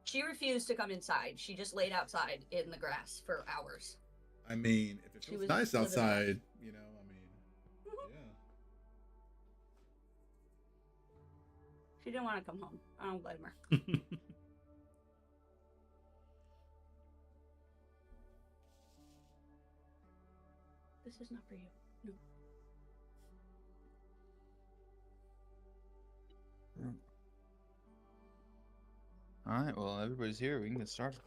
She refused to come inside. She just laid outside in the grass for hours. I mean, if it She feels was nice living life. outside, you know, I mean, Mhm. yeah. She didn't want to come home. I don't blame her. This is not for you. No. Alright, well, everybody's here. We can get started.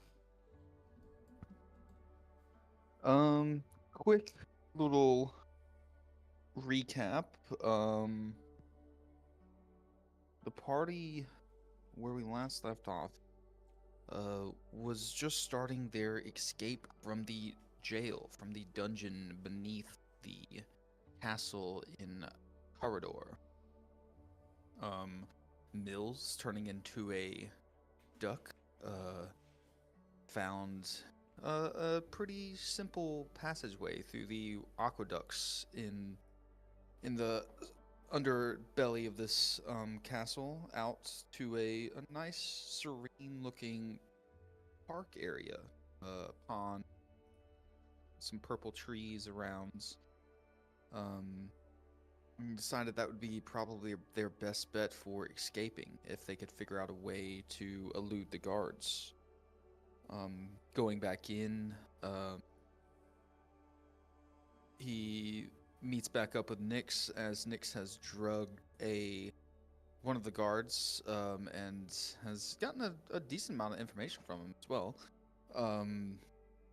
Quick little recap. The party where we last left off was just starting their escape from the jail, from the dungeon beneath the castle in Corridor. Mills, turning into a duck, found a pretty simple passageway through the aqueducts in the underbelly of this castle out to a nice, serene-looking park area. Pond, some purple trees around. And decided that would be probably their best bet for escaping if they could figure out a way to elude the guards. Going back in, he meets back up with Nyx as Nyx has drugged one of the guards and has gotten a decent amount of information from him as well.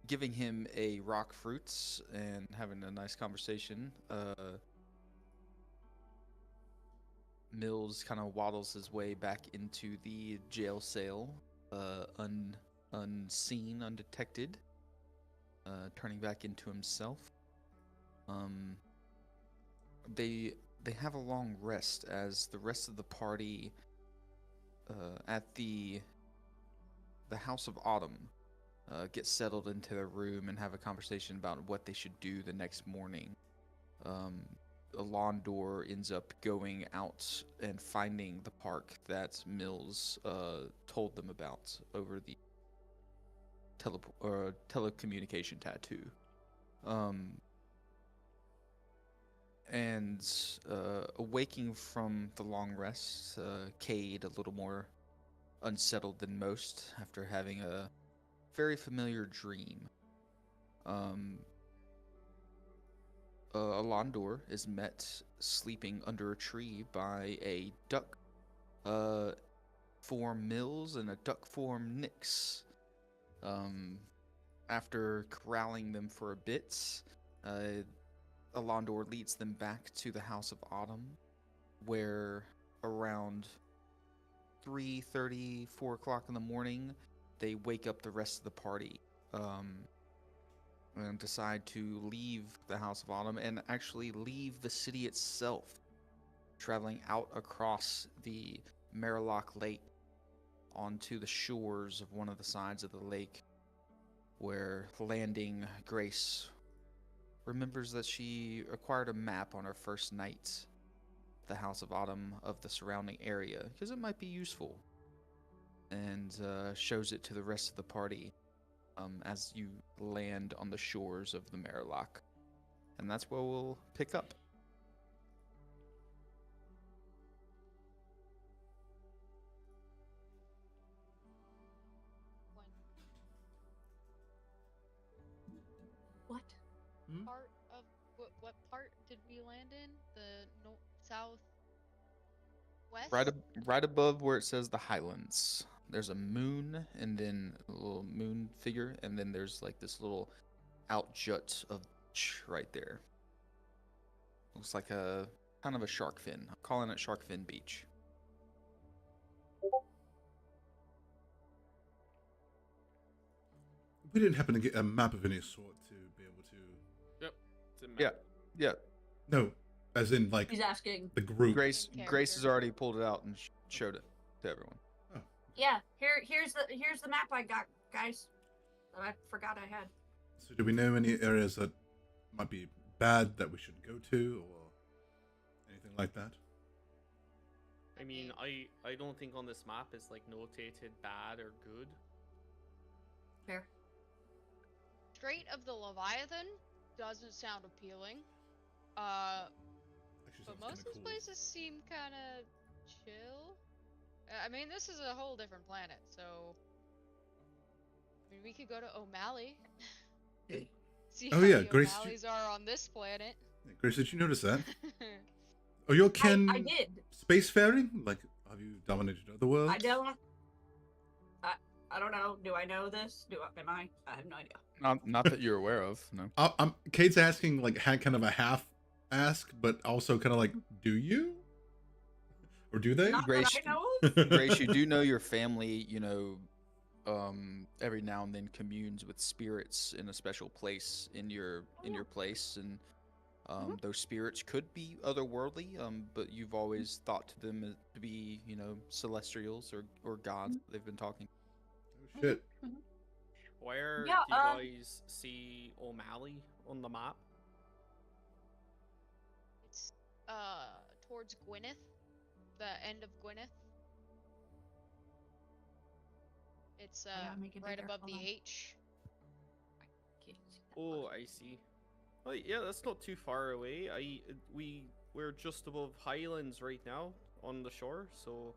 Giving him a rock fruits and having a nice conversation. Mills kind of waddles his way back into the jail cell, unseen, undetected, turning back into himself. They have a long rest as the rest of the party at the House of Autumn get settled into their room and have a conversation about what they should do the next morning. Alondor ends up going out and finding the park that Mills told them about over the telecommunication tattoo. And awaking from the long rest, Cade a little more unsettled than most after having a very familiar dream. Alondor is met sleeping under a tree by a duck form Mills and a duck form Nyx. After corralling them for a bit, Alondor leads them back to the House of Autumn, where around 3:30, 4 o'clock in the morning, they wake up the rest of the party. And decide to leave the House of Autumn and actually leave the city itself, traveling out across the Marilock Lake onto the shores of one of the sides of the lake, where landing Grace remembers that she acquired a map on her first night at the House of Autumn of the surrounding area, because it might be useful, and shows it to the rest of the party. As you land on the shores of the Marilock. And that's where we'll pick up. What? Part of what part did we land in? The south west? Right above where it says the Highlands. There's a moon, and then a little moon figure, and then there's like this little outjut of right there. Looks like a kind of a shark fin. I'm calling it Shark Fin Beach. We didn't happen to get a map of any sort to be able to. Yep. It's a map. Yeah, yeah. No, as in like He's asking. the group. Grace character. has already pulled it out and showed it to everyone. Oh. Yeah, here's the map I got, guys. That I forgot I had. So, do we know any areas that might be bad that we should go to, or anything like that? I mean, I don't think on this map it's like notated bad or good. Fair. Strait of the Leviathan doesn't sound appealing. Actually, But sounds most of kinda these cool. places seem kind of chill. I mean, this is a whole different planet, so I mean, we could go to O'Malley. See Oh, how yeah, the Grace, O'Malleys are on this planet. Yeah, Grace, did you notice that? Are you kin I did. spacefaring? Like, have you dominated other worlds? I don't. I don't know. Do I know this? Am I? I have no idea. Not that you're aware of. No. Kate's asking like had kind of a half ask, but also kind of like, do you? Or do they? Not Grace, that I know of. Grace, you do know your family, every now and then communes with spirits in a special place in your place, and those spirits could be otherworldly, but you've always thought to them to be, celestials or gods. They've been talking. Oh, shit. Where Yeah, do you guys see O'Malley on the map? It's towards Gwyneth, the end of Gwyneth. It's gotta make it right bigger. above Hold the on. H. Can't see that Oh, far. I see. Oh, yeah, that's not too far away. We're just above Highlands right now on the shore, so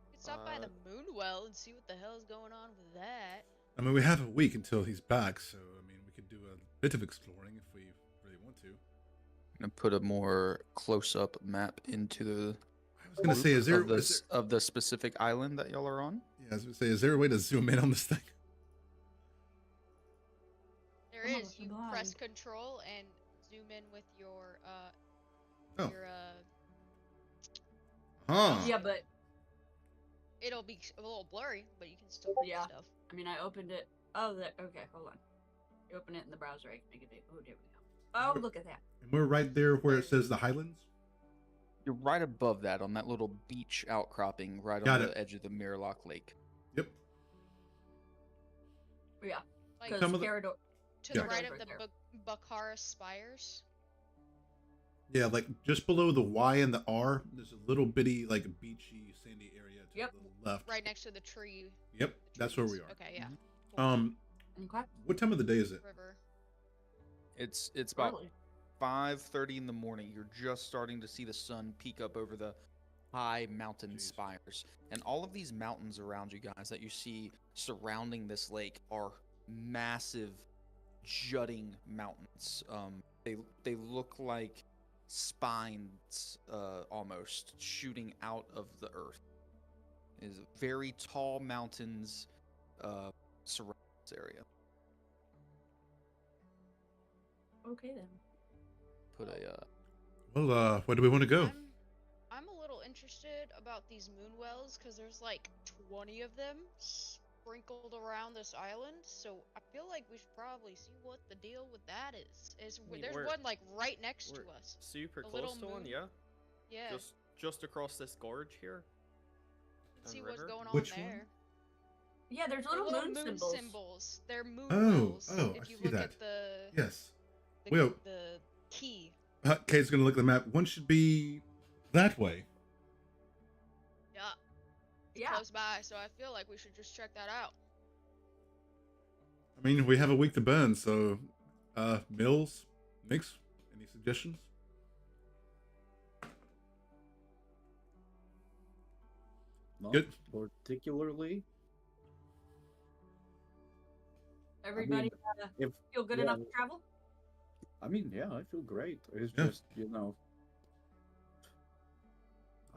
You can stop by the Moonwell and see what the hell is going on with that. I mean, we have a week until he's back, so I mean, we could do a bit of exploring if we really want to. I'm gonna put a more close-up map into the I was gonna say, is there, of the specific island that y'all are on. yeah, I was gonna say, is there a way to zoom in on this thing? There I'm is. You almost press blind. control and zoom in with your Oh. your Huh. Yeah, but it'll be a little blurry, but you can still read Yeah. stuff. I mean, I opened it. Oh, okay. Hold on. You open it in the browser. I can make it big. Oh, there we go. Oh, look at that. And we're right there where it says the Highlands. You're right above that on that little beach outcropping right Got on it. the edge of the Mirlock Lake. Yep. Yeah, Like because Some of the- Carador. to Yeah. the right Right of the there. Bakara Spires. Yeah, like just below the Y and the R, there's a little bitty, like beachy, sandy area to Yep. the left. Right next to the tree. Yep, the that's where we trees. are. Okay, yeah. Okay. What time of the day is it? River. It's about Early. 5:30 in the morning. You're just starting to see the sun peek up over the high mountain Jeez. spires. And all of these mountains around you guys that you see surrounding this lake are massive jutting mountains. They look like spines almost shooting out of the earth. It is very tall mountains surround this area. Okay then. Put a Well, where do we want to go? I'm a little interested about these moonwells because there's like 20 of them sprinkled around this island. So I feel like we should probably see what the deal with that is. I mean, There's we're- one like right next to We're us. super A little close to one, moon. yeah. Yeah. Just across this gorge here. Let's see and what's river. going on Which one? there. Yeah, there's The little moon symbols. They're moon Oh, wells. oh, if I you see look that. at the Yes. the, Well- the key. Kate's gonna look at the map. One should be that way. Yeah. It's Yeah. close by, so I feel like we should just check that out. I mean, we have a week to burn, so Mills, Mix, any suggestions? Not Good. particularly. Everybody if feel good yeah. enough to travel? I mean, yeah, I feel great. It's Yeah. just,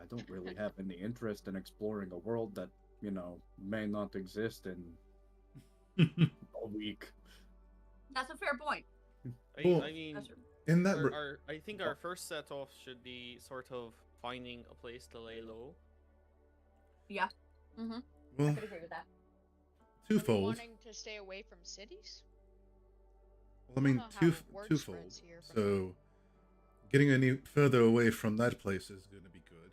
I don't really have any interest in exploring a world that, may not exist in a week. That's a fair point. Well, I mean, That's In that, I think our first set off should be sort of finding a place to lay low. Yeah. Mm-hmm. I well, could agree with that. Are we twofold. wanting to stay away from cities? Well, I mean, know how word twofold. spreads here, but- So, getting any further away from that place is going to be good,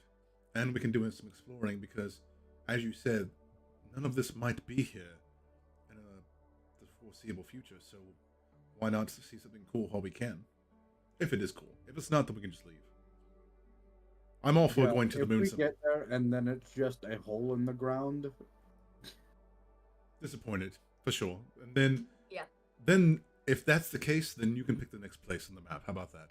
and we can do some exploring because, as you said, none of this might be here in the foreseeable future. So, why not see something cool while we can? If it is cool. If it's not, then we can just leave. I'm all for Yeah, going to the if moon. we Symbol. get there and then it's just a hole in the ground, Disappointed for sure. And then, Yeah. Then, if that's the case, then you can pick the next place on the map. How about that?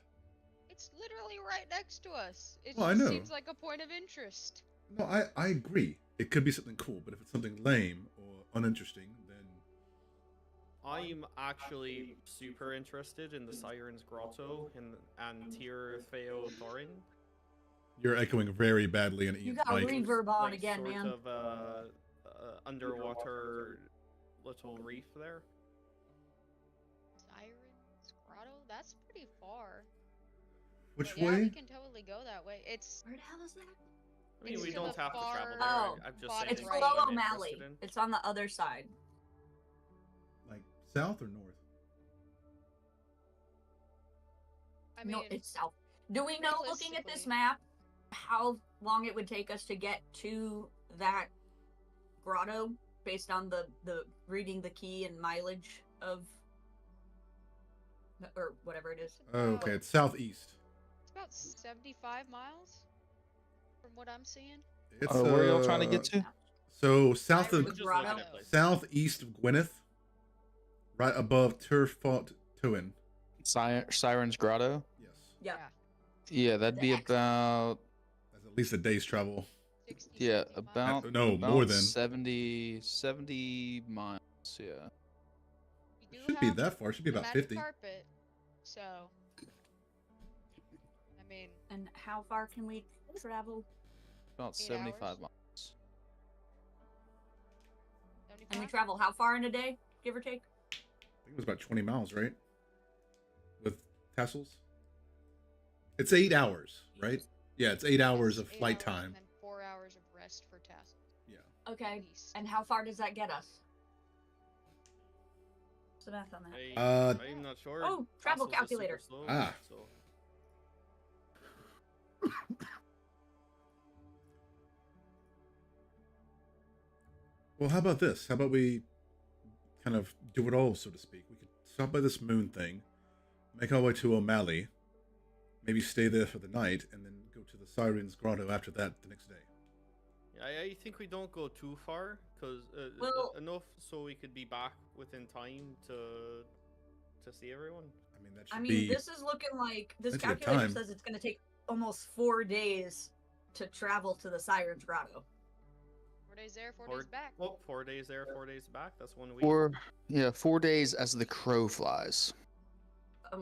It's literally right next to us. It Well, I just know. seems like a point of interest. No, I agree. It could be something cool, but if it's something lame or uninteresting, then I'm actually super interested in the Siren's Grotto and Tyr Theo Thorin. you're echoing very badly in You Ian's got mic. reverb on Like again, sort man. of underwater little reef there. Siren's Grotto? That's pretty far. Which But yeah, we way? can totally go that way. It's Where the hell is that? I mean, It's we to don't the have to travel there. far- I'm just bottom saying It's right. below what I'm O'Malley. interested in. It's on the other side. Like south or north? I mean, No, it's south. Do we know, looking at this realistically- map, how long it would take us to get to that grotto based on the reading the key and mileage of or whatever it is? Oh, okay, it's southeast. it's about 75 miles from what I'm seeing. It's where are y'all trying to get to? So south Siren of Just looking Grotto. at places. southeast of Gwyneth, right above Turfot Tuin. Siren's Grotto. Yes, Yeah. Yeah, that'd be The X. about that's at least a day's travel. 60, yeah 70 miles. about No, about more than. 70 miles. Yeah. We do It shouldn't be have that far. It should be the about magic 50. carpet, so I mean, And how far can we travel? About 8 75 hours? miles. And we 75? travel how far in a day, give or take? I think it was about 20 miles, right? With tassels. It's 8 hours, right? Yeah, it's 8 hours Yes, of 8 flight hours time. And then 4 hours of rest for tassels. Yeah. Okay. At least. And how far does that get us? What's the math on that? I'm not sure. Oh, travel Tassels is super calculator. slow, Ah. So. Well, how about this? How about we kind of do it all, so to speak? We could stop by this moon thing, make our way to O'Malley, maybe stay there for the night, and then go to the Siren's Grotto after that the next day. Yeah, I think we don't go too far, because Well- enough so we could be back within time to see everyone. I mean, that should I mean, be. this is looking like this plenty of calculator time. says it's going to take almost 4 days to travel to the Siren's Grotto. 4 days there, 4 Four- days back. Well, 4 days there, 4 days back. That's 1 week. 4 days as the crow flies.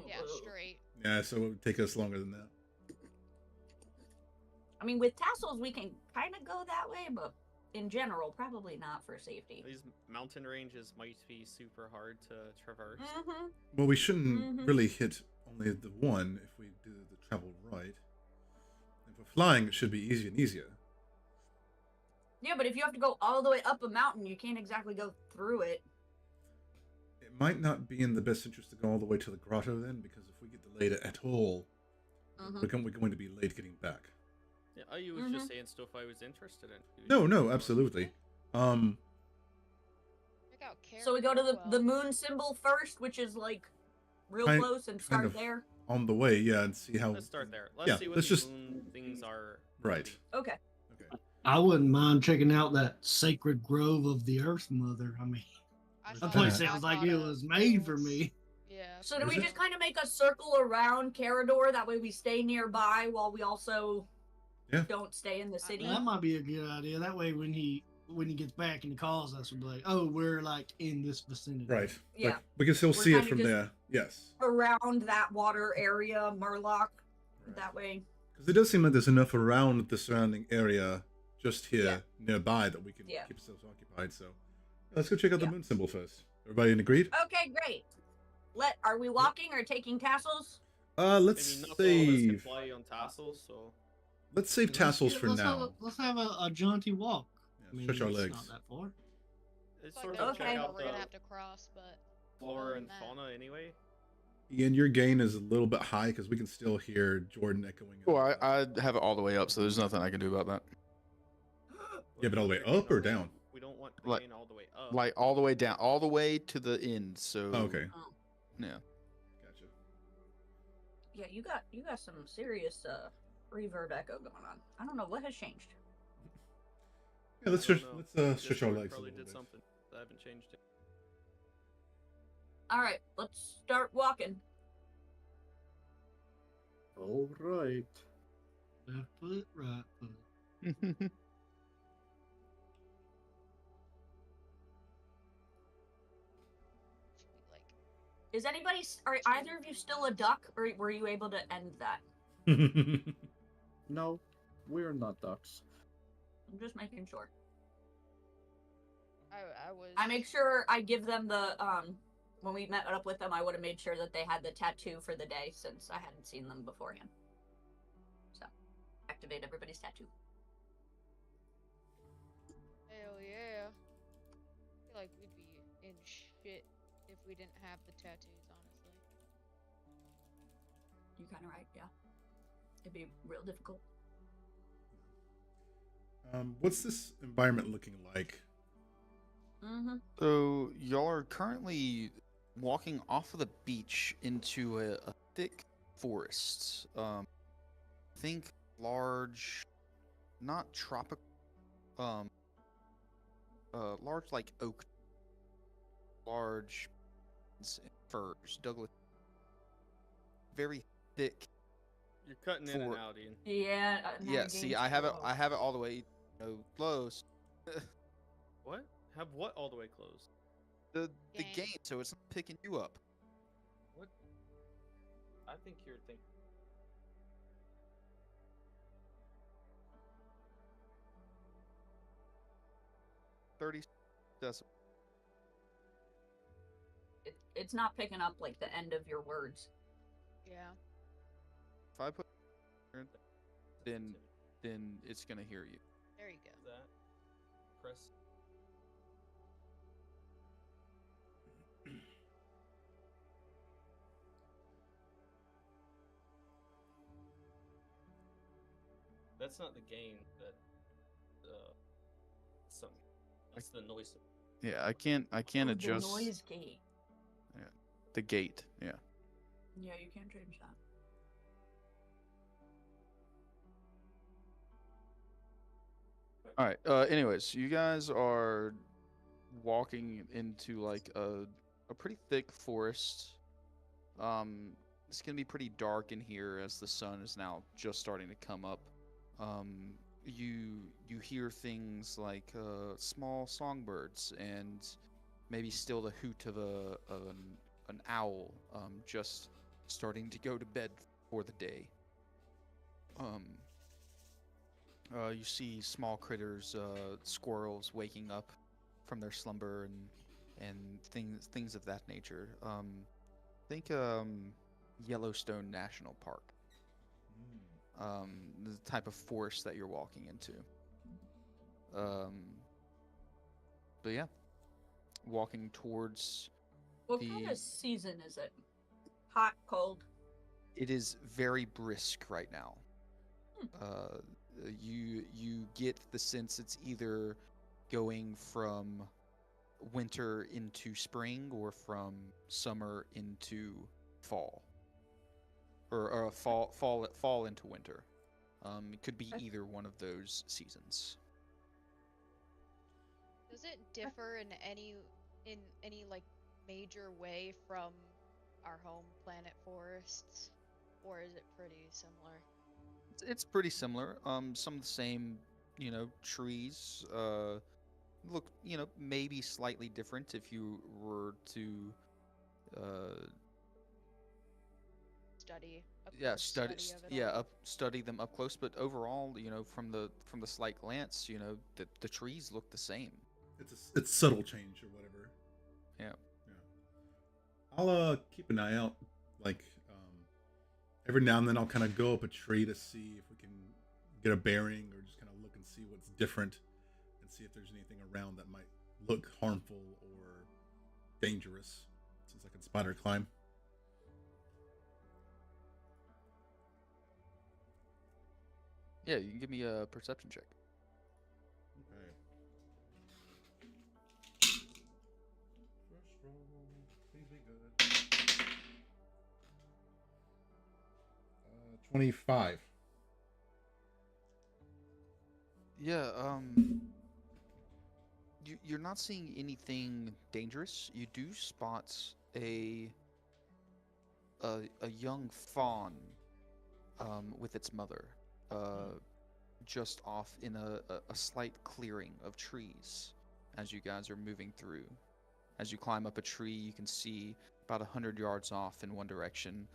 Yeah, straight. Yeah, so it would take us longer than that. I mean, with tassels, we can kind of go that way, but in general, probably not for safety. These mountain ranges might be super hard to traverse. Mm-hmm. Well, we shouldn't Mhm. really hit only the one if we do the travel right. If we're flying, it should be easier and easier. Yeah, but if you have to go all the way up a mountain, you can't exactly go through it. It might not be in the best interest to go all the way to the grotto then, because if we get delayed at all, Mhm. we're going to be late getting back. Yeah, I was Mhm. just saying stuff I was interested in. We No, should no, go on. absolutely. Check out So we go to the Caramel. moon symbol first, which is like real Kind- close, and start of. there. On the way, yeah, and see how. Let's start there. Let's Yeah, see what let's these just- moon things are. Right. Okay. Okay. I wouldn't mind checking out that sacred grove of the Earth Mother. I mean, I That that saw place Yeah. sounds a like lot it of was made for rules. me. Yeah. So do Is we it? just kind of make a circle around Carador? That way we stay nearby while we also Yeah. don't stay in the city. That might be a good idea. That way, when he when he gets back and he calls us, we'll be like, "Oh, we're like in this vicinity." Right. Yeah. Like, we can still We're see it kinda from just- there. Yes. Around that water area, Murloc. Right. That way. Because it does seem like there's enough around the surrounding area just here Yeah. nearby that we can Yeah. keep ourselves occupied. So let's go check out the Yeah. moon symbol first. Everybody agreed? Okay, great. Are we walking or taking tassels? Let's Maybe not all of us can save. fly on tassels, so Let's save tassels for let's now. Let's have a jaunty walk. Yeah, stretch our it's legs. not that far. it's Like sort there's of Okay. check water out we're gonna the have to cross, but flora and that. fauna anyway. Ian, your gain is a little bit high because we can still hear Jordan echoing. Well, I have it all the way up, so there's nothing I can do about that. Yeah, but all the way up or down? We don't want the Like- gain all the way up. Like all the way down, all the way to the end. So Oh, okay. Oh. yeah. Gotcha. Yeah, you got some serious reverb echo going on. I don't know what has changed. Yeah, let's I don't stretch. know. Let's stretch our Discord legs a probably little did bit. something. I haven't changed it. All right, let's start walking. All right. Left foot, right foot. Should be like Is anybody? Are either of you still a duck, or were you able to end that? No, we're not ducks. I'm just making sure. I was. I make sure I give them the when we met up with them, I would have made sure that they had the tattoo for the day since I hadn't seen them beforehand. So, activate everybody's tattoo. Hell yeah. I feel like we'd be in shit if we didn't have the tattoos, honestly. You're kind of right, yeah. It'd be real difficult. What's this environment looking like? Mm-hmm. So y'all are currently walking off of the beach into a thick forest. Think large, not tropical, large like oak, large firs, Douglas. Very thick. You're cutting in and For- out, Ian. Yeah. Yeah. See, I have it. I have it all the way, close. What? Have what all the way closed? The Gain. gain, so it's not picking you up. What? I think you're thinking. Decibels. It's not picking up like the end of your words. Yeah. If I put, then it's gonna hear you. There you go. That. Press. That's not the gain. That. Something. That's the noise. Yeah, I can't Oh, adjust the noise gate. the gate. Yeah. Yeah, you can't change that. All right. Anyways, you guys are walking into like a pretty thick forest. It's gonna be pretty dark in here as the sun is now just starting to come up. You hear things like small songbirds and maybe still the hoot of an owl just starting to go to bed for the day. You see small critters, squirrels waking up from their slumber and things of that nature. Think Yellowstone National Park. The type of forest that you're walking into. But yeah, walking towards. What kind The- of season is it? Hot, cold? It is very brisk right now. You get the sense it's either going from winter into spring or from summer into fall, or fall into winter. It could be Okay. either one of those seasons. Does it differ in any like major way from our home planet forests, or is it pretty similar? It's pretty similar. Some of the same, trees. look, maybe slightly different if you were to, uh, Study. A yeah, close study of it all. study them up close. But overall, from the slight glance, the trees look the same. It's subtle change or whatever. Yeah. Yeah. I'll keep an eye out. Like every now and then, I'll kind of go up a tree to see if we can get a bearing, or just kind of look and see what's different, and see if there's anything around that might look harmful or dangerous, since I can spider climb. Yeah, you can give me a perception check. Okay. First roll, please be good. 25. Yeah, you're not seeing anything dangerous. You do spot a young fawn with its mother just off in a slight clearing of trees as you guys are moving through. As you climb up a tree, you can see about 100 yards off in one direction,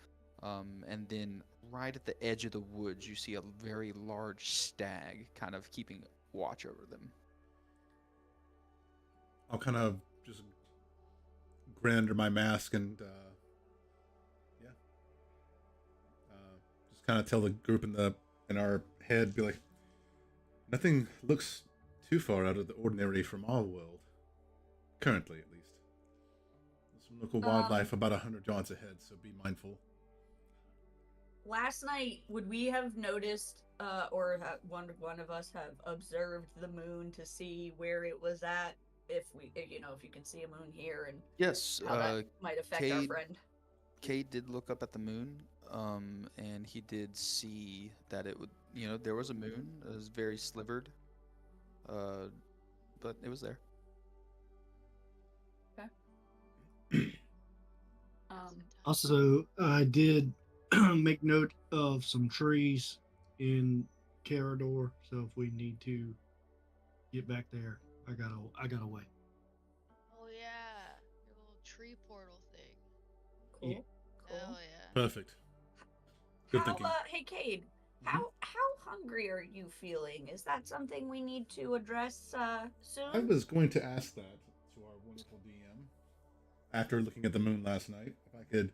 and then right at the edge of the woods, you see a very large stag kind of keeping watch over them. I'll kind of just grin under my mask and yeah, just kind of tell the group in our head, be like, nothing looks too far out of the ordinary from our world, currently at least. There's some local wildlife about 100 yards ahead, so be mindful. Last night, would we have noticed, or one of us have observed the moon to see where it was at? If you can see a moon here, and Yes, how that might affect our friend. Cade did look up at the moon, and he did see that it would, there was a moon. It was very slivered, but it was there. Okay. Also, I did make note of some trees in Carador, so if we need to get back there, I got a way. Oh yeah, your little tree portal thing. Cool. Yeah. Cool. Hell yeah. Perfect. Good thinking. Hey Cade, how hungry are you feeling? Is that something we need to address soon? I was going to ask that to our wonderful DM after looking at the moon last night, if I could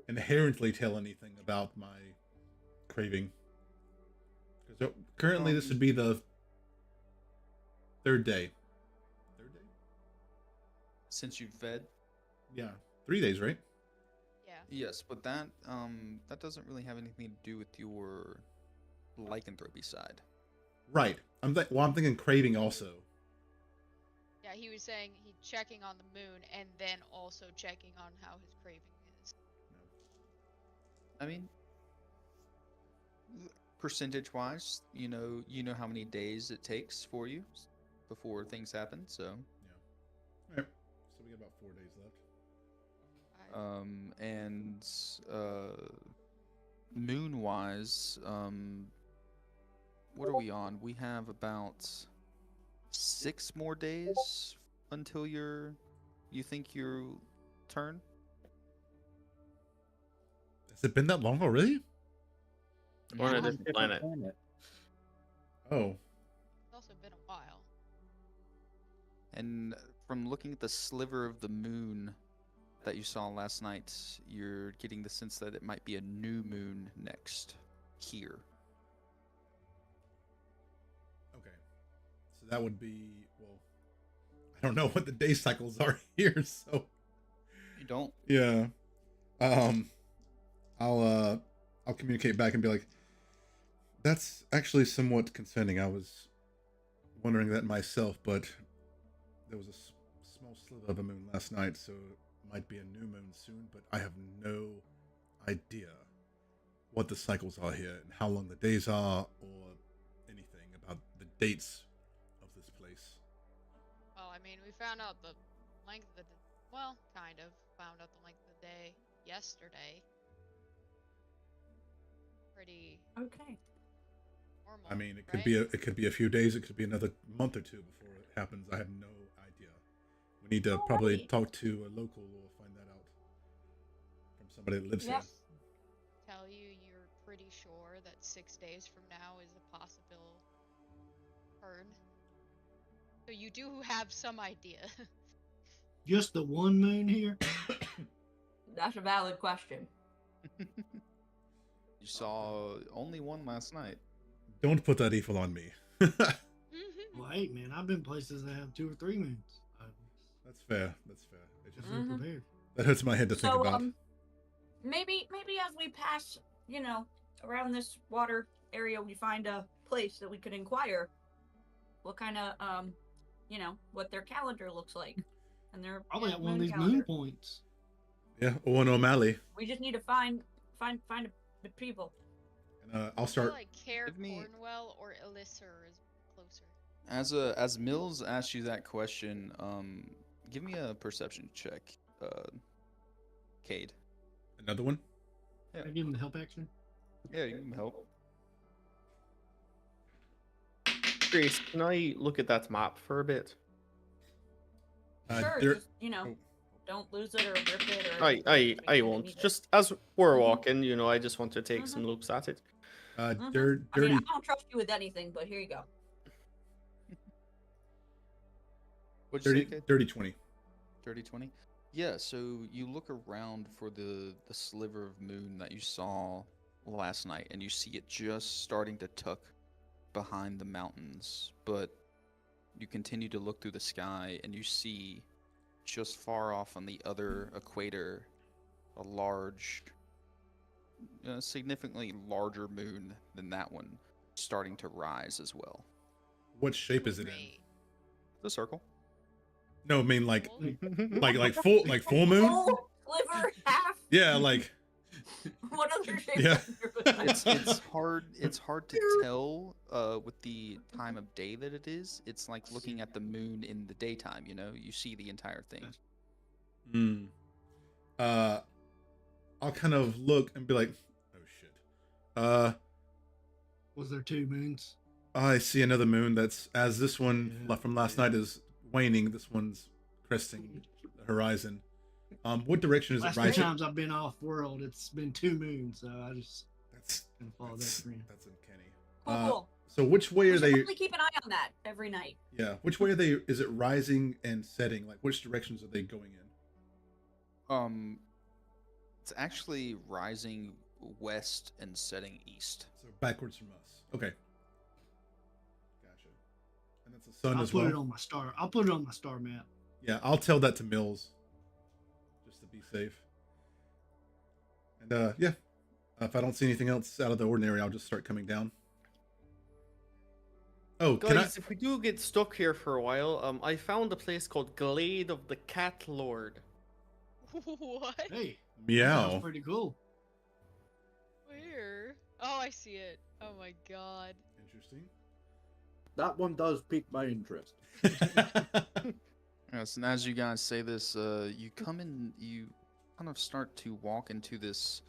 inherently tell anything about my craving. Because currently this would be the third day. Third day? Since you've fed? Yeah, 3 days, right? Yeah. Yes, but that doesn't really have anything to do with your lycanthropy side. Right. I'm thinking craving also. Yeah, he was saying he's checking on the moon and then also checking on how his craving is. I mean, percentage-wise, you know how many days it takes for you before things happen, so. Yeah. Alright. So we got about 4 days left. And moon-wise, what are we on? We have about 6 more days until you think your turn. Has it been that long already? Or Yeah. a different planet. Oh. It's also been a while. And from looking at the sliver of the moon that you saw last night, you're getting the sense that it might be a new moon next here. Okay. So that would be, well, I don't know what the day cycles are here, so You don't? yeah. I'll communicate back and be like, that's actually somewhat concerning. I was wondering that myself, but there was a small sliver of a moon last night, so it might be a new moon soon, but I have no idea what the cycles are here and how long the days are or anything about the dates of this place. Well, I mean, we found out the length of the well, kind of found out the length of the day yesterday. Pretty Okay. normal. I mean, it right? could be a few days, it could be another month or two before it happens. I have no We need to probably Alrighty. talk to a local or find that out from somebody that lives Yep. here. Tell you you're pretty sure that 6 days from now is a possible turn. So you do have some idea. Just the one moon here? That's a valid question. You saw only one last night. Don't put that evil on me. Well, hey, man, I've been places that have 2 or 3 moons. That's fair. That's fair. It just Just Mhm. prepared. that hurts my head to think So, about. maybe as we pass, around this water area, we find a place that we could inquire what kind of, what their calendar looks like, and their Probably at one of moon these calendar. moon points. Yeah, Owen O'Malley. We just need to find the people. And I'll I feel start. like Care Give me- Cornwell or Elisser is closer. As Mills asked you that question, give me a perception check, Cade. Another one. Yeah. I give him the help action. Yeah, you can help. Grace, can I look at that map for a bit? Sure, Dir- just, oh, don't lose it or rip it or. I anything if we won't. need it. Just as we're Mhm. walking, I just want to take Mhm. some looks at it. Mhm. Dirty. I mean, I don't trust you with anything, but here you go. What'd you say, dirty. Cade? Dirty 20. Dirty 20? Yeah, so you look around for the sliver of moon that you saw last night, and you see it just starting to tuck behind the mountains, but you continue to look through the sky, and you see just far off on the other equator a large, significantly larger moon than that one starting to rise as well. What shape is it in? Great. The circle. No, I mean like Cool. full moon. Full sliver, half. Yeah, like What other shape? Yeah. It's hard to tell with the time of day that it is. It's like looking at the moon in the daytime, you see the entire thing. Hmm. I'll kind of look and be like, oh shit. Was there 2 moons? I see another moon that's as this one Yeah, from last yeah. night is waning. This one's cresting the horizon. What direction is Last it 2 rising? times I've been off world, it's been 2 moons, so I just That's gonna follow that trend. that's uncanny. Cool. So which way We are should they? probably keep an eye on that every night. Yeah, which way are they? Is it rising and setting? Like which directions are they going in? It's actually rising west and setting east. So backwards from us. Okay. Gotcha. And that's the sun I'll as put well. it on my star. I'll put it on my star map. Yeah, I'll tell that to Mills, just to be safe. And yeah, if I don't see anything else out of the ordinary, I'll just start coming down. Oh, can I? Guys, if we do get stuck here for a while, I found a place called Glade of the Cat Lord. What? Hey, that Meow. sounds pretty cool. Where? Oh, I see it. Oh my god. Interesting. That one does pique my interest. Yes, and as you guys say this, you come in, you kind of start to walk into this.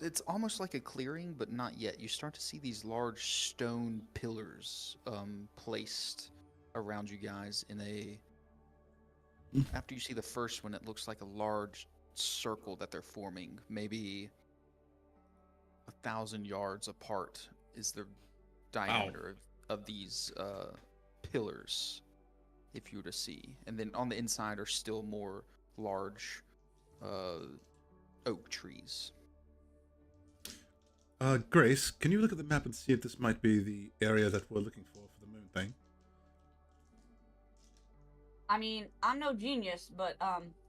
It's almost like a clearing, but not yet. You start to see these large stone pillars placed around you guys in a. After you see the first one, it looks like a large circle that they're forming. Maybe 1,000 yards apart is the diameter of these pillars, if you were to see. And then on the inside are still more large oak trees. Grace, can you look at the map and see if this might be the area that we're looking for the moon thing? I mean, I'm no genius, but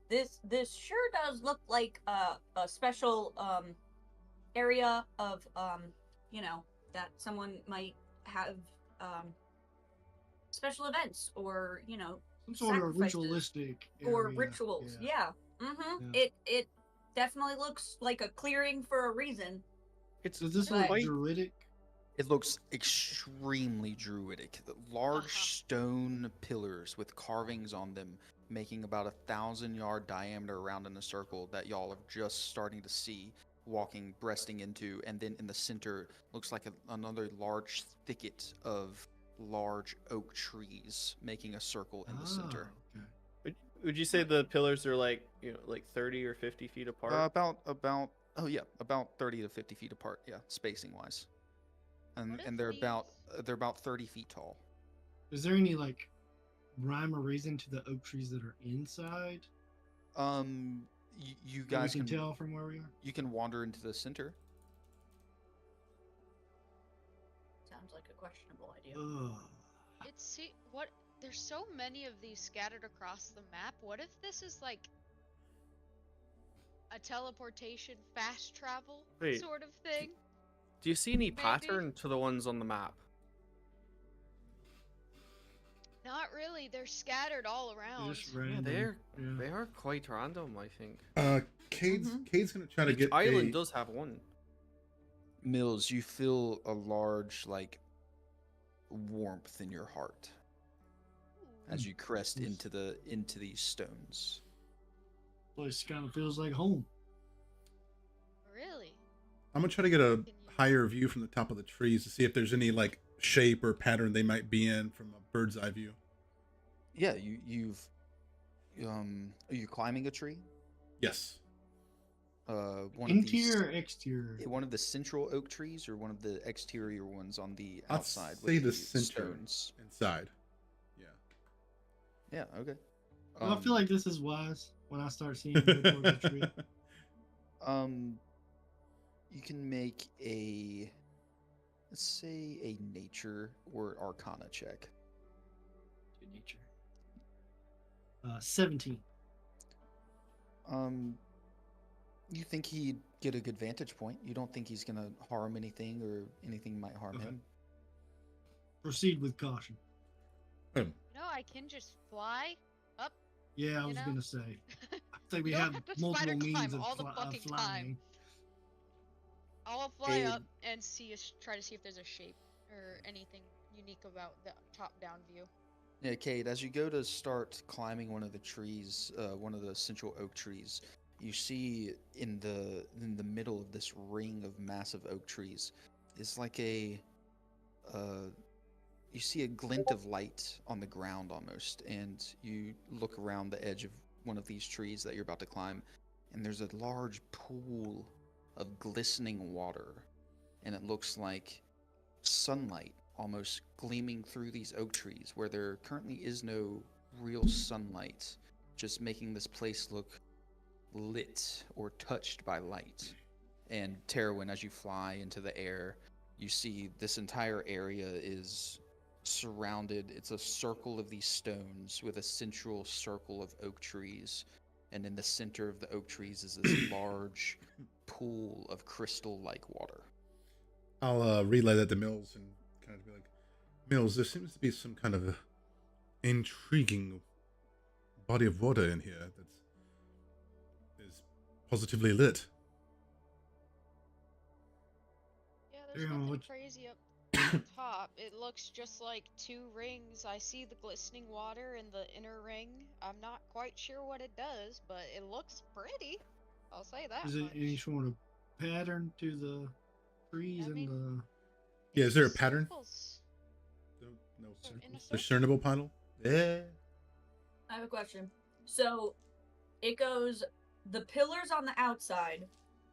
this sure does look like a special area of that someone might have special events or Some sort of sacrifices ritualistic or area. rituals. Yeah. Mm-hmm. Yeah. It definitely looks like a clearing for a reason. It's Does this Right. look quite druidic? It looks extremely druidic. The large Uh-huh. stone pillars with carvings on them, making about 1,000-yard diameter around in a circle that y'all are just starting to see, walking, breasting into, and then in the center looks like another large thicket of large oak trees, making a circle in the center. Oh, okay. Would you say the pillars are like, like 30 or 50 feet apart? About 30 to 50 feet apart. Yeah, spacing wise, and What if and these- they're about 30 feet tall. Is there any like rhyme or reason to the oak trees that are inside? You That we guys can can tell from where we are. you can wander into the center. Sounds like a questionable idea. Ugh. what there's so many of these scattered across the map. What if this is like a teleportation fast travel Wait. sort of thing? Do you see any Maybe. pattern to the ones on the map? Not really. They're scattered all around. Just Yeah, random. they are quite random, I think. Cade's gonna try to Each get island a. does have one. Mills, you feel a large warmth in your heart as you crest Yes. into these stones. Place kind of feels like home. Really? I'm gonna try to get a Can you- higher view from the top of the trees to see if there's any like shape or pattern they might be in from a bird's eye view. Yeah, you've are you climbing a tree? Yes. One of these, Interior or exterior? one of the central oak trees or one of the exterior ones on the I'd outside say with the the center stones. inside. Yeah. Yeah, okay. Well, I feel like this is wise when I start seeing good towards the tree. You can make let's say a nature or arcana check. Good nature. 17. You think he'd get a good vantage point. You don't think he's gonna harm anything or anything might harm Okay. him. Proceed with caution. I can just fly up. Yeah, I You was know? gonna say. I think we You don't have have to multiple spider means climb of, all the fucking flying. time. I'll fly Abe. up and try to see if there's a shape or anything unique about the top-down view. Yeah, Cade, as you go to start climbing one of the trees, one of the central oak trees, you see in the middle of this ring of massive oak trees is like you see a glint of light on the ground almost, and you look around the edge of one of these trees that you're about to climb, and there's a large pool of glistening water, and it looks like sunlight almost gleaming through these oak trees where there currently is no real sunlight, just making this place look lit or touched by light. And Terwin, as you fly into the air, you see this entire area is surrounded. It's a circle of these stones with a central circle of oak trees, and in the center of the oak trees is this large pool of crystal-like water. I'll relay that to Mills and kind of be like, Mills, there seems to be some kind of intriguing body of water in here that is positively lit. Yeah, there's Yeah, nothing what- crazy up top. It looks just like two rings. I see the glistening water in the inner ring. I'm not quite sure what it does, but it looks pretty. I'll say that Is it much. any sort of pattern to the trees I mean- and the? Yeah, is there a It's pattern? circles. No So in a circle. discernible pattern? Yeah. I have a question. So it goes the pillars on the outside,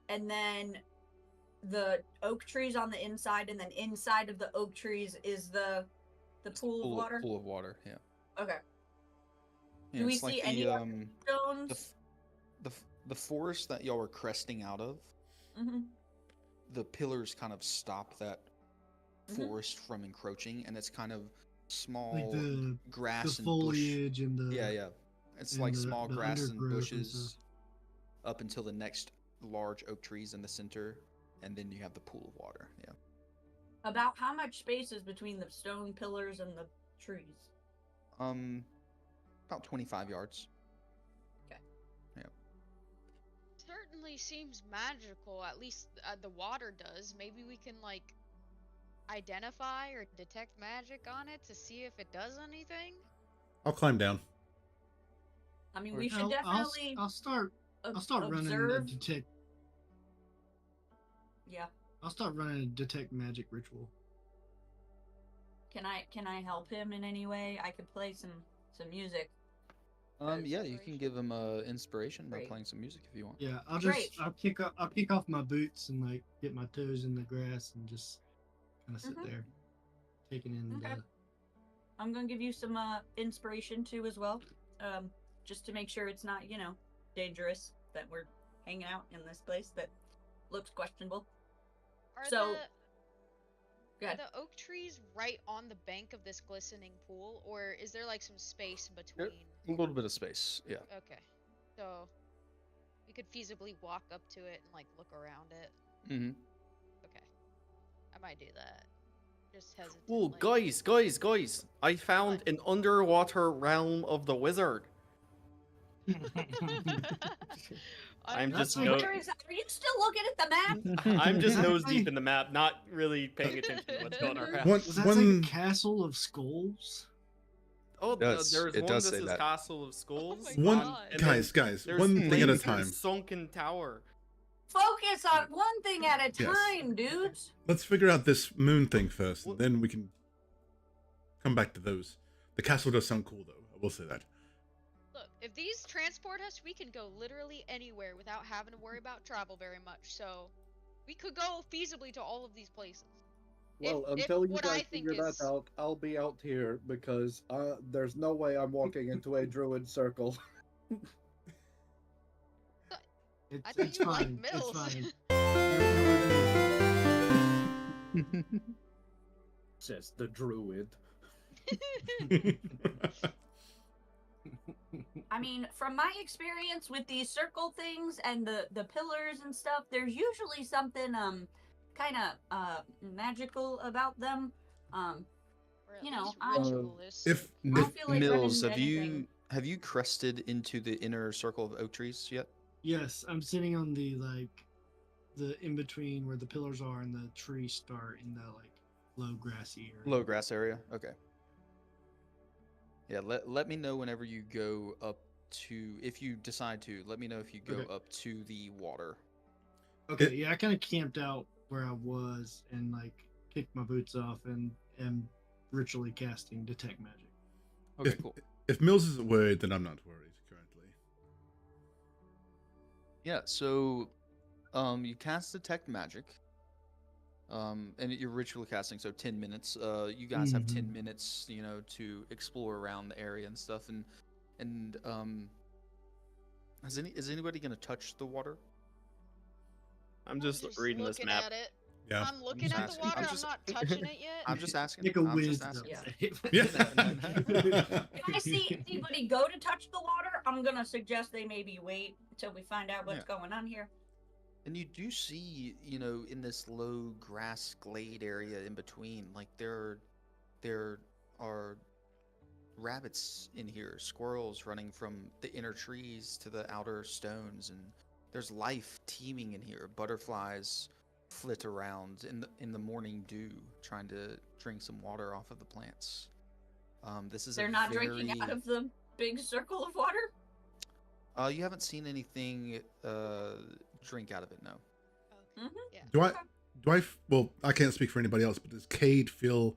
and then the oak trees on the inside, and then inside of the oak trees is the pool of water. Pool of water, yeah. Okay. Yeah, Do we it's like see any the, other stones? the forest that y'all were cresting out of, Mm-hmm. the pillars kind of stop that Mhm. forest from encroaching, and it's kind of small Like the grass and bush. foliage and the Yeah. It's and like the- small the grass and undergrowth and bushes stuff. up until the next large oak trees in the center, and then you have the pool of water. Yeah. About how much space is between the stone pillars and the trees? About 25 yards. Certainly seems magical. At least the water does. Maybe we can like identify or detect magic on it to see if it does anything. I'll climb down. I mean, Or- we should I'll definitely I'll start running a observe. detect. Yeah. I'll start running a detect magic ritual. Can I help him in any way? I could play some music. Yeah, you can give him inspiration by Great. playing some music if you want. Yeah, Great. I'll kick off my boots and like get my toes in the grass and just kind of sit Mhm. there, taking in Okay. I'm gonna give you some inspiration too as well, just to make sure it's not dangerous that we're hanging out in this place that looks questionable. Are So, the go are ahead. the oak trees right on the bank of this glistening pool, or is there like some space in There- between? A little bit of space, yeah. Okay, so we could feasibly walk up to it and like look around it. Mm-hmm. Okay, I might do that. Just hesitant. Oh, like- guys! I found What? an underwater realm of the wizard. I'm That's just like- no. Where is that? Are you still looking at the map? I'm just nose Actually- deep in the map, not really paying attention to what's going around. One, Was that one, like a castle of skulls? Oh, It does. there's It one does that say says that. Castle of Skulls. my one, God. And guys, there's one thing at a Blaze's time. Sunken Tower. Focus on one thing at a Yes. time, dudes. Let's figure out this moon thing first, and What- then we can come back to those. The castle does sound cool, though. I will say that. Look, if these transport us, we can go literally anywhere without having to worry about travel very much. So, we could go feasibly to all of these places. Well, if until you what I guys think figure is- that out, I'll be out here because there's no way I'm walking into a druid circle. I thought It's you liked fine. It's Mills. fine. Says the druid. I mean, from my experience with these circle things and the pillars and stuff, there's usually something kind of magical about them. Or at You know, least I'm- ritualistic. if I don't if feel like Mills, running anything. have you crested into the inner circle of oak trees yet? Yes, I'm sitting on the in between where the pillars are and the trees start in the like low grassy area. Low grass area. Okay. Yeah. Let me know whenever you go up to. If you decide to, let me know if you go Okay. up to the water. Okay, yeah, I kind of camped out where I was and like kicked my boots off and am ritually casting detect magic. Okay. if, Cool. if Mills isn't worried, then I'm not worried currently. Yeah. So, you cast detect magic. And you're ritual casting, so 10 minutes. You guys have 10 Mhm. minutes, to explore around the area and stuff. And is anybody gonna touch the water? I'm just reading this looking map. At it. Yeah. I'm looking just at the asking. water. I'm I'm, just- not touching it yet. I'm just asking. Make a I'm just wisdom asking. Yeah. save. Yeah. If I see anybody go to touch the water, I'm gonna suggest they maybe wait until we find out what's going on here. And you do see, in this low grass glade area in between, like there are rabbits in here, squirrels running from the inner trees to the outer stones, and there's life teeming in here. Butterflies flit around in the morning dew, trying to drink some water off of the plants. This is They're a not very... drinking out of the big circle of water. You haven't seen anything drink out of it, no. Okay. Mhm. Yeah. Do I? Well, I can't speak for anybody else, but does Cade feel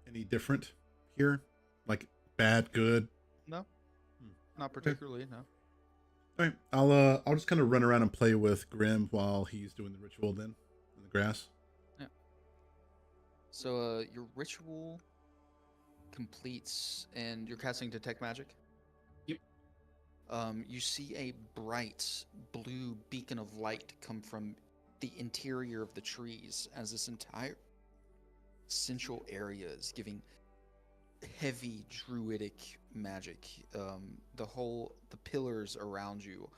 any different here? Like bad, good? Not particularly, no. All right, I'll just kind of run around and play with Grim while he's doing the ritual then in the grass. So your ritual completes, and you're casting detect magic. Yep. You see a bright blue beacon of light come from the interior of the trees as this entire central area is giving heavy druidic magic. The pillars around you,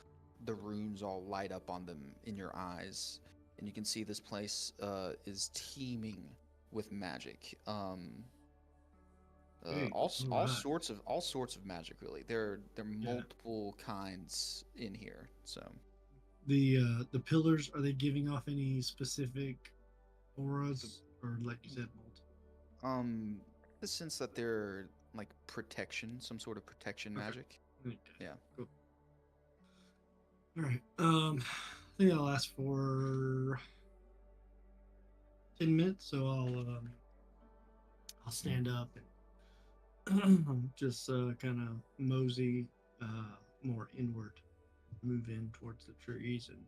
the runes all light up on them in your eyes, and you can see this place is teeming with magic. Hey, All alright. sorts of magic, really. There are Yeah. multiple kinds in here. So The pillars, are they giving off any specific auras or like you said, multiple? the sense that they're like protection, some sort of protection Okay. magic. Okay, Yeah. cool. All right. I think I'll last for 10 minutes, so I'll stand up and just kind of mosey more inward, move in towards the trees, and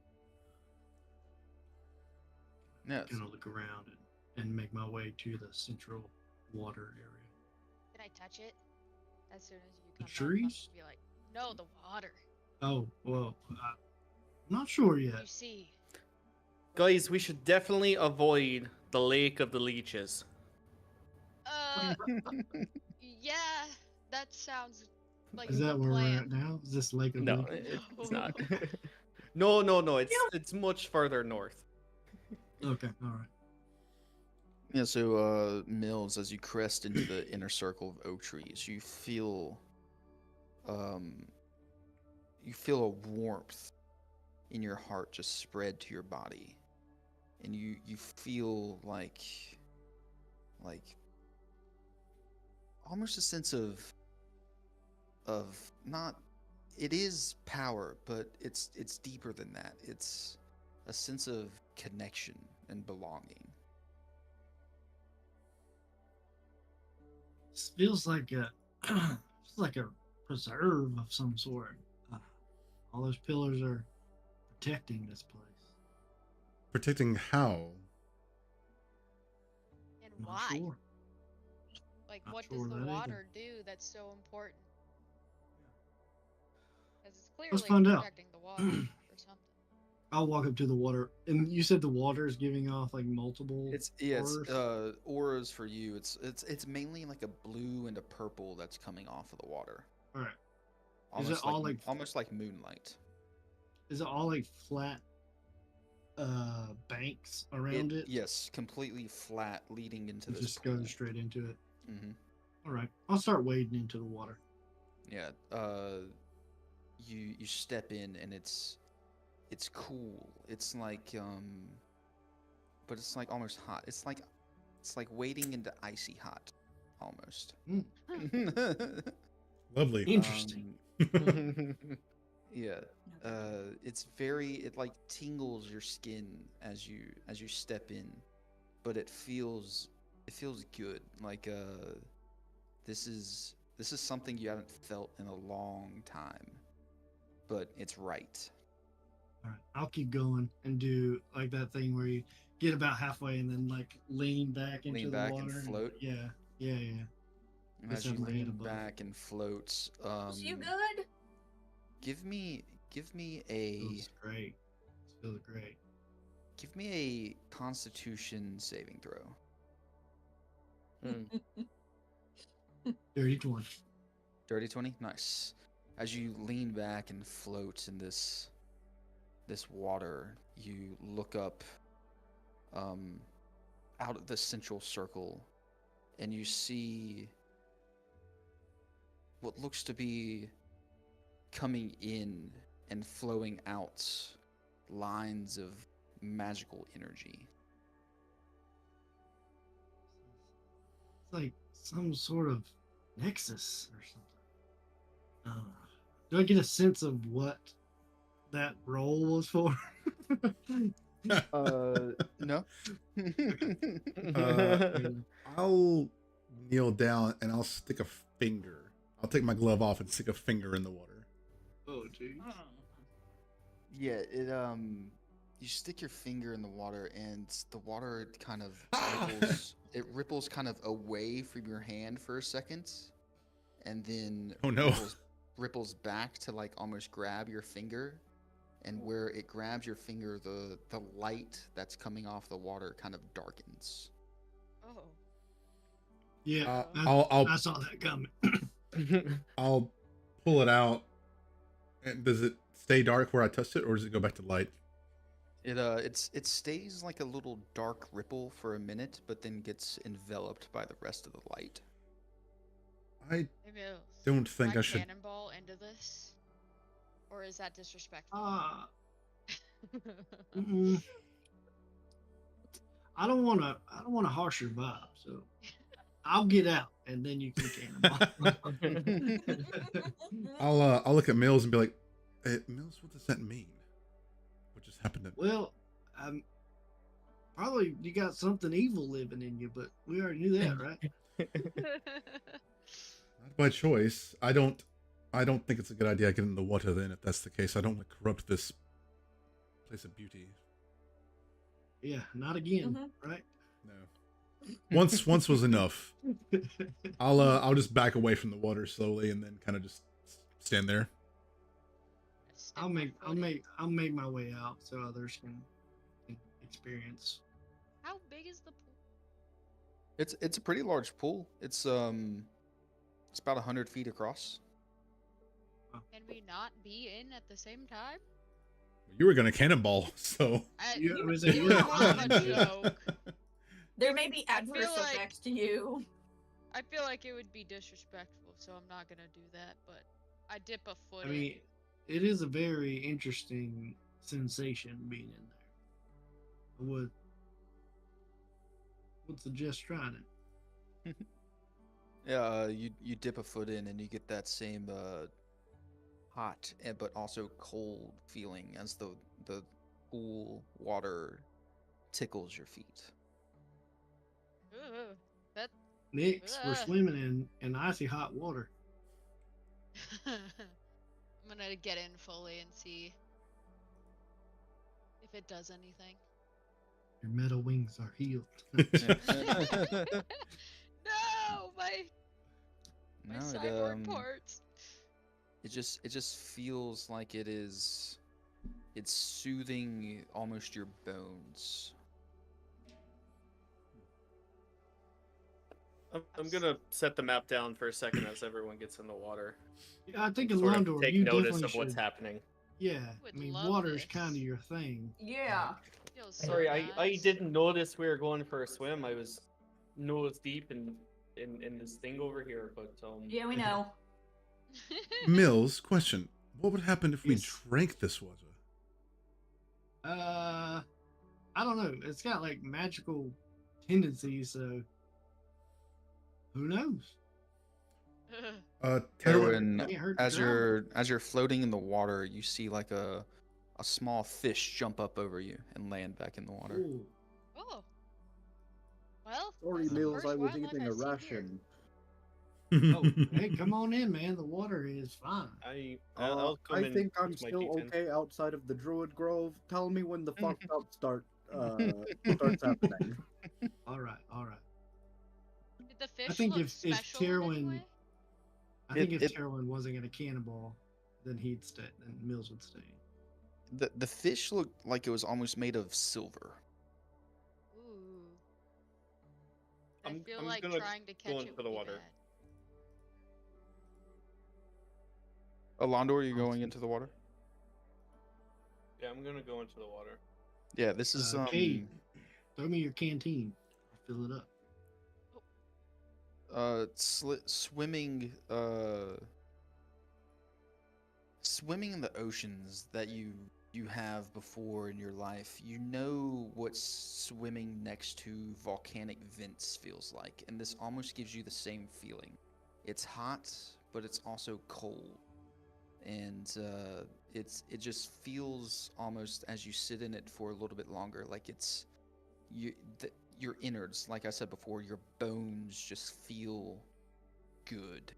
Yes. kind of look around and make my way to the central water area. Can I touch it as soon as you The come back? trees? Be like, no, the water. Oh well, I'm not sure You yet. see. Guys, we should definitely avoid the Lake of the Leeches. Yeah, that sounds like Is a that good where we're plan. at now? Is this Lake of No, Leeches? it's not. No. It's much further north. Okay, all right. Yeah, so Mills, as you crest into the inner circle of oak trees, you feel a warmth in your heart just spread to your body. And you feel like almost a sense of not, it is power, but it's deeper than that. It's a sense of connection and belonging. This feels like a feels like a preserve of some sort. All those pillars are protecting this place. Protecting how? And Not why? sure. Like, Not what sure does the that either. water do that's so important? Because it's clearly Let's find out. protecting the water or something. I'll walk up to the water, and you said the water is giving off like multiple. It's auras? auras for you. It's mainly like a blue and a purple that's coming off of the water. All right. Almost Is it all like almost like moonlight. Is it all like flat banks around it? Yes, completely flat, leading into It this just pool. goes straight into it. Mm-hmm. All right. I'll start wading into the water. Yeah. You step in and it's cool. It's like but it's like almost hot. It's like wading into icy hot, almost. Lovely. Interesting. Yeah. It like tingles your skin as you step in, but it feels good. Like this is something you haven't felt in a long time, but it's right. All right. I'll keep going and do like that thing where you get about halfway and then like lean back into Lean the back water. and float. Yeah. And as Guess you I'm head lean above. back and float, Is you good? give me Feels great. Feels great. give me a Constitution saving throw. Dirty 20. Dirty 20? Nice. As you lean back and float in this water, you look up out of the central circle and you see what looks to be coming in and flowing out lines of magical energy. It's like some sort of nexus or something. Do I get a sense of what that role was for? No. I'll kneel down and I'll stick a finger. I'll take my glove off and stick a finger in the water. Oh, geez. Yeah, you stick your finger in the water and the water kind of ripples. It ripples kind of away from your hand for a second, and then Oh no. ripples back to like almost grab your finger. And where it grabs your finger, the light that's coming off the water kind of darkens. Oh. Yeah, I'll I saw that coming. I'll pull it out. And does it stay dark where I touched it, or does it go back to light? It stays like a little dark ripple for a minute, but then gets enveloped by the rest of the light. I Maybe I'll don't think can I should. cannonball into this, or is that disrespectful? Mm, I don't want to harsh your vibe, so I'll get out and then you can cannonball. I'll look at Mills and be like, hey, Mills, what does that mean? What just happened to Well, probably you got something evil living in you, but we already knew that, right? Not by choice. I don't I don't think it's a good idea getting in the water then, if that's the case. I don't want to corrupt this place of beauty. Yeah, not again, Mhm. right? No. Once was enough. I'll just back away from the water slowly and then kind of just stand there. Stick I'll my make foot in. I'll make my way out so others can experience. How big is the pool? It's a pretty large pool. It's about 100 feet across. Can we not be in at the same time? You were gonna cannonball, so You, was it it was your more of a mind? joke. There may be adverse feel like- effects to you. I feel like it would be disrespectful, so I'm not gonna do that. But I dip a foot I in. mean, it is a very interesting sensation being in there. I would suggest trying it. Yeah, you dip a foot in and you get that same hot but also cold feeling as the cool water tickles your feet. Ugh, that Next, we're Ugh. swimming in icy hot water. I'm gonna get in fully and see if it does anything. Your metal wings are healed. No, my No, cyborg parts. it just feels like it's soothing almost your bones. I'm gonna set the map down for a second as everyone gets in the water. Yeah, I think in Sort of Londor, take you notice definitely of what's should. happening. Yeah, Would I mean, love water is this. kind of your thing. Yeah. Feels so Sorry, I nice. didn't notice we were going for a swim. I was nose deep in this thing over here, but Yeah, we know. Mills, question: what would happen if we Yes. drank this water? I don't know. It's got like magical tendencies, so who knows? Terwin, Can't hurt to As drown. you're floating in the water, you see like a small fish jump up over you and land back in the water. Ooh. Oh. Well, Sorry, that's the Mills, first I was wildlife eating I've a seen here. ration. Oh, hey, come on in, man. The water is fine. I'll come I in. think I'm with my still D10. okay outside of the Druid Grove. Tell me when the fucked up starts happening. All right, all right. Did the fish think look if special in any Tyrwin- way? I think if It- Terwin wasn't going to cannonball, then he'd stay. Then Mills would stay. The fish looked like it was almost made of silver. Ooh. I I'm feel I'm like gonna trying to go catch it into would the be water. bad. Alondor, you going into the water? Yeah, I'm gonna go into the water. Yeah, this is Kate, throw me your canteen. I'll fill it up. swimming swimming in the oceans that you have before in your life. You know what swimming next to volcanic vents feels like, and this almost gives you the same feeling. It's hot, but it's also cold, and it just feels almost as you sit in it for a little bit longer, like it's your innards, like I said before, your bones just feel good.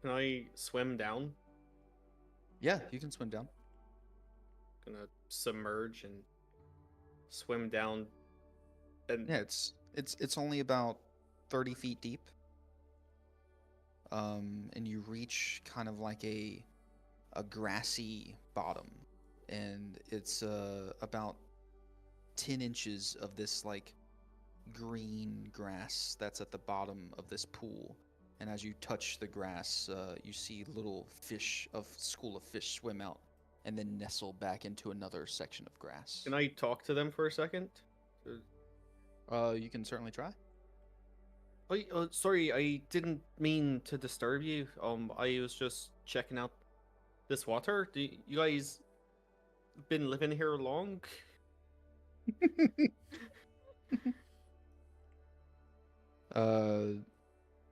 Can I swim down? Yeah, you can swim down. Gonna submerge and swim down. And Yeah, it's only about 30 feet deep. And you reach kind of like a grassy bottom, and it's about 10 inches of this like green grass that's at the bottom of this pool. And as you touch the grass, you see little school of fish swim out and then nestle back into another section of grass. can I talk to them for a second? You can certainly try. Sorry, I didn't mean to disturb you. I was just checking out this water. Do you guys been living here long?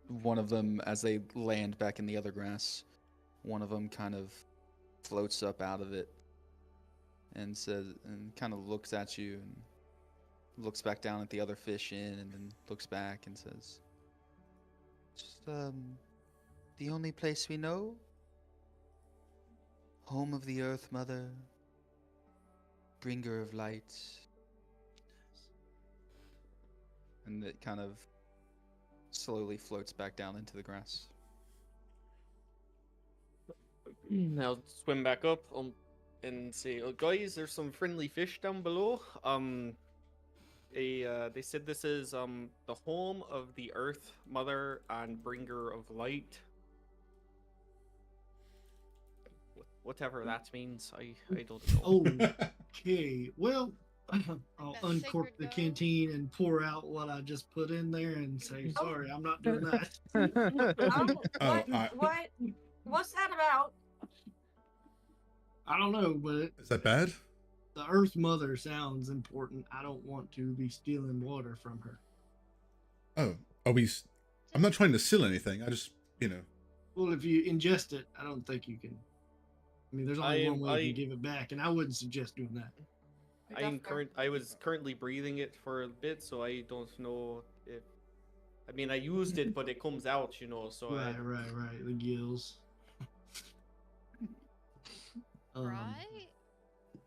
One of them, as they land back in the other grass, one of them kind of floats up out of it and says, and kind of looks at you and looks back down at the other fish and then looks back and says, "Just the only place we know. home of the Earth Mother, bringer of light. And it kind of slowly floats back down into the grass. Now swim back up and say, "Oh, guys, there's some friendly fish down below. They said this is the home of the Earth Mother and bringer of light. Whatever that means, I don't know." Oh, okay. Well, I'll That uncork sacred the bow? canteen and pour out what I just put in there and say, Oh. sorry, I'm not doing that. What's that about? I don't know, but Is that bad? the Earth Mother sounds important. I don't want to be stealing water from her. Oh, are we? I'm not trying to steal anything. I just, Well, if you ingest it, I don't think you can. I mean, there's only one way you I- can give it back, and I wouldn't suggest doing that. I was currently breathing it for a bit, so I don't know if. I mean, I used it, but it comes out, so Right. The gills. Right?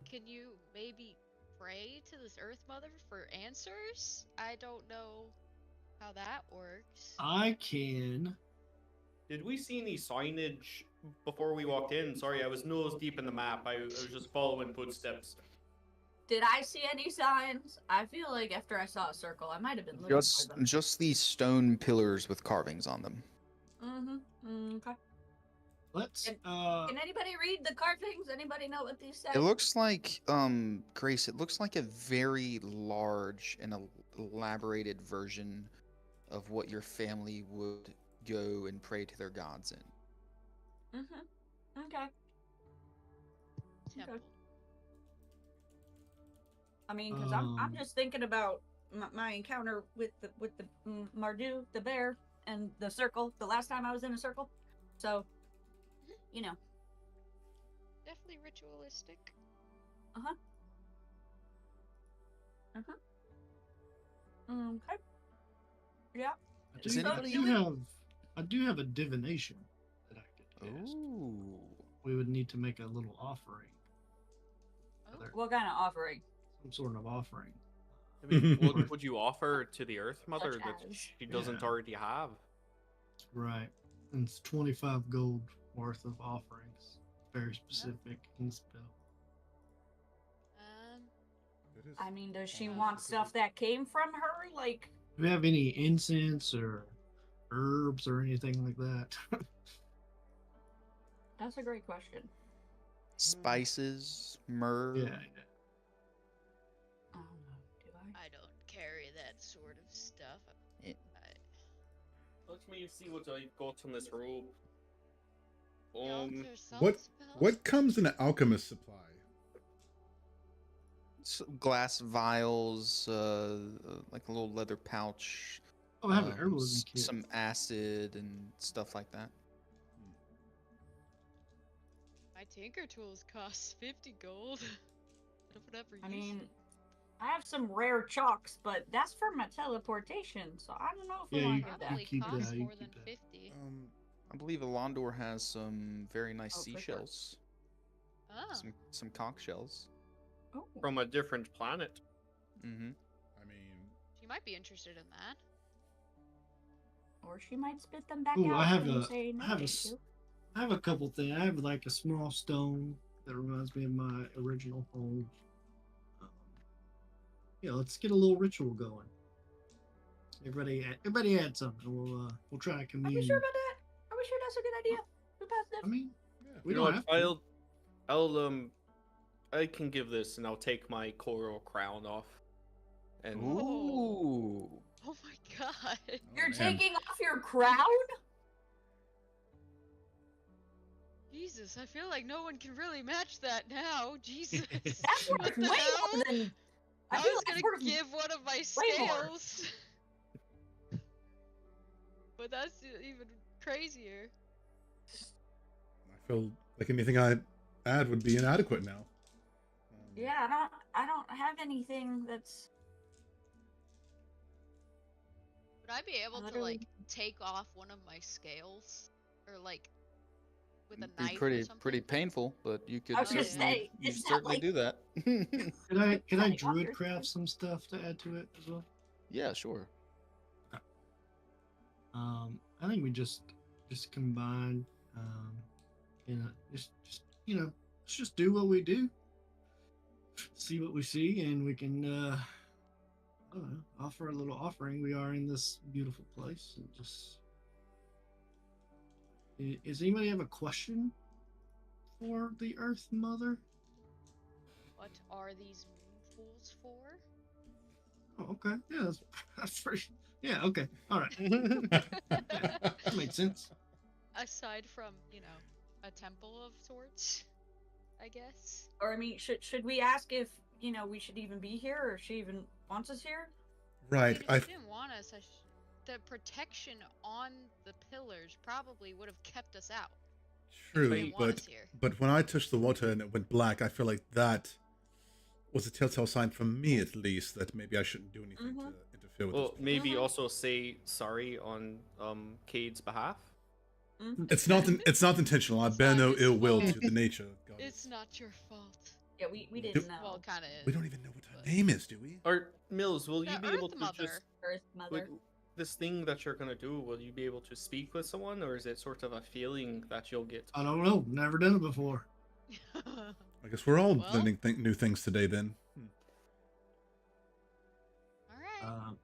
Can you maybe pray to this Earth Mother for answers? I don't know how that works. I can. Did we see any signage before we walked in? Sorry, I was nose deep in the map. I was just following footsteps. Did I see any signs? I feel like after I saw a circle, I might have been looking for them. Just these stone pillars with carvings on them. Okay. Let's. Can anybody read the carvings? Anybody know what these say? It looks like, Grace, it looks like a very large and elaborated version of what your family would go and pray to their gods in. Okay. Temple. I mean, because I'm just thinking about my encounter with the Mardu, the bear, and the circle. The last time I was in a circle, so Definitely ritualistic. Okay. Yeah. Does anybody- I do have a divination that I could cast. Ooh. We would need to make a little offering. Oh. What kind of offering? Some sort of offering. I mean, what would you offer to the Earth Mother Such that as? she doesn't Yeah. already have? Right. And it's 25 gold worth of offerings. Very specific and spell. I mean, does she want stuff that came from her? Like, Do you have any incense or herbs or anything like that? that's a great question. Spices, myrrh. Yeah. I don't know. Do I? I don't carry that sort of stuff. Yeah. Let me see what I got on this robe. What comes in an alchemist supply? Glass vials, like a little leather pouch. Oh, I have an herbalism kit. Some acid and stuff like that. My tinker tools cost 50 gold. I would ever I use mean, it. I have some rare chalks, but that's for my teleportation, so I don't know if Yeah, I want you- to give that. Probably keep costs that, you more keep than that. 50. I believe Alondor has some very nice Oh, for sure. seashells. Oh. Some conch shells. Oh. From a different planet. Mm-hmm. I mean, She might be interested in that. Or she might spit them back Ooh, out I have when you a- say no. I have a thank s- you. I have a couple things. I have like a small stone that reminds me of my original home. Yeah, let's get a little ritual going. Everybody add something. We'll try to Are commune. we sure about that? Are we sure that's a good idea? Who passed I this? mean, yeah. we You know don't what? have to. I can give this, and I'll take my coral crown off. And Ooh. Oh my god. You're man. taking off your crown? Jesus, I feel like no one can really match that now. Jesus. That's What worth the way hell? more than. I feel was that's gonna worth give one of my way more. scales. But that's even crazier. I feel like anything I add would be inadequate now. Yeah, I don't have anything that's. Would I be able to Literally. like take off one of my scales? Or like with a Be knife or pretty something? painful, but you could I was gonna yeah. say, you is could that certainly like do that. Can I Johnny druid Walker? craft some stuff to add to it as well? Yeah, sure. I think we just combine, just let's just do what we do, see what we see, and we can I don't know, offer a little offering. We are in this beautiful place, and just does anybody have a question for the Earth Mother? What are these moon fools for? Oh, okay, yeah, that's pretty. Yeah, okay, all right, yeah, that makes sense. Aside from, a temple of sorts, I guess. Or I mean, should we ask if we should even be here, or if she even wants us here? I Right. mean, if she didn't want us, the protection on the pillars probably would have kept us out. If she True, didn't want but us here. when I touched the water and it went black, I feel like that was a telltale sign for me, at least, that maybe I shouldn't do anything Mhm. to interfere with Well, this. maybe Mhm. also say sorry on Cade's behalf. It's not intentional. I It's bear not no his ill will fault. to the nature goddess. It's not your fault. Yeah, we Do- didn't know. Well, kind of is. We don't even know what her but- name is, do we? Or Mills, will you The be able Earth to Mother. just Earth with Mother. this thing that you're gonna do? Will you be able to speak with someone, or is it sort of a feeling that you'll get? I don't know, never done it before. I guess we're all Well- learning new things today then. All right.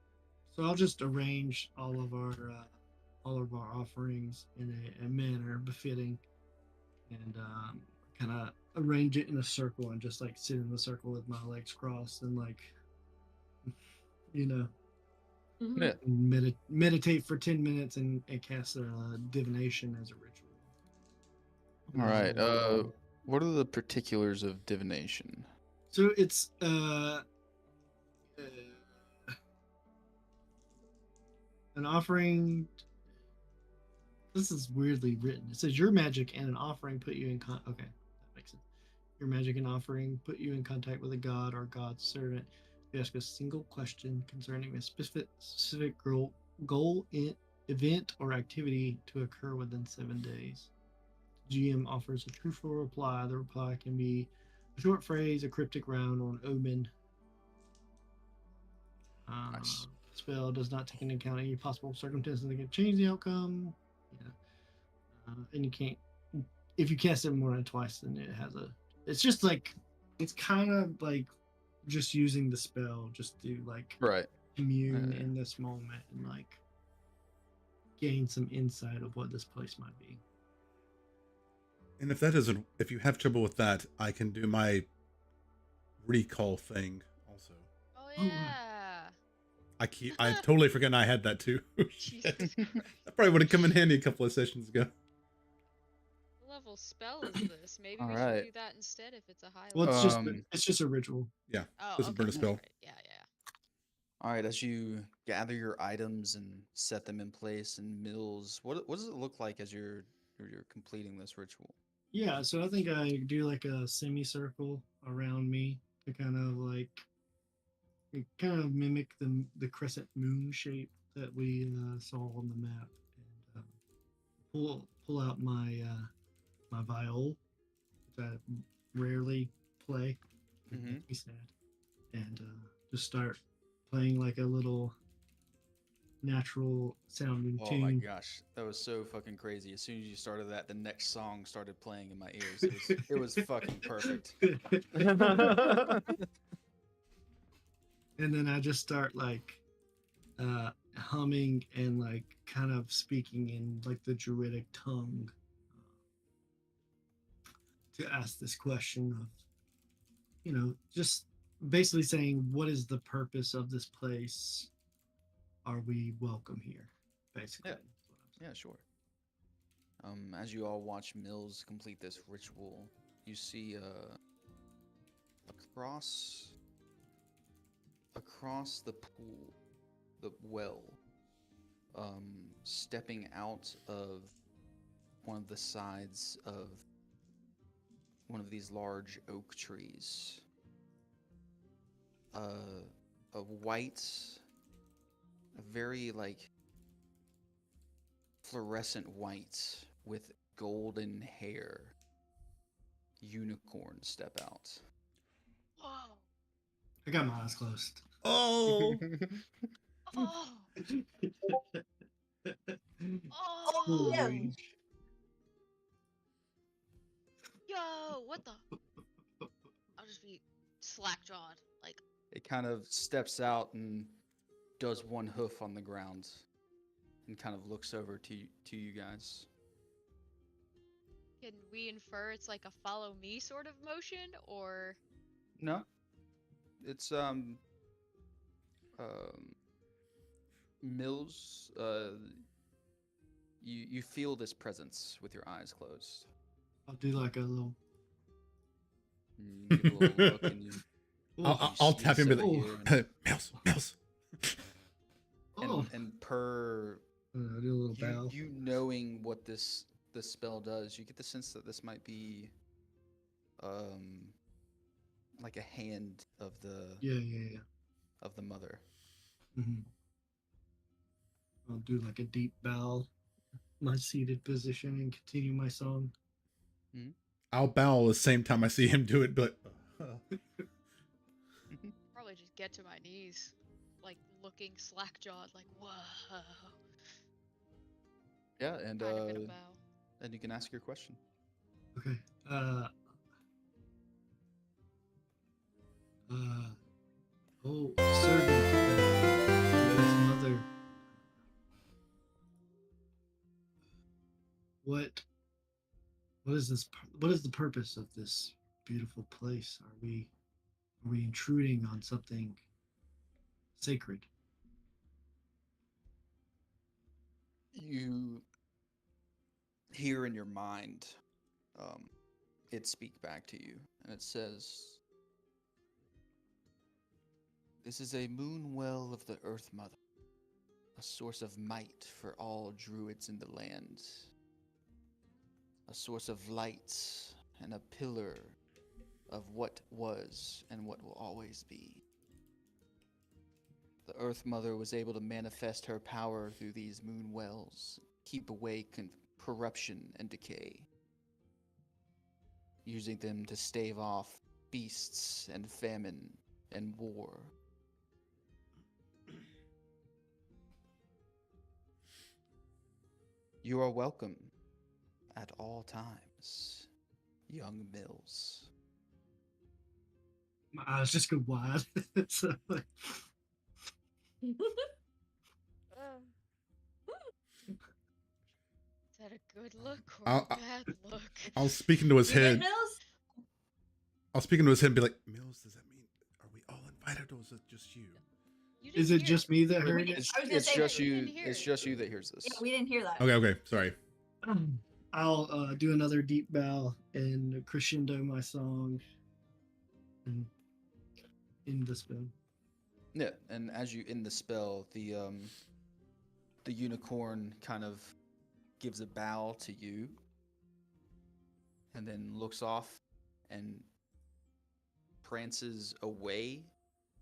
So I'll just arrange all of our offerings in a manner befitting, and kind of arrange it in a circle and just like sit in the circle with my legs crossed and like you know Mhm. Yeah. meditate for 10 minutes and cast a divination as a ritual. All right. What are the particulars of divination? So it's an offering. This is weirdly written. It says your magic and an offering put you in okay, that makes sense. Your magic and offering put you in contact with a god or god's servant. You ask a single question concerning a specific goal, event, or activity to occur within 7 days. GM offers a truthful reply. The reply can be a short phrase, a cryptic round, or an omen. Nice. Spell does not take into account any possible circumstances that can change the outcome. Yeah. And you can't, if you cast it more than twice, then it has it's just like, it's kind of like just using the spell just to like Right. commune Yeah. in this moment and like gain some insight of what this place might be. And if you have trouble with that, I can do my recall thing also. Oh Oh, wow. yeah. I totally forgot I had that too. Jesus Christ. That probably would have come in handy a couple of sessions ago. What level spell is this? Maybe we should Alright. do that instead if it's a high Well, level. it's just a ritual. Yeah, Oh, doesn't burn a okay, spell. alright, yeah. All right. As you gather your items and set them in place in Mills, what does it look like as you're completing this ritual? Yeah, so I think I do like a semicircle around me to kind of like mimic the crescent moon shape that we saw on the map, and pull out my my viol, which I rarely play. It Mhm. makes me sad, and just start playing like a little natural sounding Oh tune. my gosh, that was so fucking crazy. As soon as you started that, the next song started playing in my ears. It was fucking perfect. And then I just start like humming and like kind of speaking in like the druidic tongue to ask this question of, just basically saying, what is the purpose of this place? Are we welcome here? Basically. Yeah. That's what I'm saying. Yeah, sure. As you all watch Mills complete this ritual, you see across the pool, the well, stepping out of one of the sides of one of these large oak trees, a white, a very like fluorescent white with golden hair unicorn step out. Oh, I got my eyes closed. Oh, oh, Oh, yeah. oh! Yo, what the? I'll just be slack jawed. Like, It kind of steps out and does one hoof on the ground and kind of looks over to you guys. can we infer it's like a follow me sort of motion, or No, it's Mills. You feel this presence with your eyes closed. I'll do like a little. You give a little look and you. I'll you tap him and be sit Oh. here Mills. Oh, and per I'll do a little bow. you knowing what this spell does, you get the sense that this might be like a hand of the Yeah. of the mother. Mm-hmm. I'll do like a deep bow, my seated position, and continue my song. I'll bow at the same time I see him do it, but probably just get to my knees, like looking slack jawed, like whoa, Yeah, and kind of in a bow. and you can ask your question. Okay. Oh, servant of his mother. What is this? What is the purpose of this beautiful place? Are we intruding on something sacred? You hear in your mind it speak back to you, and it says, "This is a moon well of the Earth Mother, a source of might for all druids in the land, a source of light and a pillar of what was and what will always be. The Earth Mother was able to manifest her power through these moon wells, keep away corruption and decay, using them to stave off beasts and famine and war. You are welcome at all times, young Mills." My eyes just go wide. So, like, Is that a good look or I'll- a bad look? I'll speak into his You good, head. Mills? I'll speak into his head and be like, Mills, does that mean are we all invited or is it just you? You is didn't it hear just me that We heard didn't- it? I was gonna say, just we you. didn't hear It's it. just you that hears this. Yeah, we didn't hear that. Okay, sorry. I'll do another deep bow and crescendo my song and in the spell. Yeah, and as you end the spell, the unicorn kind of gives a bow to you, and then looks off and prances away,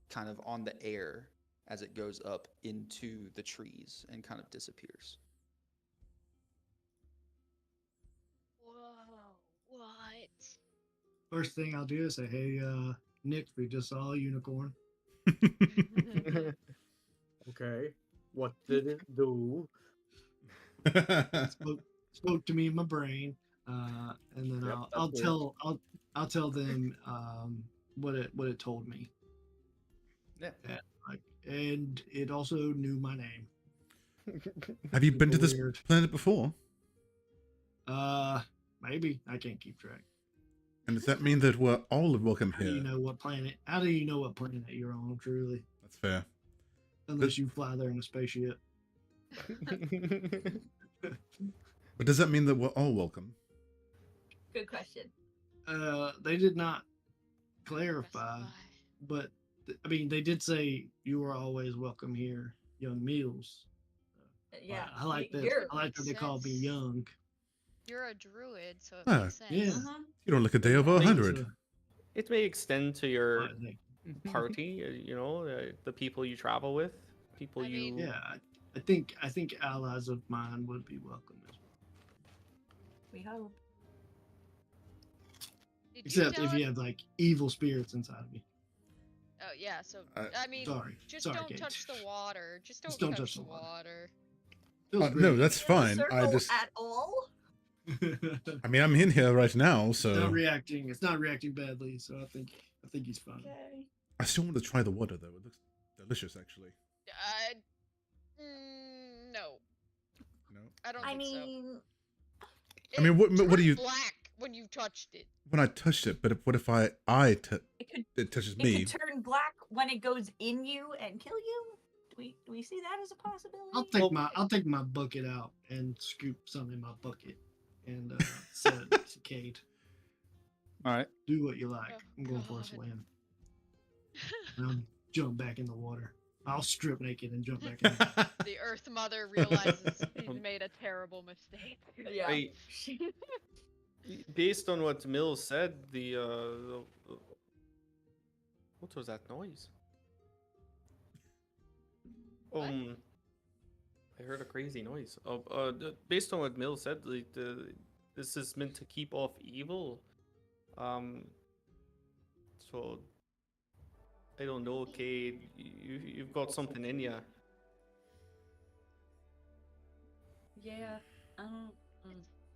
kind of on the air as it goes up into the trees and kind of disappears. Whoa, what? First thing I'll do is say, "Hey, Nick, we just saw a unicorn." Okay. What did it do? Spoke to me in my brain, and then Yep, I'll that's tell I'll tell them what it told me. Yeah. And it also knew my name. Have you been to this Weird. planet before? Maybe I can't keep track. And does that mean that we're all welcome How do here? you know what planet? How do you know what planet you're on? Truly, That's fair. unless you fly there in a spaceship. But does that mean that we're all welcome? Good question. They did not clarify, Specify. but I mean, they did say you are always welcome here, young Meals. Yeah, I like that. you're- I like that they call me Sense. young. You're a druid, so it Ah, makes sense. yeah. Mhm. You don't look a day over I think 100. so. It may extend to your I think. party, the people you travel with, people I you. mean- Yeah, I think allies of mine would be welcome as well. We hope. Did Except tell if us- you have like evil spirits inside of you. Oh yeah, so I- I mean, Sorry. just Sorry, don't Kate. touch the water. Just Just don't touch the water. Feels No, great. that's In the fine. I circle just, at all? I mean, I'm in here right now, so not reacting. It's not reacting badly, so I think he's fine. Okay. I still want to try the water though. It looks delicious, actually. No, No, I don't I think so. mean, I mean, what do turned you- black when you touched it? when I touched it, but what if it touches me? it could turn black when it goes in you and kill you. Do we see that as a possibility? I'll take my bucket out and scoop some in my bucket and set it to Kate. All right. Do what you like. Oh, I'm going for a God. swim. And I'll jump back in the water. I'll strip naked and jump back in. The Earth Mother realizes he's made a terrible mistake. Yeah. Wait, based on what Mills said, what was that noise? What? I heard a crazy noise. Based on what Mills said, this is meant to keep off evil. So I don't know, Cade. You've got something in you. Yeah.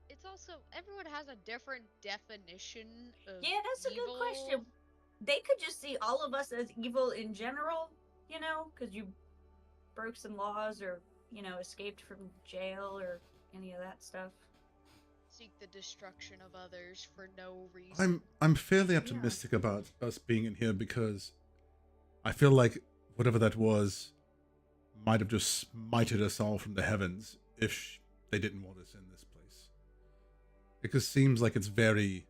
It's also everyone has a different definition of Yeah, that's a good evil. question. They could just see all of us as evil in general, you know, because you broke some laws or, you know, escaped from jail or any of that stuff. Seek the destruction of others for no reason. I'm fairly optimistic about us being in here because I feel like whatever that was might have just smited us all from the heavens if they didn't want us in this place. It just seems like it's very,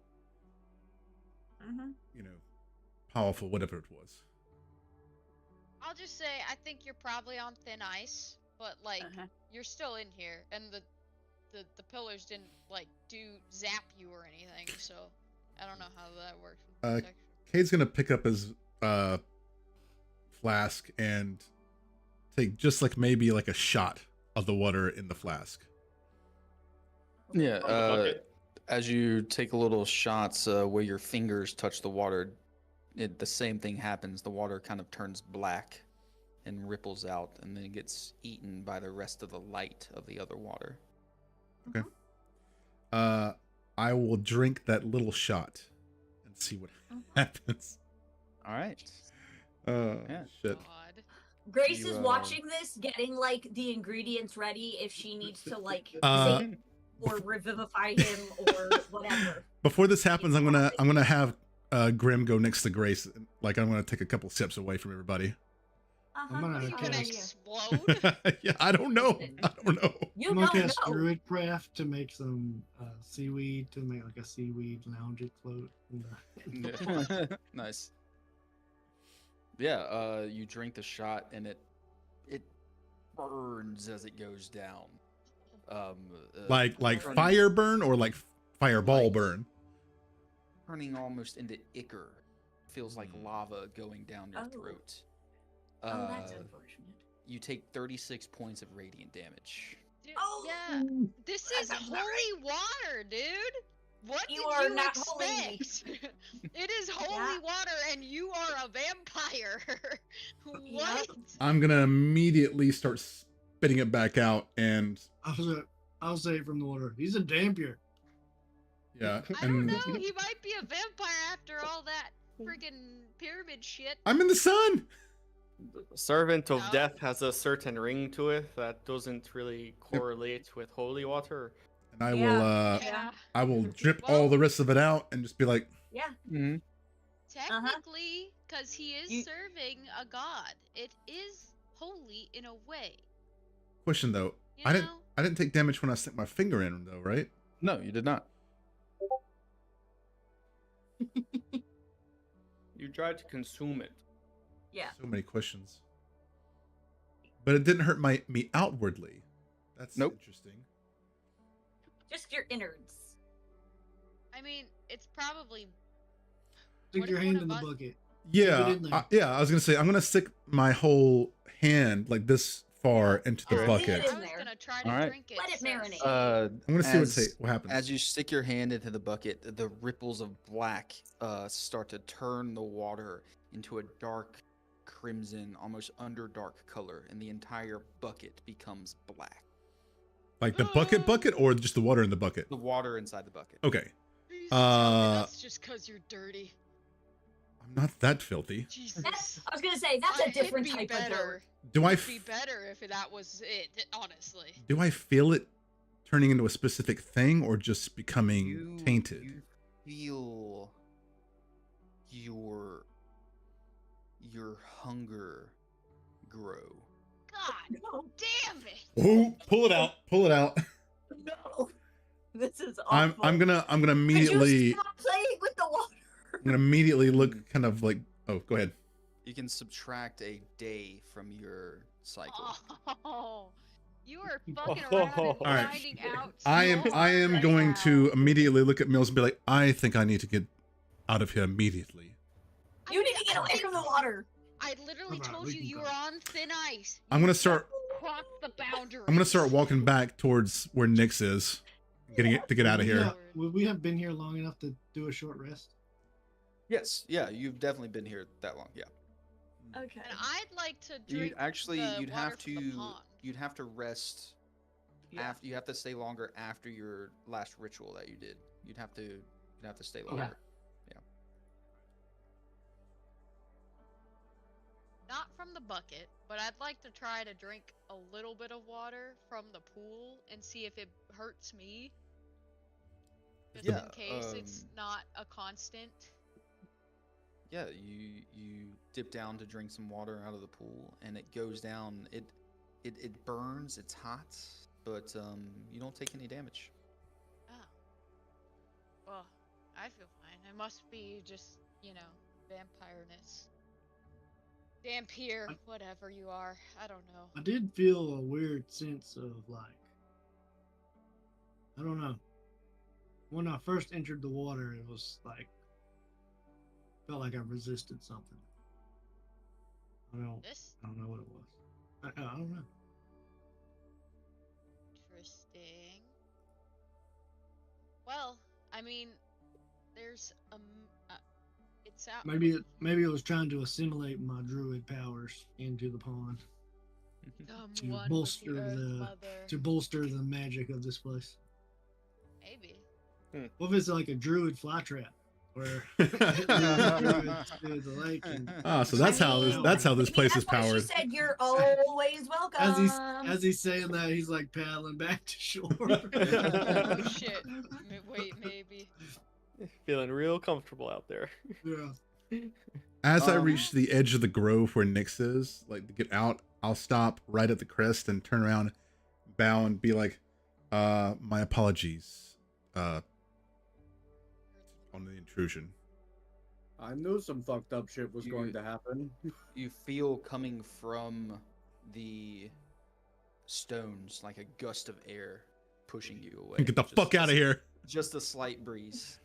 you know, powerful, whatever it was. I'll just say I think you're probably on thin ice, but like you're still in here, and the pillars didn't like zap you or anything, so I don't know how that works. With protection. Cade's gonna pick up his flask and take just like maybe like a shot of the water in the flask. Yeah. bucket. As you take a little shots where your fingers touch the water, the same thing happens. The water kind of turns black and ripples out, and then it gets eaten by the rest of the light of the other water. Okay. I will drink that little shot and see what happens. All right. Yeah. Shit. God. Grace You, is watching this, getting like the ingredients ready if she needs to like Uh, save or revivify him or whatever. Before this happens, I'm gonna have Grim go next to Grace. Like I'm gonna take a couple steps away from everybody. I'm gonna Are you gonna cast- explode? Yeah, I don't know. You I'm don't gonna cast know. Druidcraft to make some seaweed to make like a seaweed lounge float. Nice. Yeah, you drink the shot and it burns as it goes down. Like turning- fire burn or like fireball Like- burn. turning almost into ichor. Feels like lava going down your Oh. throat. Oh, that's unfortunate. You take 36 points of radiant damage. Dude, Oh. yeah. This is That's not holy water, dude. What You did are you not holy. expect? It is holy Yeah. water, and you are a vampire. What? I'm gonna immediately start spitting it back out, and I'll say it from the water. He's a dampier. yeah, I don't and know. He might be a vampire after all that friggin' pyramid shit. I'm in the sun. Servant of No. Death has a certain ring to it that doesn't really correlate with holy water. And I Yeah. will Yeah. I will drip all the rest of it out and just be like, Yeah. Mm-hmm. Technically, because he is You- serving a god, it is holy in a way. question though. You I know? didn't take damage when I stuck my finger in though, right? No, you did not. You tried to consume it. Yeah. So many questions. But it didn't hurt me outwardly. That's Nope. interesting. Just your innards. I mean, it's probably. Stick What your if hand one in the of us- bucket. Yeah, it in there. yeah. I was gonna say I'm gonna stick my whole hand like this far into the Oh, bucket. leave it I in was there. gonna try to Alright. drink it. Let it so- marinate. I'm gonna see what happens. As you stick your hand into the bucket, the ripples of black start to turn the water into a dark crimson, almost underdark color, and the entire bucket becomes black. Like the bucket, or just the water in the bucket? The water inside the bucket. Okay. Please don't tell me Uh, that's just because you're dirty. I'm not that filthy. Jesus. I was gonna say that's a different it'd be type of better. dirt. Do I It'd be better if that was it, honestly. do I feel it turning into a specific thing, or just becoming tainted? You feel your hunger grow. God No, damn it! Oh, pull it out! Pull it out! no, this is awful. I'm gonna Could you immediately stop playing with the water? I'm gonna immediately look kind of like, oh, go ahead. You can subtract a day from your cycle. Oh, you are fucking Oh. around and All right. finding out. I am right going now. to immediately look at Mills and be like, I think I need to get out of here immediately. You need to get away from the water. I literally Come on, told we you can you go. were on thin ice. I'm gonna start Cross the boundary. I'm gonna start walking back towards where Nyx is, to get out of here. Would we have been here long enough to do a short rest? Yes, yeah, you've definitely been here that long. Yeah. Okay. And I'd like to You drink. actually the you'd water have from the to pond. you'd have to rest Yeah. after you have to stay longer after your last ritual that you did. You'd have to stay longer. Not from the bucket, but I'd like to try to drink a little bit of water from the pool and see if it hurts me. Just Yeah, in case it's not a constant. Yeah, you dip down to drink some water out of the pool, and it goes down. It burns. It's hot, but you don't take any damage. Oh. Well, I feel fine. It must be just, vampireness. Vampire, whatever you are. I don't know. I did feel a weird sense of I don't know. When I first entered the water, it was felt like I resisted something. I don't know what it was. I don't know. Interesting. Well, I mean, there's it's out. Maybe it was trying to assimilate my druid powers into the pond Someone with bolster the Earth the- Mother. to bolster the magic of this place. Maybe. What if it's like a druid fly trap, where druids to the lake and Ah, so that's how this place is That's why powered. She said you're always welcome. as he's saying that, he's like paddling back to shore. Oh shit. Wait, maybe. Feeling real comfortable out there. Yeah. As I reach the edge of the grove where Nyx is, like to get out, I'll stop right at the crest and turn around, bow, and be like, my apologies on the intrusion. I knew some fucked up shit was going to happen. You feel coming from the stones like a gust of air pushing you away. Get the fuck out of here. Just a slight breeze.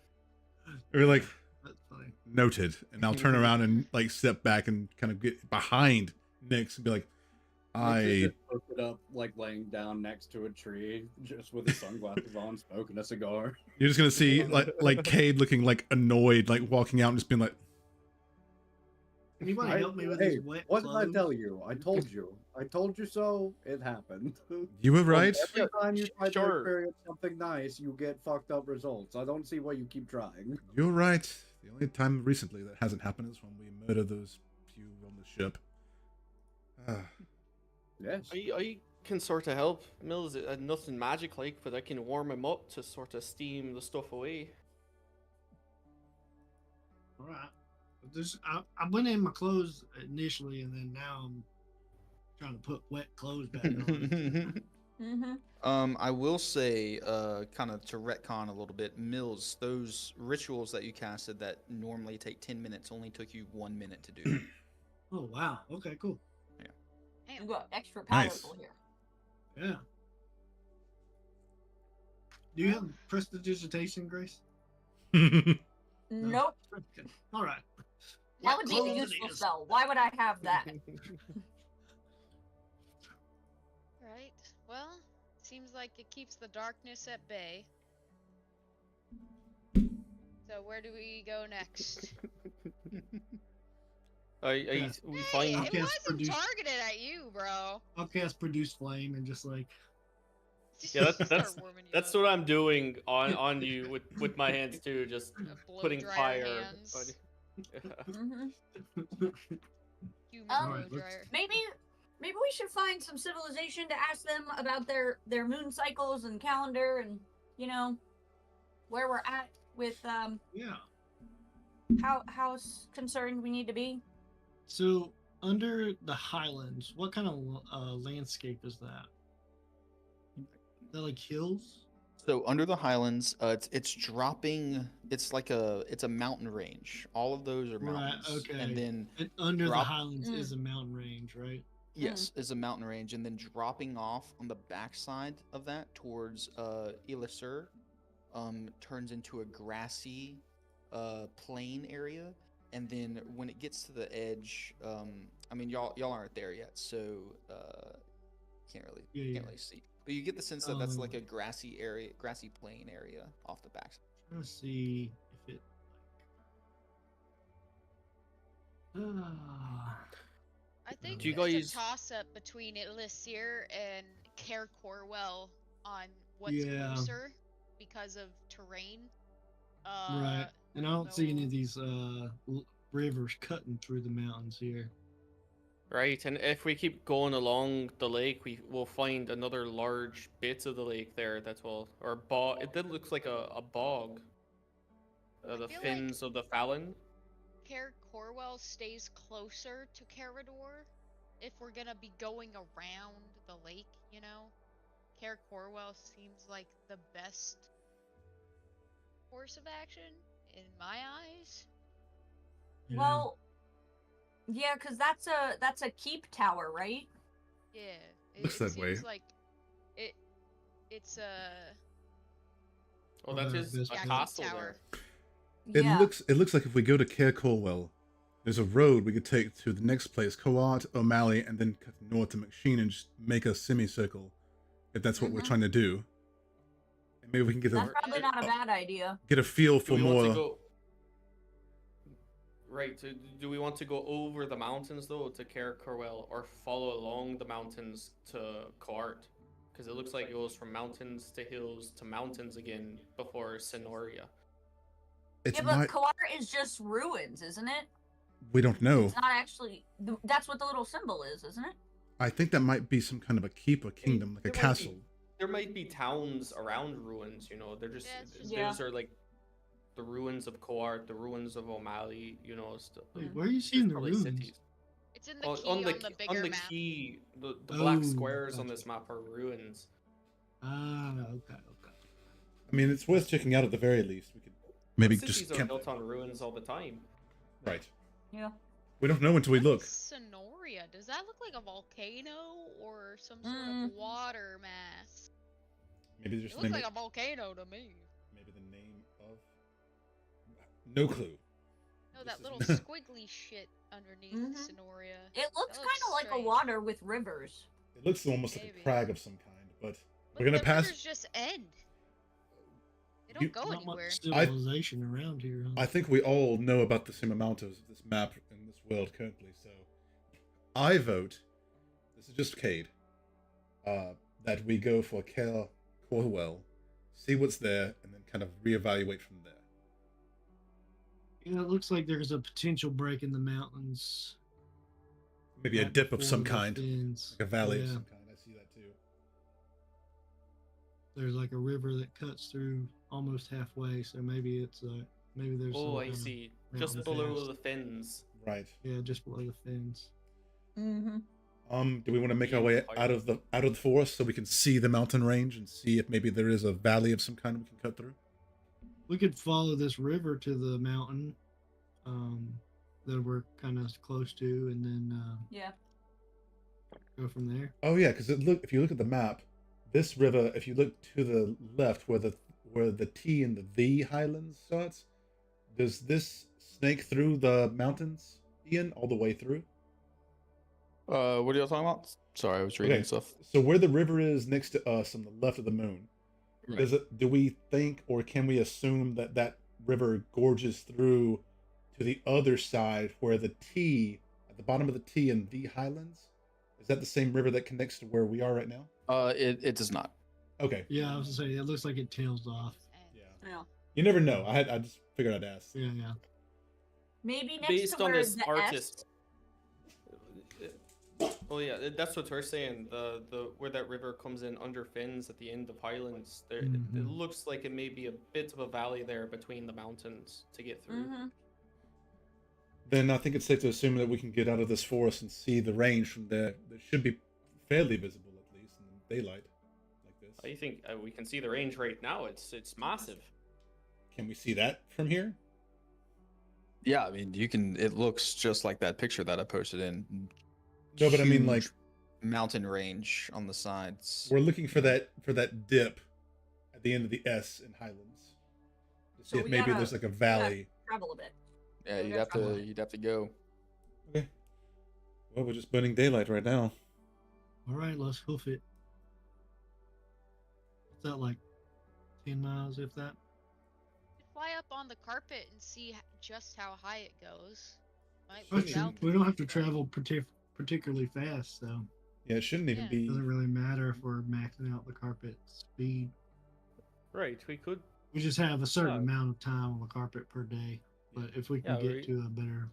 Or like, That's funny. noted. And I'll turn around and like step back and kind of get behind Nyx and be like, Nick just posted up, like laying down next to a tree, just with his sunglasses on, smoking a cigar. you're just gonna see like Cade looking like annoyed, like walking out and just being like, Anybody help me with Hey, these wet what did I clothes? tell you? I told you. I told you so. It happened. you were right. Every time you try to Sure. experience something nice, you get fucked up results. I don't see why you keep trying. You're right. The only time recently that hasn't happened is when we murdered those few on the ship. Yes. I can sort of help. Mills, nothing magic like, but I can warm him up to sort of steam the stuff away. All right. I went in my clothes initially, and then now I'm trying to put wet clothes back on. Mm-hmm. I will say, kind of to retcon a little bit, Mills, those rituals that you casted that normally take 10 minutes only took you 1 minute to do. Oh wow. Okay. Cool. You got extra Nice. powerful here. Yeah. Do you have prestidigitation, Grace? Nope. Okay. All right. That would be a Clothes it useful is. spell. Why would I have that? Right. Well, seems like it keeps the darkness at bay. So where do we go next? We Hey, find. it Okay, it's wasn't produced- targeted at you, bro. I'll cast produce flame and just like Yeah, Start warming you that's up. what I'm doing on you with my hands too, just Blow putting dryer fire. hands. On you. Mm-hmm. Human Alright, blow let's- dryer. Maybe we should find some civilization to ask them about their moon cycles and calendar, and where we're at with yeah. how concerned we need to be. So under the highlands, what kind of landscape is that? They're like hills. So under the highlands, it's dropping. It's like it's a mountain range. All of those are Right, mountains. okay. And then And under the drop- highlands is a mountain range, right? yes, is a mountain range, and then dropping off on the backside of that towards Elisur, turns into a grassy plain area. And then when it gets to the edge, I mean y'all aren't there yet, so can't really see. But you get the sense that that's like a grassy plain area off the back. Trying to see if it I think Do you it's guys- a toss-up between Elisir and Cair Corwell on what's Yeah. closer because of terrain. right. And I don't see any so- of these rivers cutting through the mountains here. Right, and if we keep going along the lake, we will find another large bits of the lake there. That's all, or bog. It looks like a bog. The feel like- fins of the Fallon. Cair Corwell stays closer to Carador if we're gonna be going around the lake, Cair Corwell seems like the best course of action in my eyes. Yeah. Well, yeah, because that's a keep tower, right? Yeah. Looks that way. Seems like it's a Oh, that is a yeah, keep castle tower. there. Yeah. It looks like if we go to Cair Colwell, there's a road we could take to the next place, Coart, O'Malley, and then cut north to McSheen and just make a semicircle, if that's what we're Mhm. trying to do. And maybe we can get That's a probably not a bad idea. get a feel Do for we want to more. go? Right. Do we want to go over the mountains though to Cair Corwell, or follow along the mountains to Coart? Because it looks like it goes from mountains to hills to mountains again before Sonoria. It's Yeah, but not. Kalar is just ruins, isn't it? We don't know. It's not actually. That's what the little symbol is, isn't it? I think that might be some kind of a keep, a kingdom, like a There might be- castle. There might be towns around ruins, They're just Yeah, it's just- those are like the ruins of Coart, the ruins of O'Malley, stuff. Wait, where are you seeing the Probably ruins? cities. It's in the On, key on the bigger on the map. key, the black Oh, squares on gotcha. this map are ruins. Ah, okay. I mean, it's worth checking out at the very least. We could maybe Cities just are camp. built on ruins all the time. Right. Yeah. We don't know until we look. Sonoria. Does that look like a volcano or some sort Mm. of water mass? Maybe It just looks name like it. a volcano to me. Maybe the name of. No clue. No, This that is- little squiggly shit underneath Mhm. Sonoria. It looks That kind of like a strange. water with rivers. It looks almost like a Maybe. crag of some kind, but But we're gonna the pass. rivers just end. They don't You- go Not anywhere. much civilization around here. Huh? I think we all know about the same amount of this map in this world currently, so I vote. This is just Cade. That we go for Cair Corwell, see what's there, and then kind of reevaluate from there. Yeah, it looks like there's a potential break in the mountains. Maybe a right dip of before some the kind, fins. like a valley of Yeah. some kind. I see that too. There's like a river that cuts through almost halfway, so maybe it's maybe there's. Oh, some I kind of- see. Just mountain below pass. the fins. Right. Yeah, just below the fins. Mm-hmm. Do we want to make our Yeah, way fire. out of the forest so we can see the mountain range and see if maybe there is a valley of some kind we can cut through? We could follow this river to the mountain that we're kind of close to, and then Yeah. go from there. Oh yeah, because if you look at the map, this river, if you look to the left where the T and the V highlands starts, does this snake through the mountains, Ian, all the way through? What are y'all talking about? Sorry, I was reading Okay, stuff. so where the river is next to us on the left of the moon, do we think or can we assume that that river gorges through to the other side where the T at the bottom of the T in the Highlands? Is that the same river that connects to where we are right now? It does not. Okay. Yeah, I was gonna say it looks like it tails off. Yeah. Yeah. You never know. I just figured I'd ask. Yeah, yeah. Maybe next Based to on where this the artist. S. Well, yeah, that's what we're saying. The where that river comes in under Fins at the end of Highlands. There, it Mhm. looks like it may be a bit of a valley there between the mountains to get through. Mm-hmm. Then I think it's safe to assume that we can get out of this forest and see the range from there. That should be fairly visible, at least in daylight, like this. I think we can see the range right now. It's massive. Can we see that from here? Yeah, I mean, you can. It looks just like that picture that I posted in. No, but I mean, like, Huge mountain range on the sides. we're looking for that dip at the end of the S in Highlands. To see So if we maybe gotta- there's like a valley. Travel a bit. Yeah, Okay, you'd have travel. to. You'd have to go. Okay. Well, we're just burning daylight right now. All right, let's hoof it. What's that like? 10 miles, if that? Fly up on the carpet and see just how high it goes. Might Oh, work shoot. out We don't have to pretty travel particularly fast, so Yeah, it shouldn't even Yeah. be. it doesn't really matter if we're maxing out the carpet speed. Right, we could. We just have a certain Yeah. amount of time on the carpet per day. But if we can Yeah, get to a better,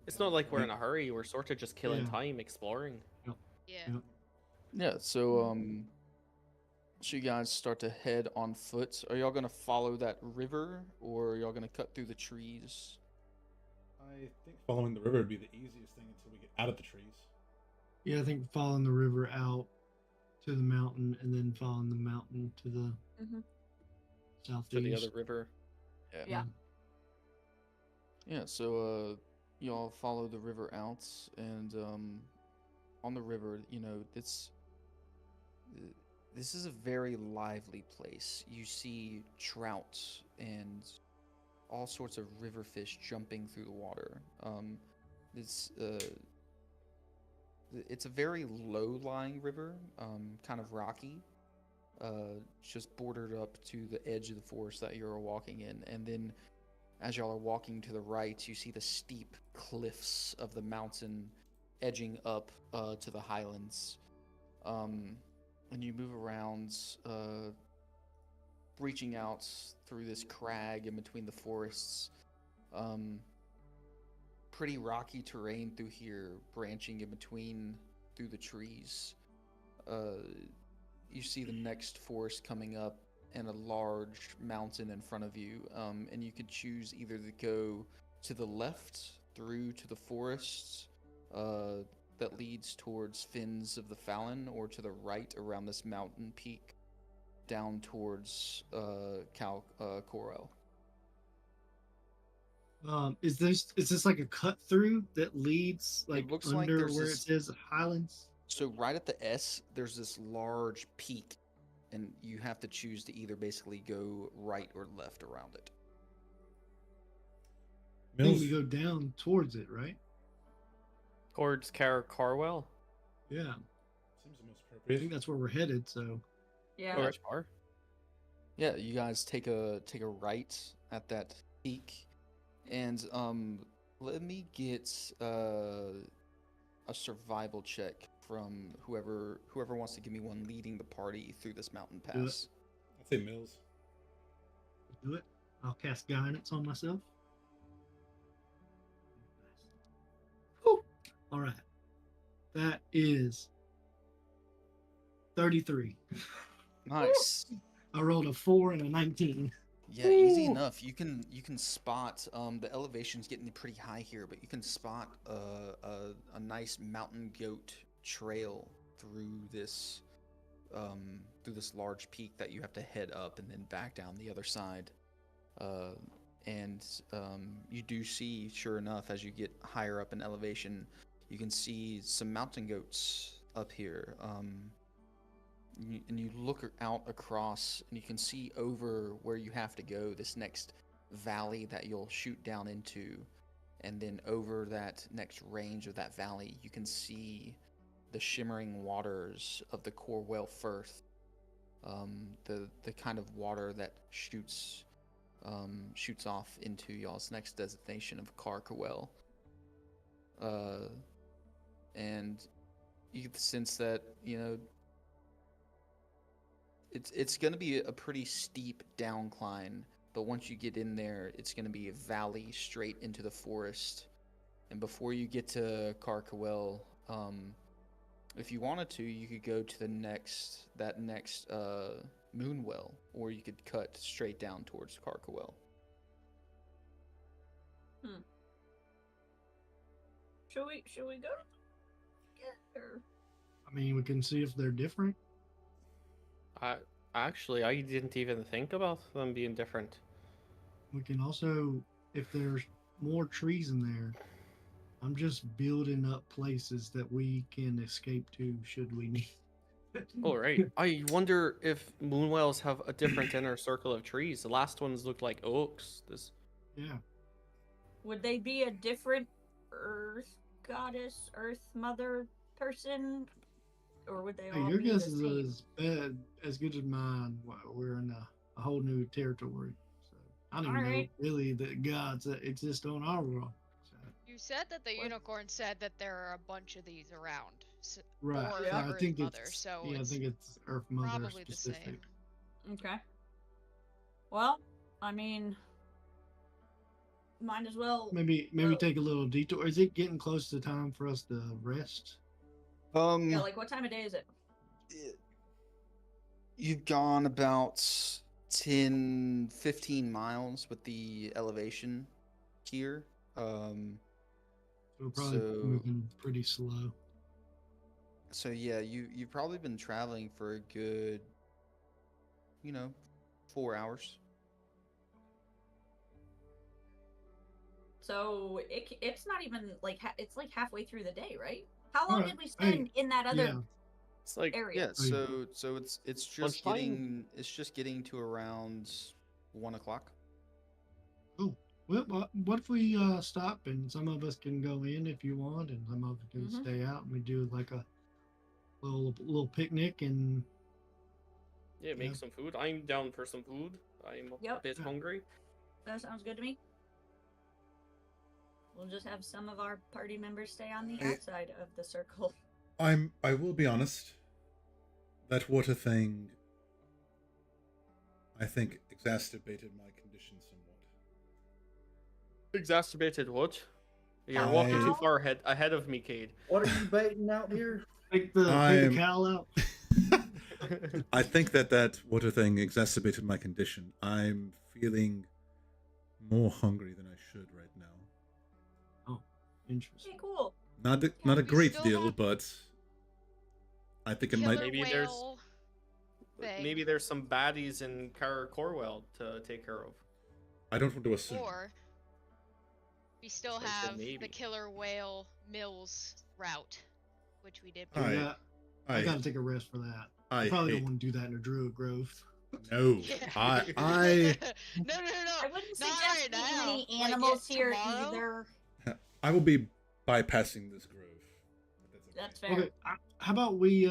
It's not like we're in a hurry. We're sort of just killing Yeah. time exploring. Yeah. Yep. Yeah. So you guys start to head on foot. Are y'all gonna follow that river, or are y'all gonna cut through the trees? I think following the river would be the easiest thing until we get out of the trees. yeah, I think following the river out to the mountain and then following the mountain to the Mm-hmm. southeast. To the other river. Yeah. Yeah, so y'all follow the river out, and on the river, this is a very lively place. You see trout and all sorts of river fish jumping through the water. It's it's a very low-lying river, kind of rocky, just bordered up to the edge of the forest that you're walking in, and then as y'all are walking to the right, you see the steep cliffs of the mountain edging up to the highlands. And you move around, reaching out through this crag in between the forests. Pretty rocky terrain through here, branching in between through the trees. You see the next forest coming up and a large mountain in front of you, and you could choose either to go to the left through to the forests that leads towards Fins of the Fallon, or to the right around this mountain peak down towards Corel. Is this like a cut through that leads like looks like under there's where this- it says Highlands? So right at the S, there's this large peak, and you have to choose to either basically go right or left around it. I think Mills, we go down towards it, right? Towards Carwell. Yeah, seems the most I think appropriate. that's where we're headed. So Yeah. Alright. Far. Yeah, you guys take a right at that peak, and let me get a survival check from whoever wants to give me one leading the party through this mountain Do it. pass. I'd say Mills. do it. I'll cast guidance on myself. Whew. All right, that is 33. Nice. I rolled a 4 and a 19. Yeah, easy Ooh. enough. You can spot the elevation's getting pretty high here, but you can spot a nice mountain goat trail through this large peak that you have to head up and then back down the other side. And you do see, sure enough, as you get higher up in elevation, you can see some mountain goats up here. And you look out across, and you can see over where you have to go, this next valley that you'll shoot down into. and then over that next range of that valley, you can see the shimmering waters of the Corwell Firth. The kind of water that shoots off into y'all's next destination of Carcawell. And you get the sense that, you know, it's going to be a pretty steep downcline, but once you get in there, it's going to be a valley straight into the forest. And before you get to Carcawell, if you wanted to, you could go to that next Moonwell, or you could cut straight down towards Carcawell. Should we go to or... I mean, we can see if they're different. I didn't even think about them being different. We can also, if there's more trees in there, I'm just building up places that we can escape to should we need. All right. I wonder if moonwells have a different inner circle of trees. The last ones looked like oaks. Yeah. Would they be a different Earth goddess, Earth Mother person, or would they Hey, all your be guess the same? is as good as mine. We're in a whole new territory. So I don't even know Alright. really the gods that exist on our world. So, You said that the What? unicorn said that there are a bunch of these around. right. Or Yeah. So the I Earth think Mother, it's so I it's think it's Earth Mother probably the specific. same. Okay. Well, I mean, might as well. Maybe Well- take a little detour. Is it getting close to time for us to rest? Yeah, like what time of day is it? You've gone about 10, 15 miles with the elevation here. So we're probably So- moving pretty slow. So yeah, you've probably been traveling for a good, 4 hours. So it's not even like it's like halfway through the day, right? How long Alright, did we spend in that other Yeah. It's like area? Yeah, so it's just Lunchtime? getting to around 1 o'clock. Well, what if we stop and some of us can go in if you want, and some of us can Mhm. stay out and we do like a little picnic and yeah, make Yeah. some food. I'm down for some food. I'm a Yep. bit hungry. That sounds good to me. We'll just have some of our party members stay on the Hey. outside of the circle. I will be honest. That water thing, I think, exacerbated my condition somewhat. Exacerbated what? You're walking too How? far ahead of me, Cade. What are you baiting out here? take the I'm- cowl out. I think that water thing exacerbated my condition. I'm feeling more hungry than I should right now. Interesting. Okay, cool. Not a we great still deal, have but I think it Killer might. Maybe there's- whale thing. Maybe there's some baddies in Corwell to take care of. I don't want to assume. Or we still So I said have maybe. the Killer Whale Mills route, which we did. All right. Yeah, I I gotta take a rest for that. I Probably hate don't want to do that in a druid grove. no. Yeah. I no. I wouldn't Not suggest right eating now. any Like, animals here tomorrow? either. I will be bypassing this grove. But That's okay. fair. Okay, how about we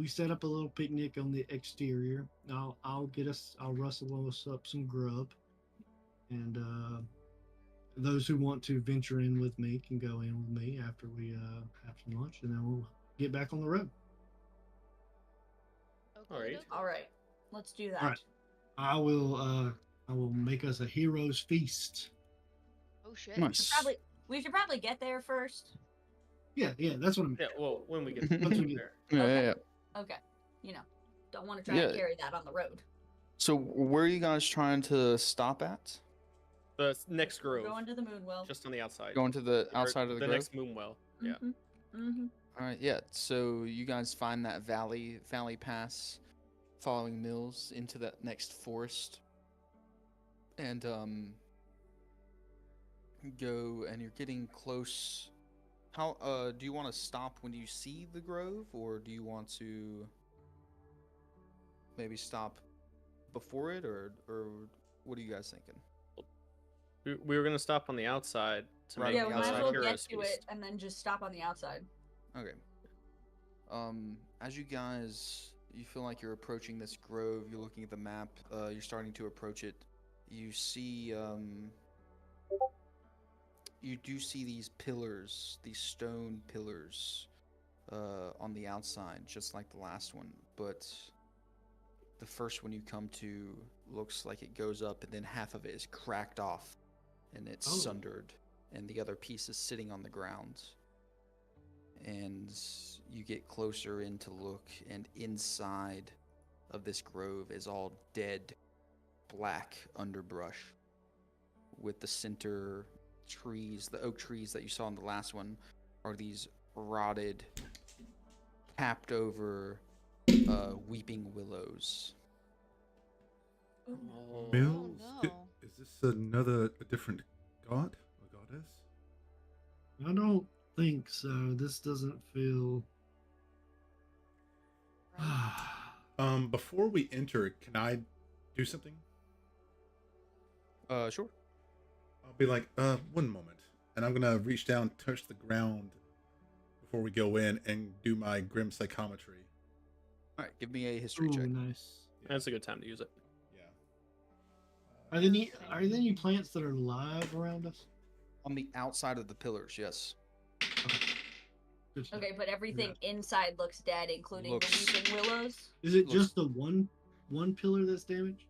set up a little picnic on the exterior. I'll rustle us up some grub, and those who want to venture in with me can go in with me after we have some lunch, and then we'll get back on the road. Alright. All right, let's do that. All right. I will make us a hero's feast. Oh shit. Nice. We should probably get there first. Yeah, that's what I'm. Yeah, well, when we get Once we get- there. Yeah, Okay. yeah. Okay, don't want to try Yeah. and carry that on the road. So where are you guys trying to stop at? The next We're grove, going to the Moonwell. just on the outside. Going to the Or outside of the grove? next moonwell. Yeah. Mm-hmm. All right, yeah. So you guys find that valley pass, following Mills into that next forest, and go, and you're getting close. How do you want to stop when you see the grove, or do you want to maybe stop before it, or what are you guys thinking? We were gonna stop on the outside to Right, make Yeah, on we the might as outside well here. get to it and then just stop on the outside. Okay. As you guys, you feel like you're approaching this grove. You're looking at the map. You're starting to approach it. You see, you do see these pillars, these stone pillars, on the outside, just like the last one. But the first one you come to looks like it goes up, and then half of it is cracked off, and it's Oh. sundered, and the other piece is sitting on the ground. And you get closer in to look, and inside of this grove is all dead, black underbrush, with the center trees, the oak trees that you saw in the last one, are these rotted, capped over weeping willows. Oh. Mills? no. Is this a different god or goddess? I don't think so. This doesn't feel. Before we enter, can I do something? Sure. I'll be like, one moment. And I'm gonna reach down, touch the ground before we go in and do my grim psychometry. All right, give me a history Ooh, check. nice. That's a good time to use it. Yeah. Are there any plants that are alive around us? On the outside of the pillars, yes. Good stuff. Okay, but everything inside looks dead, including Looks- the weeping willows. Is it looks- just the one pillar that's damaged?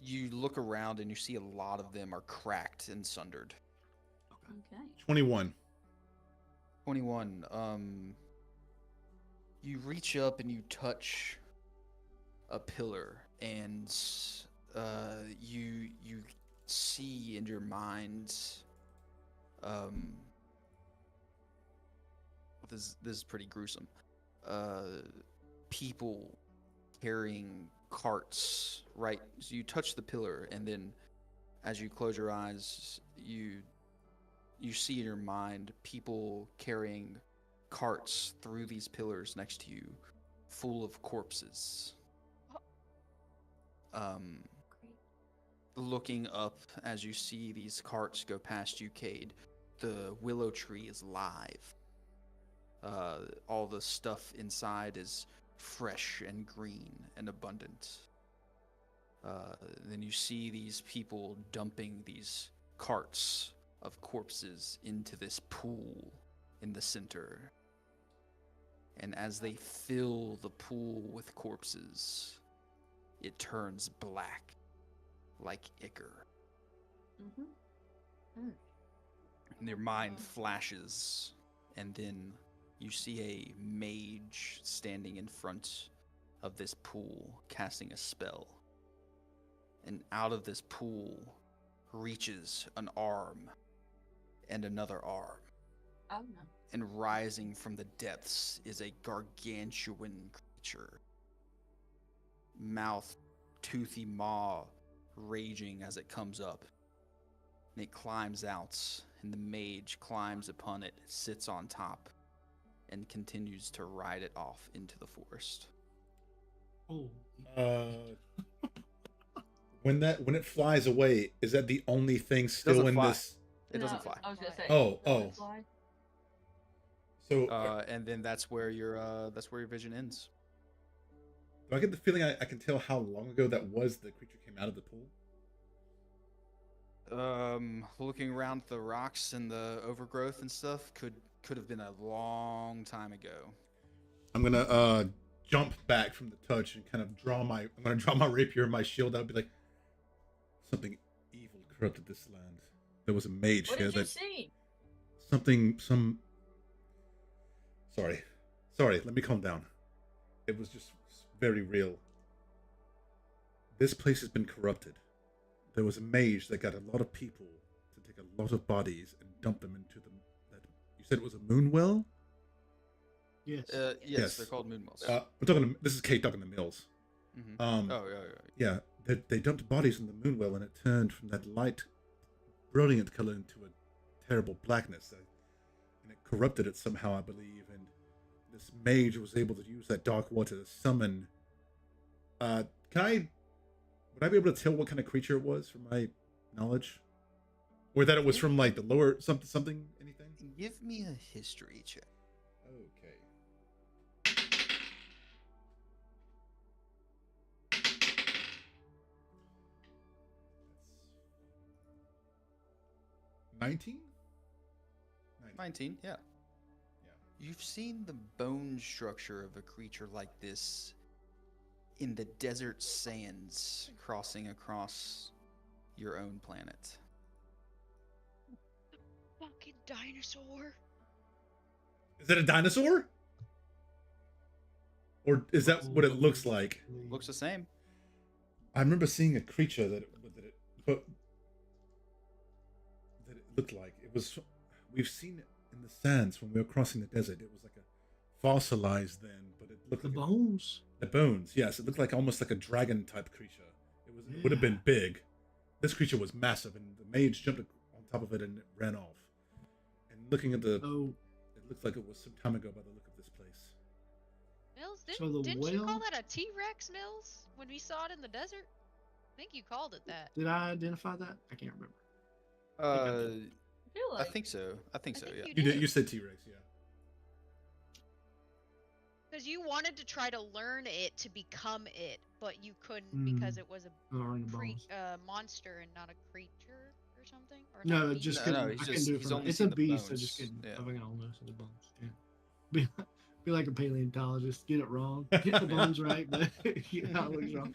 You look around and you see a lot of them are cracked and sundered. Okay. 21. 21. You reach up and you touch a pillar, and you see in your mind, this is pretty gruesome. People carrying carts, right? So you touch the pillar, and then as you close your eyes, you see in your mind people carrying carts through these pillars next to you, full of corpses. Looking up as you see these carts go past you, Cade, the willow tree is live. All the stuff inside is fresh and green and abundant. Then you see these people dumping these carts of corpses into this pool in the center. And as they fill the pool with corpses, it turns black like ichor. Mm-hmm. And your mind flashes, and then you see a mage standing in front of this pool casting a spell. And out of this pool reaches an arm and another arm. Oh no. And rising from the depths is a gargantuan creature. Mouth, toothy maw raging as it comes up. And it climbs out, and the mage climbs upon it, sits on top, and continues to ride it off into the forest. Oh. When it flies away, is that the only thing still Doesn't in fly. this? It doesn't fly. I was gonna say. Oh, does it oh. fly? So And then that's where your vision ends. do I get the feeling I can tell how long ago that was the creature came out of the pool? Looking around the rocks and the overgrowth and stuff could have been a long time ago. I'm gonna jump back from the touch and kind of I'm gonna draw my rapier and my shield out and be like, something evil corrupted this land. There was a mage What here did you that see? Sorry, let me calm down. It was just very real. This place has been corrupted. There was a mage that got a lot of people to take a lot of bodies and dump them into you said it was a moon well? Yes. Yes, they're called moonwells. This is Kate talking to Mills. Mm-hmm. Yeah, they dumped bodies in the moon well, and it turned from that light, brilliant color into a terrible blackness. And it corrupted it somehow, I believe. And this mage was able to use that dark water to summon. Would I be able to tell what kind of creature it was from my knowledge? Or that it was from like the lower something anything? Give me a history check. Okay. 19? 19, yeah. Yeah. You've seen the bone structure of a creature like this in the desert sands crossing across your own planet. Fucking dinosaur. Is it a dinosaur? Or is that what it looks like? Looks the same. I remember seeing a creature but that it looked like. It was we've seen it in the sands when we were crossing the desert. It was like a fossilized then, but it looked The like bones. the bones. Yes, it looked like almost like a dragon type creature. It would have been big. This creature was massive, and the mage jumped on top of it and it ran off. And looking at the, Oh, it looked like it was some time ago by the look of this place. Mills, So the didn't you call whale- that a T-Rex, Mills, when we saw it in the desert? I think you called it that. did I identify that? I can't remember. I feel I like think so. I think so, think yeah. you You did. did. You said T-Rex, yeah. Because you wanted to try to learn it to become it, but you couldn't because it was a Oh, in the bones. monster and not a creature or something. Or not No, a it just beast? No, couldn't. he's I couldn't just- do it he's for only It's seen a the beast. I just bones, couldn't. yeah. I think I don't know the bones. Yeah. Be like a paleontologist. Get it wrong. Get the bones right, but you know, it looks wrong.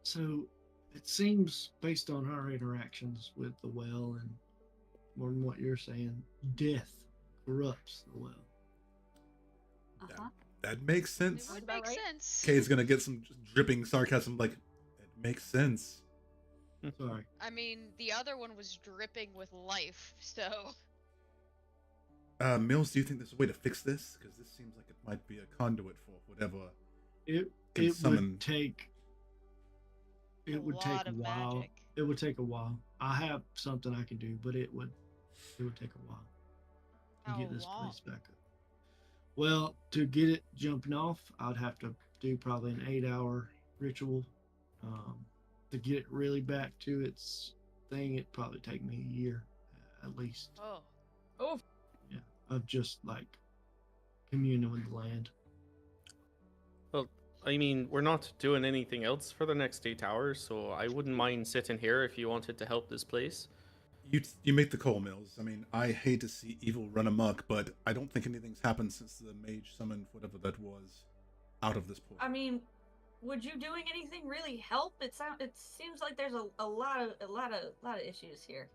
So it seems, based on our interactions with the well and more than what you're saying, death corrupts the well. uh-huh. That makes It sense. would about make right. sense. Kay's gonna get some dripping sarcasm, like, it makes sense. Sorry. I mean, the other one was dripping with life, so Mills, do you think there's a way to fix this? Because this seems like it might be a conduit for whatever. It Can it summon- would take. a It would take lot a of while. magic. It would take a while. I have something I can do, but it would take a while to How get this long? place back up. Well, to get it jumping off, I'd have to do probably an 8-hour ritual. To get it really back to its thing, it'd probably take me a year at least. Oh, Oh, Yeah, of just like communing with the land. Well, I mean, we're not doing anything else for the next 8 hours, so I wouldn't mind sitting here if you wanted to help this place. You make the call, Mills. I mean, I hate to see evil run amok, but I don't think anything's happened since the mage summoned whatever that was out of this portal. I mean, would you doing anything really help? It seems like there's a lot of issues here.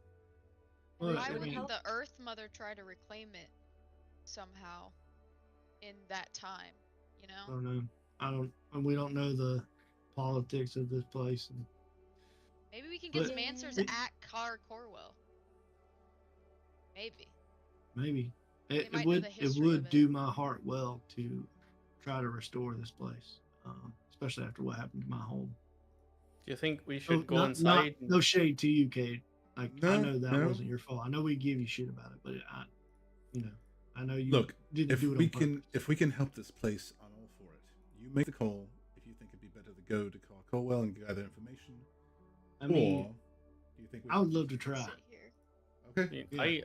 Well, why I would mean- the Earth Mother try to reclaim it somehow in that time? You I know, don't know. And we don't know the politics of this place. And maybe we can get But- some answers it- at Corwell. Maybe. maybe it might know would the it history would of it. do my heart well to try to restore this place, especially after what happened to my home. Do you think we should go not, inside? no shade to you, Cade. Like I No, know that no. wasn't your fault. I know we give you shit about it, but I know you Look, didn't if do it we on can purpose. if we can help this place, I'm all for it. You make the call if you think it'd be better to go to Colwell and gather information, I mean, or do you think we I would love to try. Sit here. Okay. Yeah.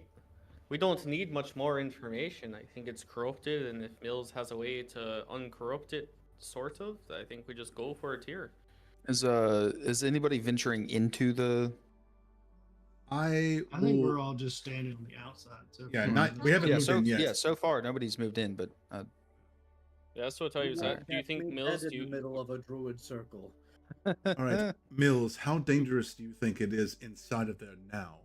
We don't need much more information. I think it's corrupted, and if Mills has a way to uncorrupt it, sort of, I think we just go for it here. Is anybody venturing into the? I think will- we're all just standing on the outside. So Yeah, far. not- we haven't Yeah, moved so in yet. yeah, so far nobody's moved in, but Yeah, that's what I was at. Do you think Mills? in Do you, the middle of a druid circle? All right, Mills. How dangerous do you think it is inside of there now?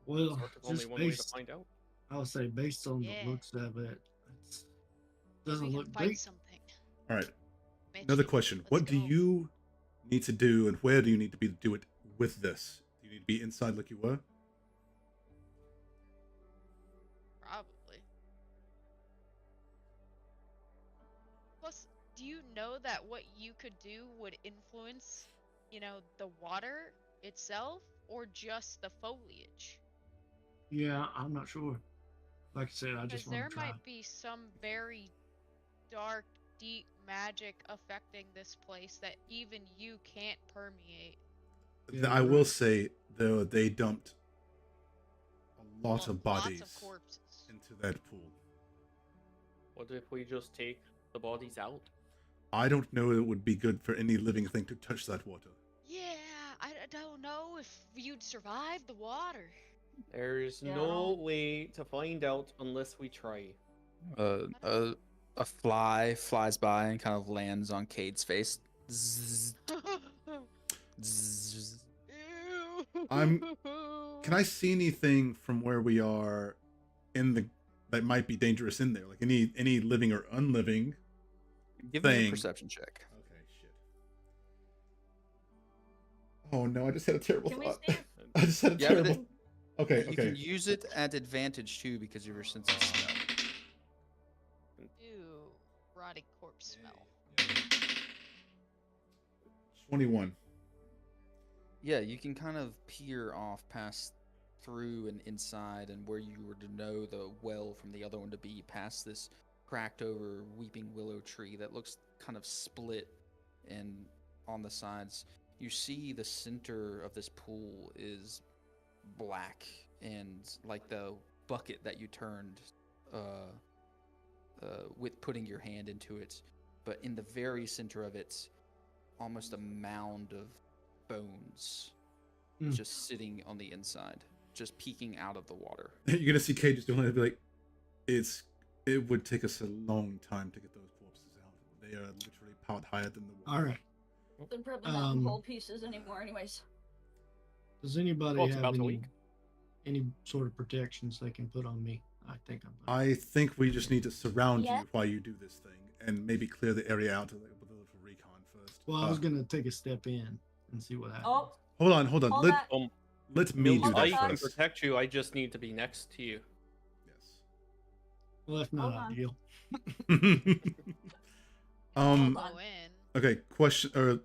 Well, sort of only just one way to based, find out. I would say based on Yeah. the looks of it, it We doesn't can look fight great. something. All right. Mitch, Another question. let's What do go. you need to do, and where do you need to be to do it with this? Do you need to be inside like you were? Probably. Plus, do you know that what you could do would influence, the water itself or just the foliage? Yeah, I'm not sure. Like I said, I Because just want there to try. might be some very dark, deep magic affecting this place that even you can't permeate. Yeah, I you're will right. say though they dumped a lot of Lots bodies of corpses. into that pool. What if we just take the bodies out? I don't know it would be good for any living thing to touch that water. Yeah, I don't know if you'd survive the water. There's Yeah, I no don't- way to find out unless we try. A fly flies by and kind of lands on Cade's face. Zzz, zzz. I'm- Can I see anything from where we are in the that might be dangerous in there? Like any living or unliving? Give me a Thing. perception check. Okay, shit. Oh no, I just had a terrible Can we thought. see if I just had a Yeah, but terrible. Okay, You okay. can use it at advantage too because of your sense of smell. Ew, rotting corpse smell. 21. Yeah, you can kind of peer off past through and inside and where you were to know the well from the other one to be past this cracked over weeping willow tree that looks kind of split and on the sides. You see the center of this pool is black and like the bucket that you turned with putting your hand into it, but in the very center of it, almost a mound of bones Hmm. just sitting on the inside, just peeking out of the water. You're gonna see Kate just doing it. Be like, it would take us a long time to get those corpses out. They are literally piled higher than the wall. All right. they're probably not in Um, whole pieces anymore, anyways. Does anybody Well, it's have about a week. any sort of protections they can put on me? I think I'm. I think we just need to surround Yeah. you while you do this thing, and maybe clear the area out with a little recon first. Well, I was gonna take a step in and see what happens. Oh, Hold on. hold Let that. let me do Hold that I that can first. protect you. I just need to be next to you. Well, that's not Hold on. ideal. Yes. Hold Go on. in. Okay. Question or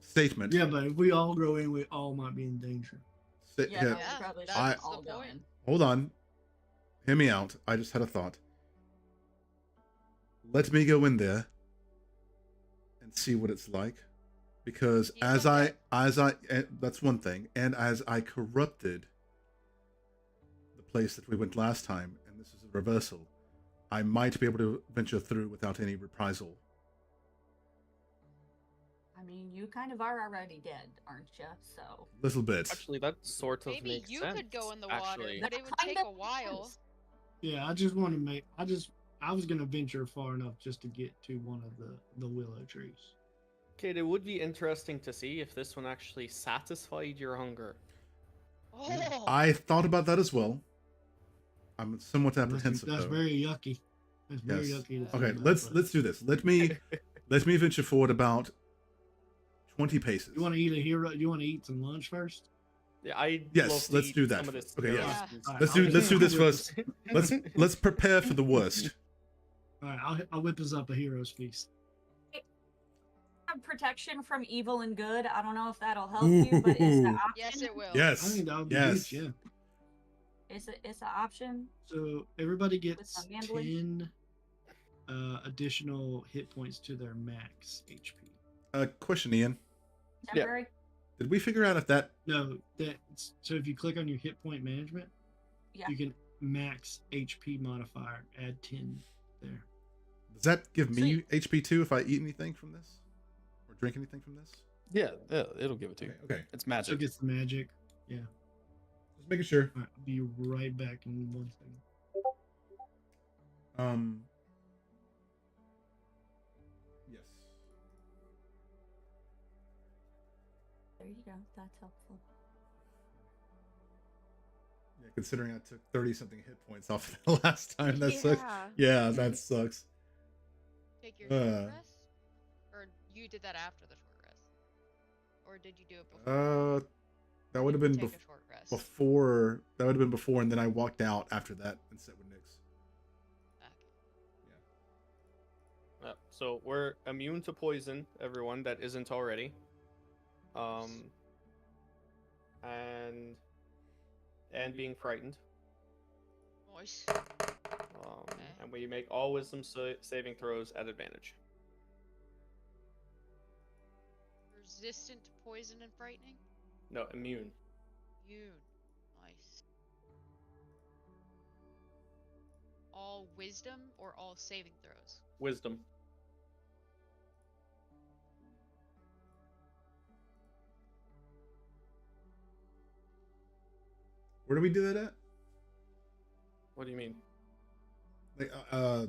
statement. Yeah, but if we all go in, we all might be in danger. Sta- Yeah, here. no, we Yeah, probably that's should the all go point. in. Hold on. Hear me out. I just had a thought. Let me go in there and see what it's like. Because You don't that's one thing. And as I corrupted the place that we went last time, and this is a reversal, I might be able to venture through without any reprisal. I mean, you kind of are already dead, aren't you? So. Little bit. Actually, that sort of Maybe makes you sense. could go in the water, actually. but That it would kind take of a while. makes sense. Yeah, I just want to make. I was gonna venture far enough just to get to one of the willow trees. Okay, it would be interesting to see if this one actually satisfied your hunger. Oh, I thought about that as well. I'm somewhat That's apprehensive though. very yucky. That's very Yes. yucky. to think Okay, about, let's but- let's do this. Let me venture forward about 20 paces. You want to eat a hero? You want to eat some lunch first? Yeah, I Yes, let's do that Some of this first. Okay, yeah. yeah. All right, Let's do this I'll- first. Let's prepare for the worst. All right, I'll whip us up a hero's feast. Have protection from evil and good. I don't know if that'll help you, but it's an Ooh. option. yes, it will. I Yes. think that would be Yes. huge, yeah. It's an option. So everybody gets some gambling? 10 additional hit points to their max HP. Question, Ian. Temporary. Did we figure out if that? No, that's so if you click on your hit point management, Yeah. you can max HP modifier, add 10 there. Does that give me Sweet. HP too if I eat anything from this, or drink anything from this? Yeah, it'll give it to you. Okay. It's So magic. it gets the magic. Yeah. Just making sure. All right, I'll be right back in 1 second. Yes. There you go. That's helpful. Yeah, considering I took 30 something hit points off the last time, that sucks. Yeah, that sucks. Take your short Uh. rest, or you did that after the short rest, or did you do it before? That would have been Take a short rest. before. That would have been before, and then I walked out after that and sat with Nyx. Okay. So we're immune to poison, everyone that isn't already. And being frightened. Nice. And we make all wisdom saving throws at advantage. Resistant to poison and frightening. No, immune. Immune. Nice. All wisdom or all saving throws? Wisdom. Where do we do that at? What do you mean? Like, I'll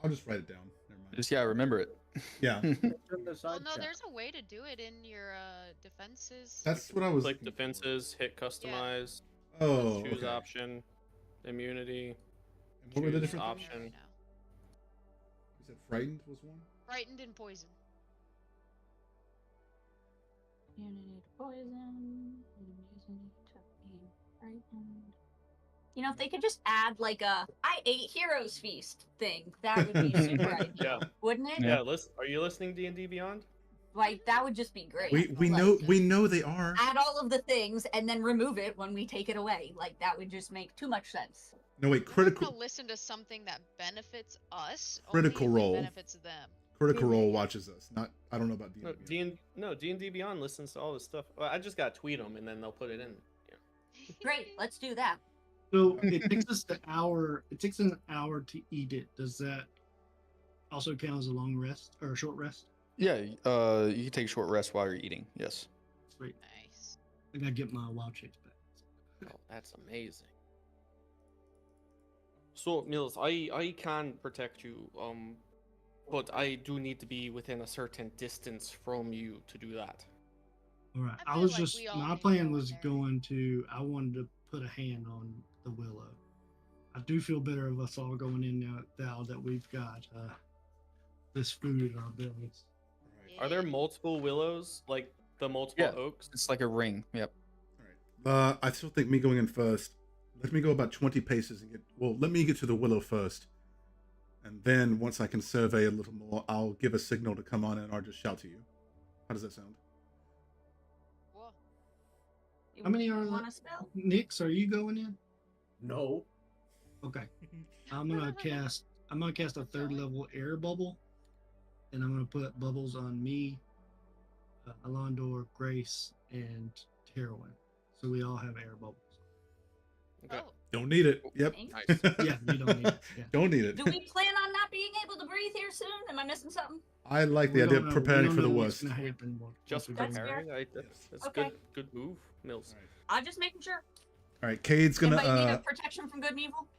just write it down. Never mind. Just remember it. Yeah, It's in the Well, side no, chat. there's a way to do it in your defenses. that's what I was. Click looking for. defenses, hit customize, Oh, choose okay. option, immunity. And what were the choose different option. things? Right now. You said frightened was one. Frightened and poison. Immunity to poison. Immunity to being frightened. You know, if they could just add like a "I ate Heroes Feast" thing, that would be super ideal, Yeah. wouldn't it? Yeah. Are you listening D&D Beyond? Like that would just be great. We Like, know they are. add all of the things and then remove it when we take it away. Like that would just make too much sense. No wait, I'm gonna critical listen to something that benefits us. Critical only if it Role. benefits them. Critical Role watches us. Not I don't know about D&D. No, D&D Beyond listens to all this stuff. Well, I just got to tweet them and then they'll put it in. Yeah. Great, let's do that. So it takes us an hour. It takes an hour to eat it. Does that also count as a long rest or a short rest? Yeah, you can take a short rest while you're eating. Yes. Sweet. Nice. I gotta get my wild chicks back. Oh, that's amazing. So, Mills, I can protect you, but I do need to be within a certain distance from you to do that. All right. I I feel was like just we all my need to plan go was in there. going to. I wanted to put a hand on the willow. I do feel better of us all going in now that we've got this food in our bellies. Are there multiple willows, like the multiple Yeah. oaks? It's like a ring. Yep. All right. I still think me going in first. Let me go about 20 paces and get. Well, let me get to the willow first, and then once I can survey a little more, I'll give a signal to come on in, or just shout to you. How does that sound? Cool. How many You are want to spell? Nix? Are you going in? No. Okay. I'm gonna cast a third level air bubble, and I'm gonna put bubbles on me, Alondor, Grace, and Terwin. So we all have air bubbles. Okay. Oh, Don't need it. Yep. Nice. Yeah, you don't need it. Yeah. Don't need it. Do we plan on not being able to breathe here soon? Am I missing something? I like the We idea don't of know- we preparing don't for the know what's worst. gonna happen Just once we go in. That's preparing. fair. That's Okay. good move, Mills. I'm just making sure. All right, Cade's gonna Anybody need a protection from good and evil?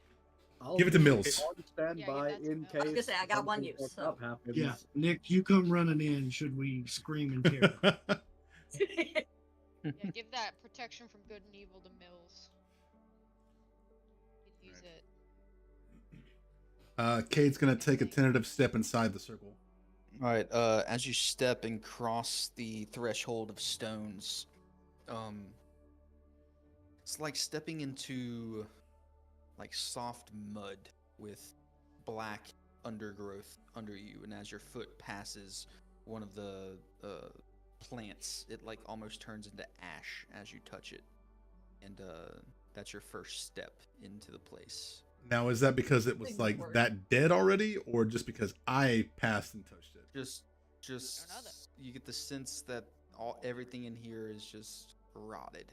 I'll Give it to be Mills. on standby Yeah, give that to in Mills. case. I was gonna say, I got one something use, fucked so. up happens. Yeah, Nick, you come running in. Should we scream and tear? yeah. Give that protection from good and evil to Mills. Could use it. Cade's gonna take a tentative step inside the circle. All right. As you step and cross the threshold of stones, it's like stepping into like soft mud with black undergrowth under you, and as your foot passes one of the plants, it like almost turns into ash as you touch it, and that's your first step into the place. Now, is that because it was Big like word. that dead already, or just because I passed and touched it? Just know that. you get the sense that everything in here is just rotted.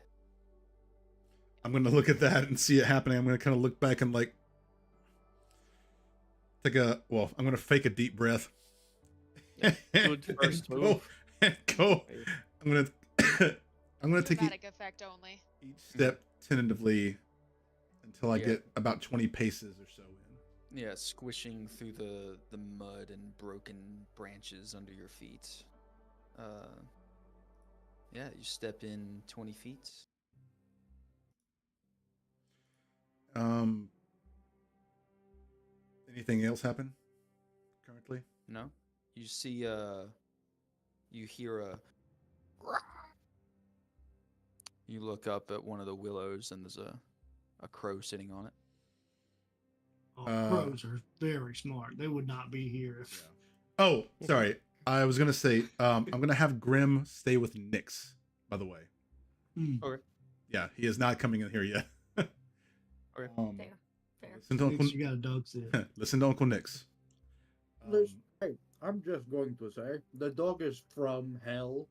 I'm gonna look at that and see it happening. I'm gonna kind of look back and like I'm gonna fake a deep breath. Good first Go- move. Go. I'm gonna take Dramatic effect only. each step tentatively until I Yeah. get about 20 paces or so in. Yeah, squishing through the mud and broken branches under your feet. Yeah, you step in 20 feet. Anything else happen currently? No? You see you hear a You look up at one of the willows and there's a crow sitting on it. Oh, Uh, crows are very smart. They would not be here if. Oh, sorry. I was gonna say, I'm gonna have Grim stay with Nyx, by the way. Hmm. Yeah, he is not coming in here yet. Okay. Fair. Fair. Listen to Uncle, Nix, you got a dog sit. listen to Uncle Nyx. Listen, hey, I'm just going to say the dog is from hell.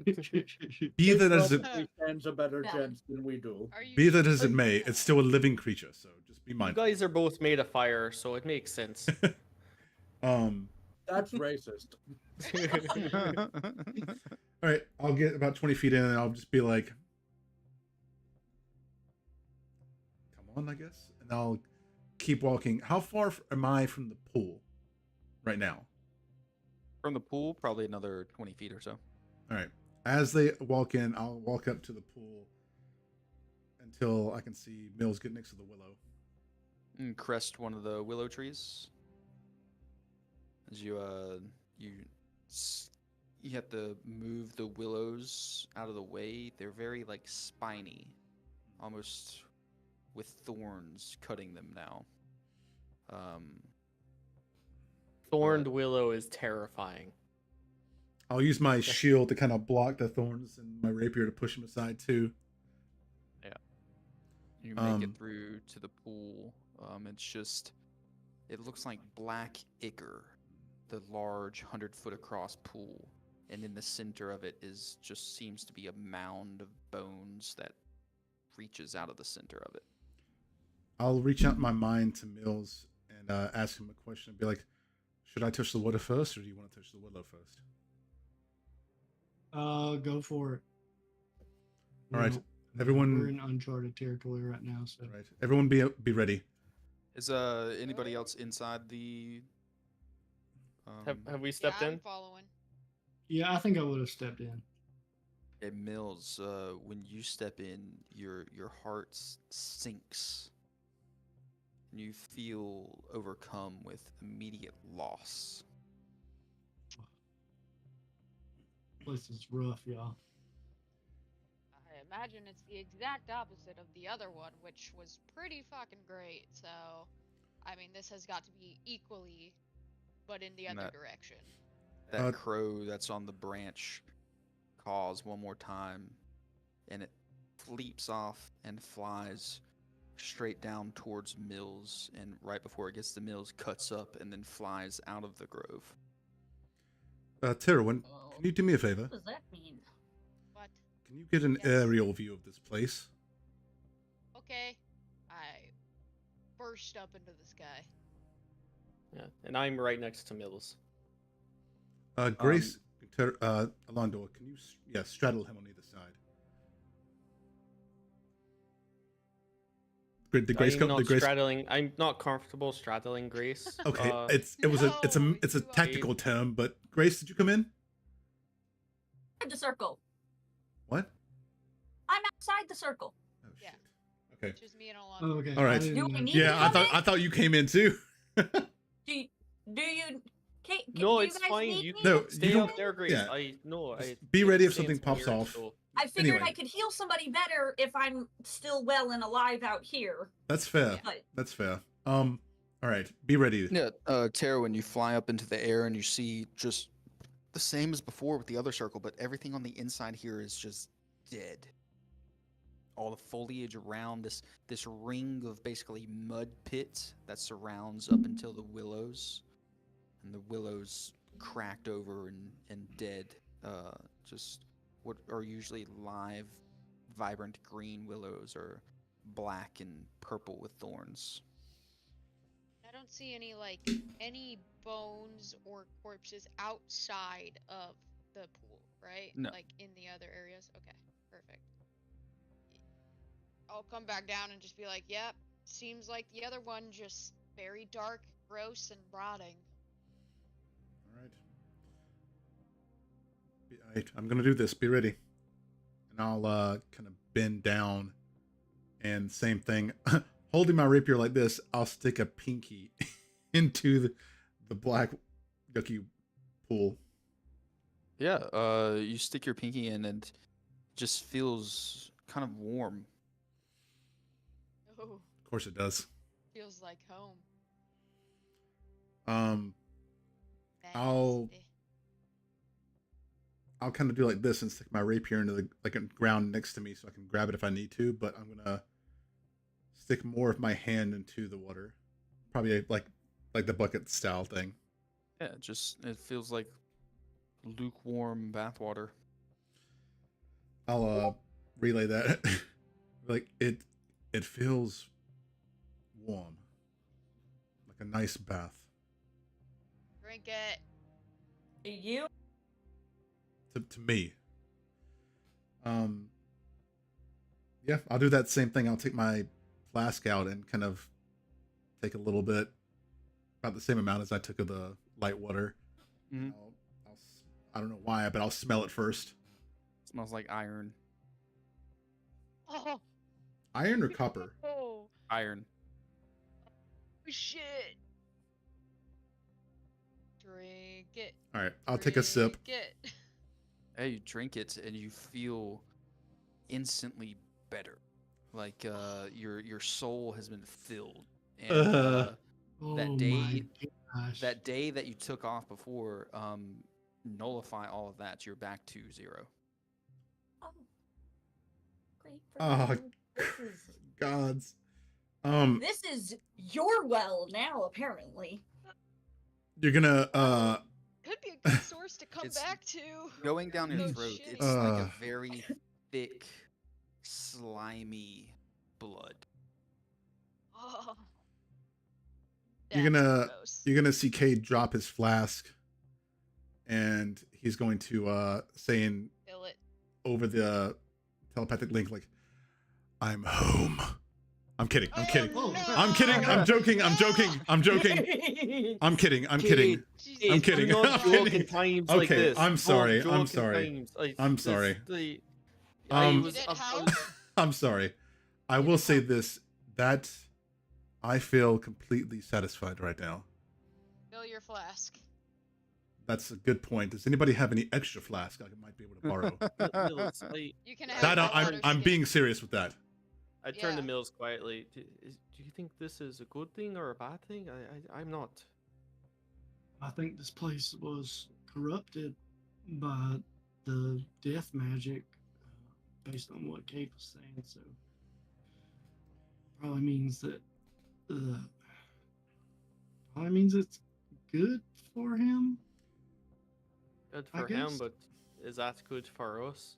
Be that It as it probably stands a better Yeah. chance than we do. Are you be that sure? as it may, it's still a living creature. So just be You mindful. guys are both made of fire, so it makes sense. Um. That's racist. All right, I'll get about 20 feet in, and I'll just be like, "Come on, I guess," and I'll keep walking. How far am I from the pool right now? From the pool, probably another 20 feet or so. All right. As they walk in, I'll walk up to the pool until I can see Mills get next to the willow. And crest one of the willow trees. As you you have to move the willows out of the way. They're very like spiny, almost with thorns cutting them now. Thorned willow is terrifying. I'll use my shield to kind of block the thorns and my rapier to push them aside too. You make it through to the pool. It looks like black ichor, the large 100-foot across pool, and in the center of it seems to be a mound of bones that reaches out of the center of it. I'll reach out in my mind to Mills and ask him a question and be like, "Should I touch the water first, or do you want to touch the willow first?" Go for it. All right, We're everyone. in uncharted territory right now, so Right, everyone, be ready. Is anybody else inside the? Have we stepped I'm in? following. yeah, I think I would have stepped in. Hey, Mills, when you step in, your heart sinks. And you feel overcome with immediate loss. This is rough, y'all. I imagine it's the exact opposite of the other one, which was pretty fucking great. So, I mean, this has got to be equally, but in the other direction. That crow that's on the branch caws one more time, and it leaps off and flies straight down towards Mills, and right before it gets to Mills, cuts up and then flies out of the grove. Terwin, can you do me a favor? What does that mean? But, Can you get an Yes. aerial view of this place? okay. I burst up into the sky. Yeah, and I'm right next to Mills. Grace, Alondor, can you straddle him on either side? Did Grace come? Did Grace? I'm not comfortable straddling Grace. Okay, it's a No, you tactical term, but Grace, did you come in? The circle. What? I'm outside the circle. Oh Yeah. shit. Okay. Just me and Alon. Oh, okay. All right. I didn't Do know. I need Yeah, to come in? I thought you came in too. Do you, No, do you it's guys fine. need You me? No, stay you don't- up there, Grace. yeah. I know. Just be ready if something pops inspired, off. so- I figured Anyway. I could heal somebody better if I'm still well and alive out here. That's fair. But That's fair. All right, be ready. Yeah, Tara, when you fly up into the air and you see just the same as before with the other circle, but everything on the inside here is just dead. All the foliage around this ring of basically mud pit that surrounds up until the willows, and the willows cracked over and dead. Just what are usually live, vibrant green willows are black and purple with thorns. I don't see any bones or corpses outside of the pool, right? No. Like in the other areas. Okay, perfect. I'll come back down and just be like, "Yep, seems like the other one, just very dark, gross, and rotting." All right. I'm gonna do this. Be ready. And I'll kind of bend down, and same thing. Holding my rapier like this, I'll stick a pinky into the black yucky pool. Yeah, you stick your pinky in and it just feels kind of warm. Oh, Of course it does. feels like home. I'll Nasty. I'll kind of do like this and stick my rapier into the ground next to me so I can grab it if I need to. But I'm gonna stick more of my hand into the water, probably like the bucket style thing. Yeah, it feels like lukewarm bathwater. I'll relay that. Like it feels warm, like a nice bath. Drink it. You To me. Yeah, I'll do that same thing. I'll take my flask out and kind of take a little bit, about the same amount as I took of the light water. Mhm. I don't know why, but I'll smell it first. Smells like iron. Oh, Iron or copper? oh, Iron. shit. Drink it. All right, I'll take a sip. Drink it. Hey, you drink it and you feel instantly better. Like your soul has been filled. And Oh that my day gosh. that day that you took off before, nullify all of that. You're back to 0. Oh, great for Oh, you. gods. This is your well now, apparently. You're gonna Could be a good source to come It's back to. Going down your Oh, throat, shit. it's like a very thick, slimy blood. Oh. You're That's gonna gross. you're gonna see Cade drop his flask, and he's going to say in Kill it. over the telepathic link, like, "I'm home." I'm kidding. I'm kidding. Oh, no. I'm kidding. I'm joking. I'm joking. I'm joking. I'm kidding. I'm kidding. Jesus I'm kidding. Do not I'm joke kidding. in times Okay, like this. I'm sorry, Don't I'm joke in sorry. times like I'm this. sorry. I Um, was Did it I help? was- I'm sorry. I will say this, that I feel completely satisfied right now. Fill your flask. That's a good point. Does anybody have any extra flask I might be able to borrow? Mills, You can have That a I'm water I'm skin. being serious with that. I turned to Yeah. Mills quietly. Do you think this is a good thing or a bad thing? I'm not. I think this place was corrupted by the death magic, based on what Kate was saying. So probably means that, probably means it's good for him. Good I for him, guess. but is that good for us?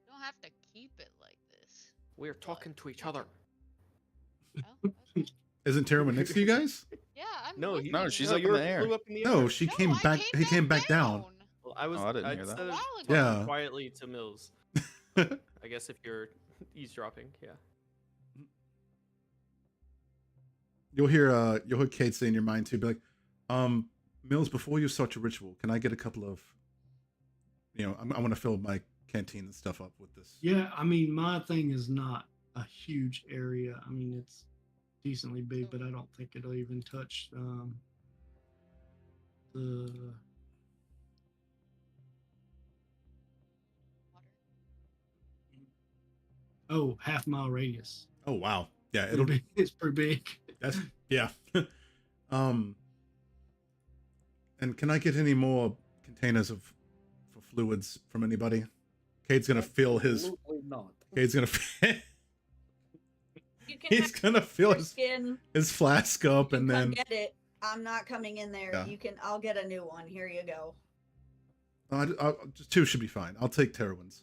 You don't have to keep it like this. We're talking to each other. Oh, okay. Isn't Terwin next to you guys? Yeah, I'm. No, with No, you. she's no, up in you the air. flew up in the No, air. she No, came I back. He came back down. Well, I was. Oh, I didn't hear instead that. of A while talking ago. Yeah. quietly to Mills. I guess if you're eavesdropping, yeah. You'll hear Kate say in your mind too, be like, Mills, before you start your ritual, can I get a couple of, I want to fill my canteen and stuff up with this. Yeah, I mean, my thing is not a huge area. I mean, it's decently big, but I don't think it'll even touch the. Oh, half-mile radius. Oh wow, yeah, Pretty it'll big. It's pretty big. that's yeah. And can I get any more containers for fluids from anybody? Cade's gonna fill his. Absolutely not. Cade's gonna. You can He's have gonna fill your his skin. flask up You and come then. get it. I'm not coming in there. Yeah. You can. I'll get a new one. Here you go. Just 2 should be fine. I'll take Terwin's.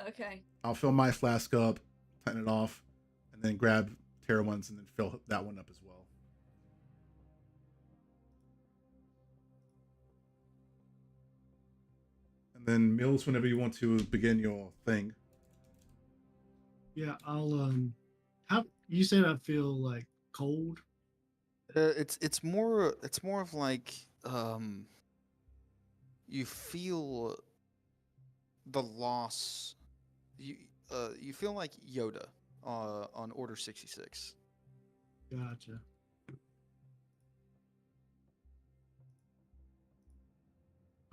Okay. I'll fill my flask up, tighten it off, and then grab Terwin's and then fill that one up as well. And then Mills, whenever you want to begin your thing. Yeah, I'll how you said I feel like cold. It's more of like you feel the loss. You feel like Yoda on Order 66. Gotcha.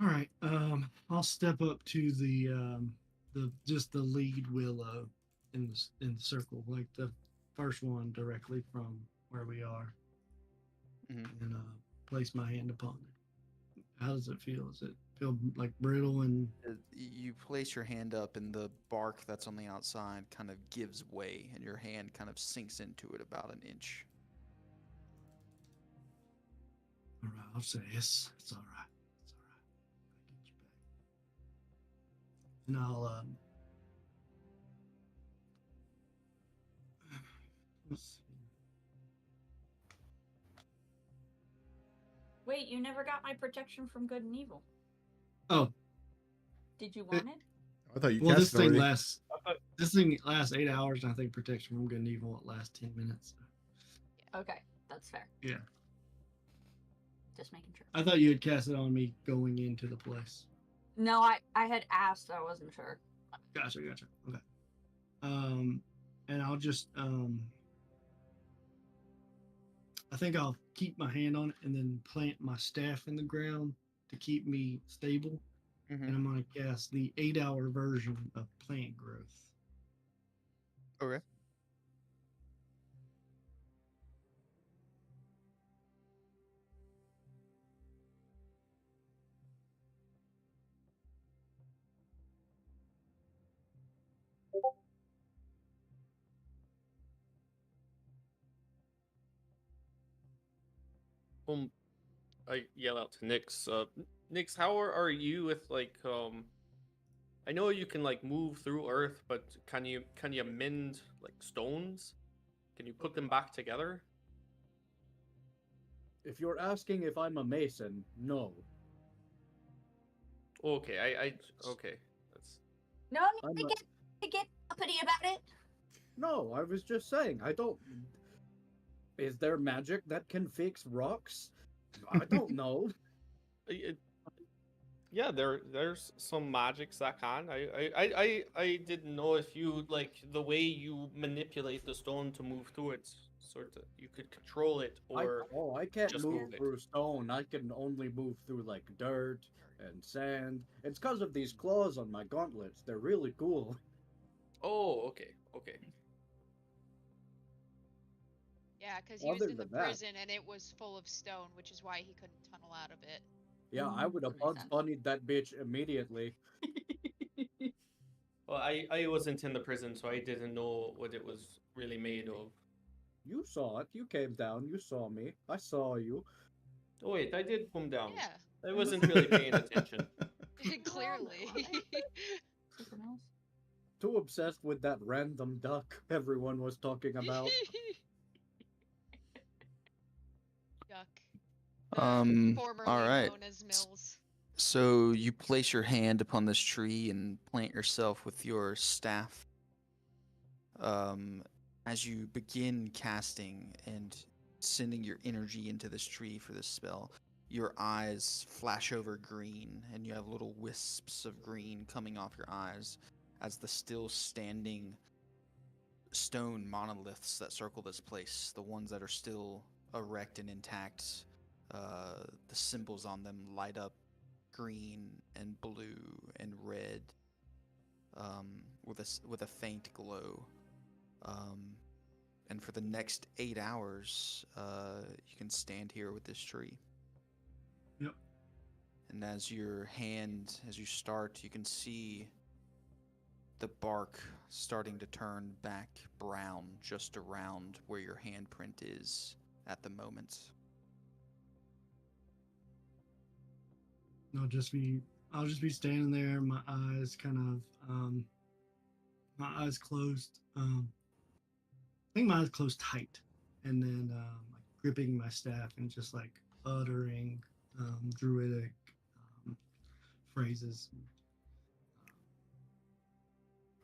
All right. I'll step up to the just the lead willow in the circle, like the first one directly from where we are, Mhm. and place my hand upon it. How does it feel? Does it feel like brittle and? You place your hand up, and the bark that's on the outside kind of gives way, and your hand kind of sinks into it about an inch. All right. I'll say it's all right. It's all right. I'll get you back. And Let's see. Wait, you never got my protection from good and evil. Oh, Did you want it? I thought you well, cast this it thing already. lasts. This thing lasts 8 hours, and I think protection from good and evil it lasts 10 minutes. Okay, that's fair. Yeah, Just making sure. I thought you had cast it on me going into the place. No, I had asked. I wasn't sure. Gotcha. Okay. And I'll just I think I'll keep my hand on it and then plant my staff in the ground to keep me stable. Mhm. And I'm gonna cast the 8-hour version of plant growth. Okay. I yell out to Nyx. Nyx, how are you with like I know you can like move through Earth, but can you mend like stones? Can you put them back together? If you're asking if I'm a mason, no. Okay, okay. That's No I'm need a- to get uppity about it. No, I was just saying, I don't. Is there magic that can fix rocks? I don't know. it, yeah. There's some magics that can. I didn't know if you like the way you manipulate the stone to move through it. Sort of, you could control it, or I can't just move move it. through stone. I can only move through like dirt and sand. It's because of these claws on my gauntlets. They're really cool. Oh, okay. Yeah, because he was Other in the than that- prison and it was full of stone, which is why he couldn't tunnel out of it. Yeah, I would have That makes Bugs sense. Bunnied that bitch immediately. Well, I wasn't in the prison, so I didn't know what it was really made of. You saw it. You came down. You saw me. I saw you. Oh wait, I did come down. Yeah, I wasn't really paying attention. clearly. Something else? Too obsessed with that random duck everyone was talking about. Yuck. Formerly All right. known as Mills. So you place your hand upon this tree and plant yourself with your staff. As you begin casting and sending your energy into this tree for this spell, your eyes flash over green, and you have little wisps of green coming off your eyes as the still standing stone monoliths that circle this place, the ones that are still erect and intact, the symbols on them light up green and blue and red, with a faint glow. And for the next 8 hours, you can stand here with this tree. Yep. And as you start, you can see the bark starting to turn back brown just around where your handprint is at the moment. I'll just be standing there, my eyes kind of my eyes closed. I think my eyes closed tight, and then like gripping my staff and just like uttering druidic phrases.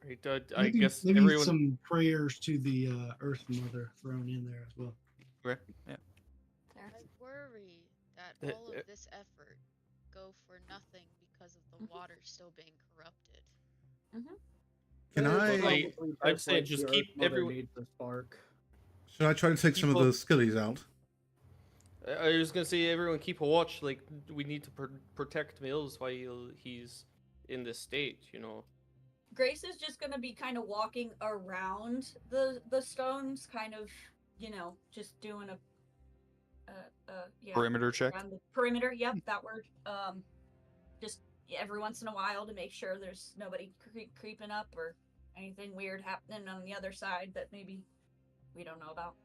Right. I guess maybe everyone. some prayers to the Earth Mother thrown in there as well. Okay. Yeah. There. I worry that all of this effort go for nothing because of the water still being corrupted. Can I'd say just keep everyone. Needs a spark. Should I try to take some of the skillies out? I was gonna say everyone keep a watch. Like we need to protect Mills while he's in this state. You know. Grace is just gonna be kind of walking around the stones, kind of, just doing a yeah, Perimeter check. around the perimeter. Yep, that word. Just every once in a while to make sure there's nobody creeping up or anything weird happening on the other side that maybe we don't know about.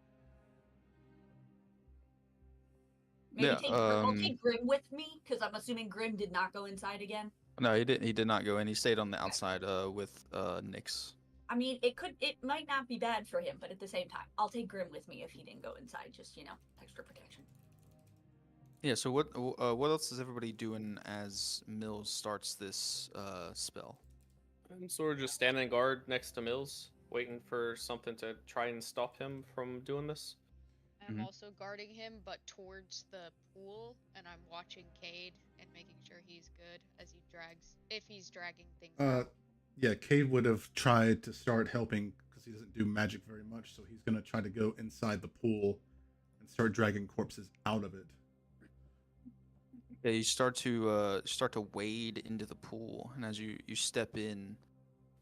Maybe I'll take Grim with me, because I'm assuming Grim did not go inside again. No, he didn't. He did not go in. He stayed on the outside with Nyx. I mean, it might not be bad for him, but at the same time, I'll take Grim with me if he didn't go inside. Just extra protection. Yeah. So what else is everybody doing as Mills starts this spell? I'm sort of just standing guard next to Mills, waiting for something to try and stop him from doing this. I'm Mhm. also guarding him, but towards the pool, and I'm watching Cade and making sure he's good as if he's dragging things out. Yeah, Cade would have tried to start helping because he doesn't do magic very much, so he's gonna try to go inside the pool and start dragging corpses out of it. Yeah, you start to wade into the pool, and as you step in,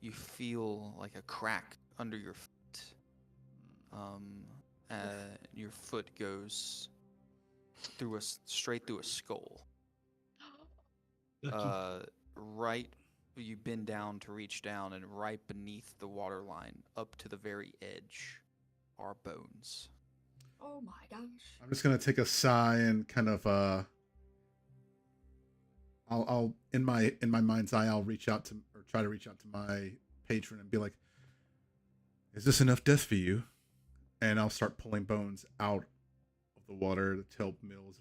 you feel like a crack under your foot. Your foot goes straight through a skull. Lucky. Right, you bend down to reach down, and right beneath the water line, up to the very edge, are bones. Oh my gosh. I'm just gonna take a sigh and kind of I'll in my mind's eye I'll reach out to or try to reach out to my patron and be like, "Is this enough death for you?" And I'll start pulling bones out of the water to help Mills.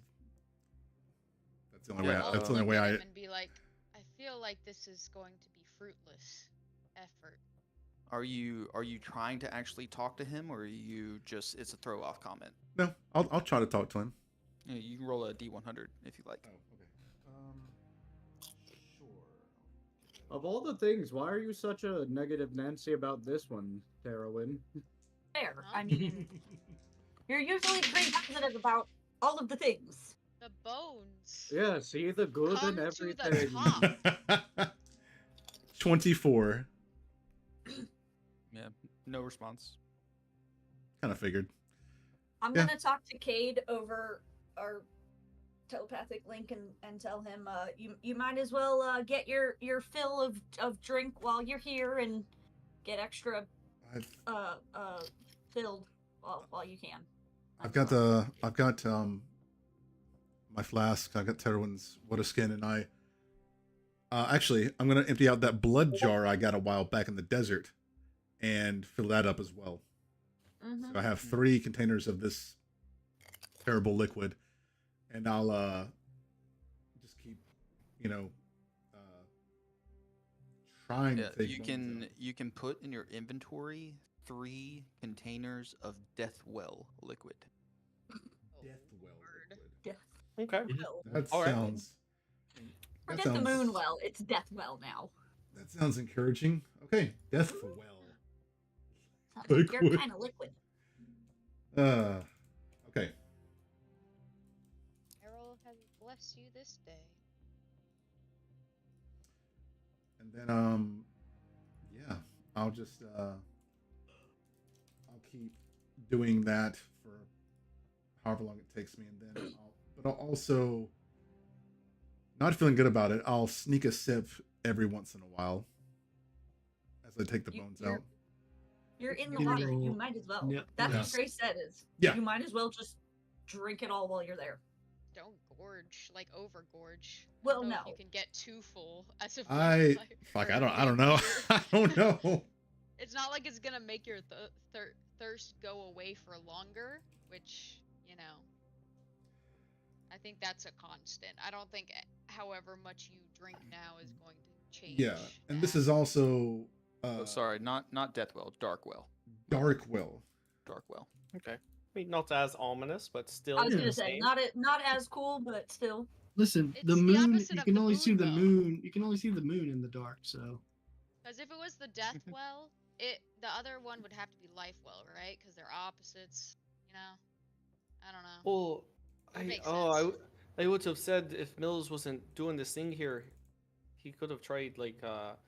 That's the only way. Yeah, That's the only Look way at I. him and be like, I feel like this is going to be fruitless effort. Are you trying to actually talk to him, or are you just it's a throw off comment? No, I'll try to talk to him. Yeah, you can roll a d100 if you like. Oh, okay. Sure. Of all the things, why are you such a negative Nancy about this one, Terowin? Fair. Huh? I mean, you're usually pretty positive about all of the things. The bones. Yeah, see the good Come in to the everything. top. 24. Yeah, no response. Kind of figured. I'm Yeah. gonna talk to Cade over our telepathic link and tell him you might as well get your fill of drink while you're here and get extra I've filled while you can. I've got my flask. I've got Terwin's water skin, and I actually I'm gonna empty out that blood jar I got a while back in the desert, and fill that up as well. Mm-hmm. So I have 3 containers of this terrible liquid, and I'll just keep, trying Yeah, to take. you bones can out. you can put in your inventory 3 containers of death well liquid. Death well Lord. liquid. Death Okay. well. That All right. sounds. That Forget the sounds, moon well. It's death well now. That sounds encouraging. Okay, death well. Sounds like your Liquid. kind of liquid. Okay. Errol has blessed you this day. And then yeah, I'll just I'll keep doing that for however long it takes me, and then I'll also, not feeling good about it, I'll sneak a sip every once in a while as I take the bones out. You're in the You water. roll- You might as well. Yep. That's Yeah. what Grace said is. Yeah. You might as well just drink it all while you're there. Don't gorge, like overgorge. Well, I don't know if no. you can get too full as a I vampire. fuck. or I a don't know. vampire. I don't know. It's not like it's gonna make your thirst go away for longer, which, I think that's a constant. I don't think however much you drink now is going to change. Yeah, and this that. is also Oh, sorry, not Deathwell, Darkwell. Darkwell. Darkwell. Okay. I mean, not as ominous, but still. I was the gonna say same. not as cool, but still. Listen, It's the the moon. opposite You of can the only moon, see the though. moon. You can only see the moon in the dark. So Because if it was the death well, the other one would have to be life well, right? Because they're opposites. I don't know. Well, It makes I sense. would have said if Mills wasn't doing this thing here, he could have tried like that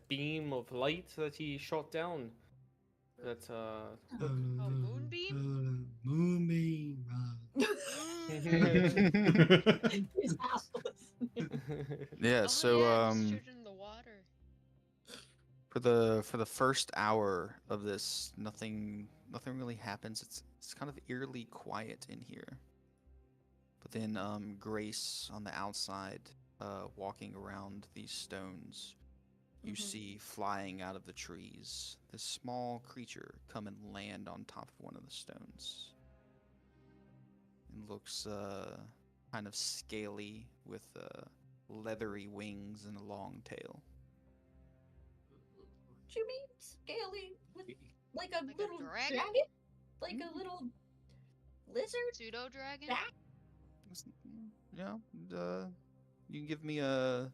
beam of light that he shot down. That moonbeam? Moonbeam. He's assless. Yeah, Oh, so yeah, just shoot it in the water. for the first hour of this, nothing really happens. It's kind of eerily quiet in here. But then Grace on the outside, walking around these stones, you Mhm. see flying out of the trees this small creature come and land on top of one of the stones. It looks kind of scaly with leathery wings and a long tail. What you mean scaly with like a Like a little dragon? Like a little lizard? Pseudo dragon? Bat? Yeah, you can give me a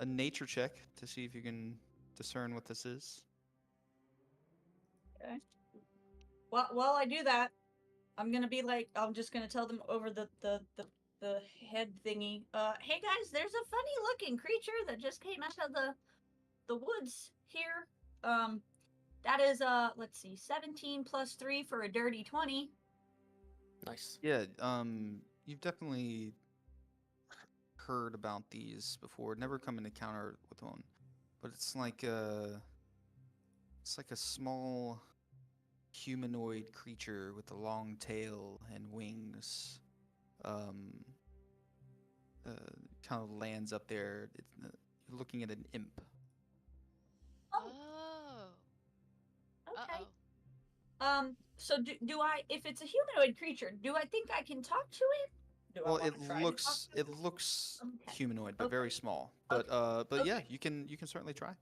nature check to see if you can discern what this is. Okay. While I do that, I'm gonna be like, I'm just gonna tell them over the head thingy. Hey guys, there's a funny looking creature that just came out of the woods here. That is let's see, 17 plus 3 for a dirty 20. Nice. Yeah, you've definitely heard about these before. Never come in encounter with one, but it's like a small humanoid creature with a long tail and wings. Kind of lands up there. You're looking at an imp. Oh. Okay. Uh-oh. So do I, if it's a humanoid creature, do I think I can talk to it? Do I Well, wanna it try to talk looks to it looks Okay. humanoid, but very Okay. small. But yeah, Okay. you can certainly try.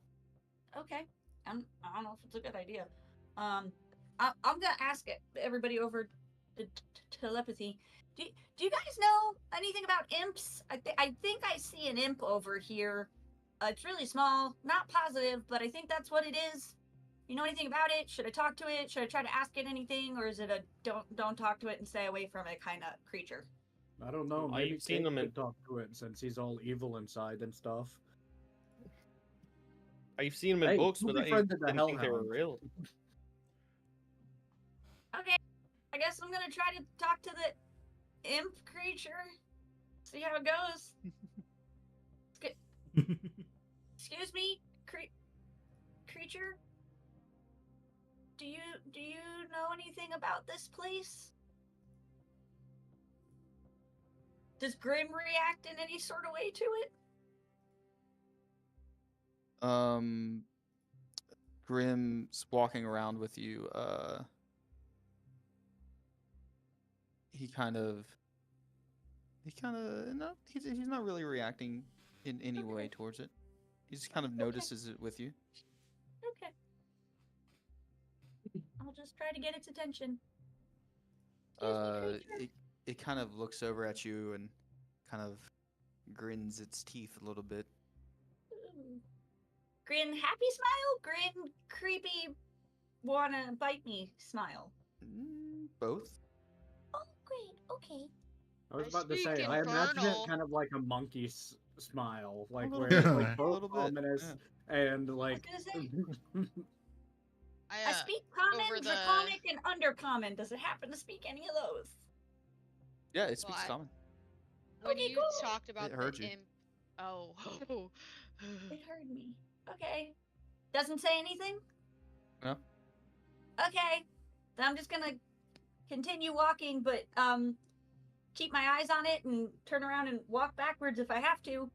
Okay. I don't know if it's a good idea. I'm gonna ask everybody over the telepathy. Do you guys know anything about imps? I think I see an imp over here. It's really small, not positive, but I think that's what it is. You know anything about it? Should I talk to it? Should I try to ask it anything, or is it a don't talk to it and stay away from it kind of creature? I don't know. I've Maybe seen Kate them in- could talk to it since he's all evil inside and stuff. I've seen them in Hey, books, who but I befriended the didn't think they were hellhound? real. Okay, I guess I'm gonna try to talk to the imp creature. See how it goes. Excuse me, creature. Do you know anything about this place? Does Grim react in any sort of way to it? Grim's walking around with you. He kind of no, he's not really reacting in any way Okay. towards it. He just kind of Okay. notices it with you. Okay. I'll just try to get its attention. Excuse me, creature. It kind of looks over at you and kind of grins its teeth a little bit. Ooh. Grin happy smile? Grin creepy wanna bite me smile. Both. Oh, great. Okay. I was I about to speak say, I imagine it infernal. kind of like a monkey smile, like little where bit, it's yeah. like A both little bit, ominous and like. I was gonna say, I I speak common, over the- draconic, and undercommon. Does it happen to speak any of those? Yeah, it speaks I- common. when Okay, you cool. talked about heard the you. imp. Oh. It heard me. Okay. Doesn't say anything? No. Okay. Then I'm just gonna continue walking, but keep my eyes on it and turn around and walk backwards if I have to.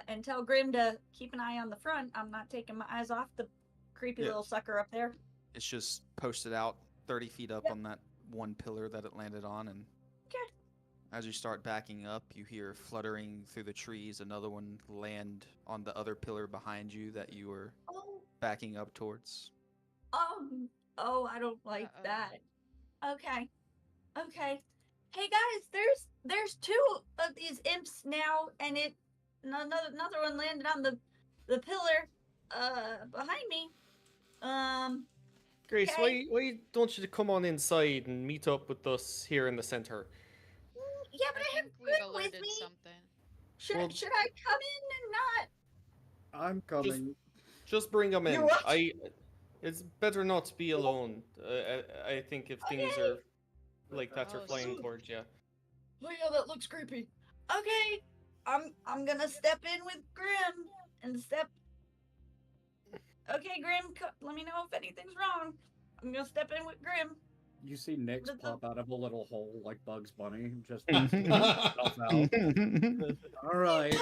And tell Grim to keep an eye on the front. I'm not taking my eyes off the creepy Yeah. little sucker up there. It's just posted out 30 feet up Yep. on that one pillar that it landed on, and Okay. as you start backing up, you hear fluttering through the trees another one land on the other pillar behind you that you were Oh, backing up towards. oh, I don't like Uh-oh. that. Okay. Okay. Hey guys, there's 2 of these imps now, and another one landed on the pillar behind me. Grace, Okay. why don't you come on inside and meet up with us here in the center? Yeah, but I have think we've Grim with alerted me. something. Well- Should I come in and not? I'm coming. Just bring them in. You what? It's better not to be alone. I think if things Okay. are like that are Oh, flying so- towards you. Oh yeah, that looks creepy. Okay, I'm gonna step in with Grim and step. Okay, Grim, let me know if anything's wrong. I'm gonna step in with Grim. You see Nyx The- pop out of a little hole like Bugs Bunny, just Yeah. stuff out. All right.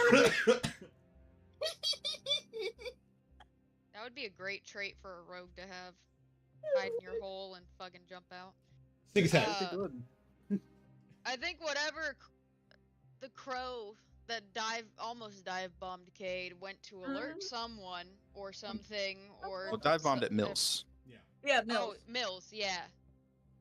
That would be a great trait for a rogue to have. Hide in your hole and fucking jump out. Sneak attack. Pretty good. I think whatever the crow that almost dive bombed Cade went to alert someone or something or Well, dive bombed at Mills. Yeah, Oh, Mills. Mills, yeah.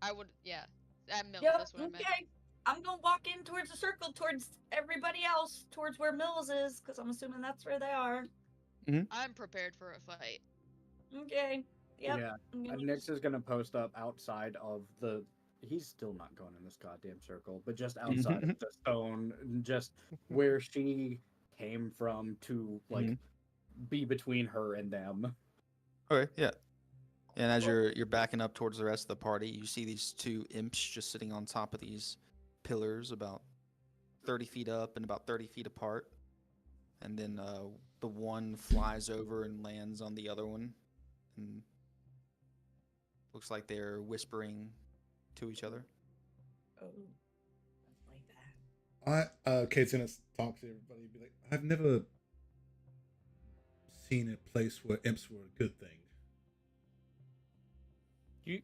I would, yeah. At Mills, Yep, that's what I meant. okay. I'm gonna walk in towards the circle, towards everybody else, towards where Mills is, because I'm assuming that's where they are. I'm prepared for a fight. Okay. Yep. Yeah. And Nyx is gonna post up outside of the. He's still not going in this goddamn circle, but just outside of the stone, just where she came from to like be between her and them. Okay, yeah. And as you're backing up towards the rest of the party, you see these two imps just sitting on top of these pillars, about 30 feet up and about 30 feet apart. And then the one flies over and lands on the other one, and looks like they're whispering to each other. Oh, like that. Kate's gonna talk to everybody and be like, I've never seen a place where imps were a good thing.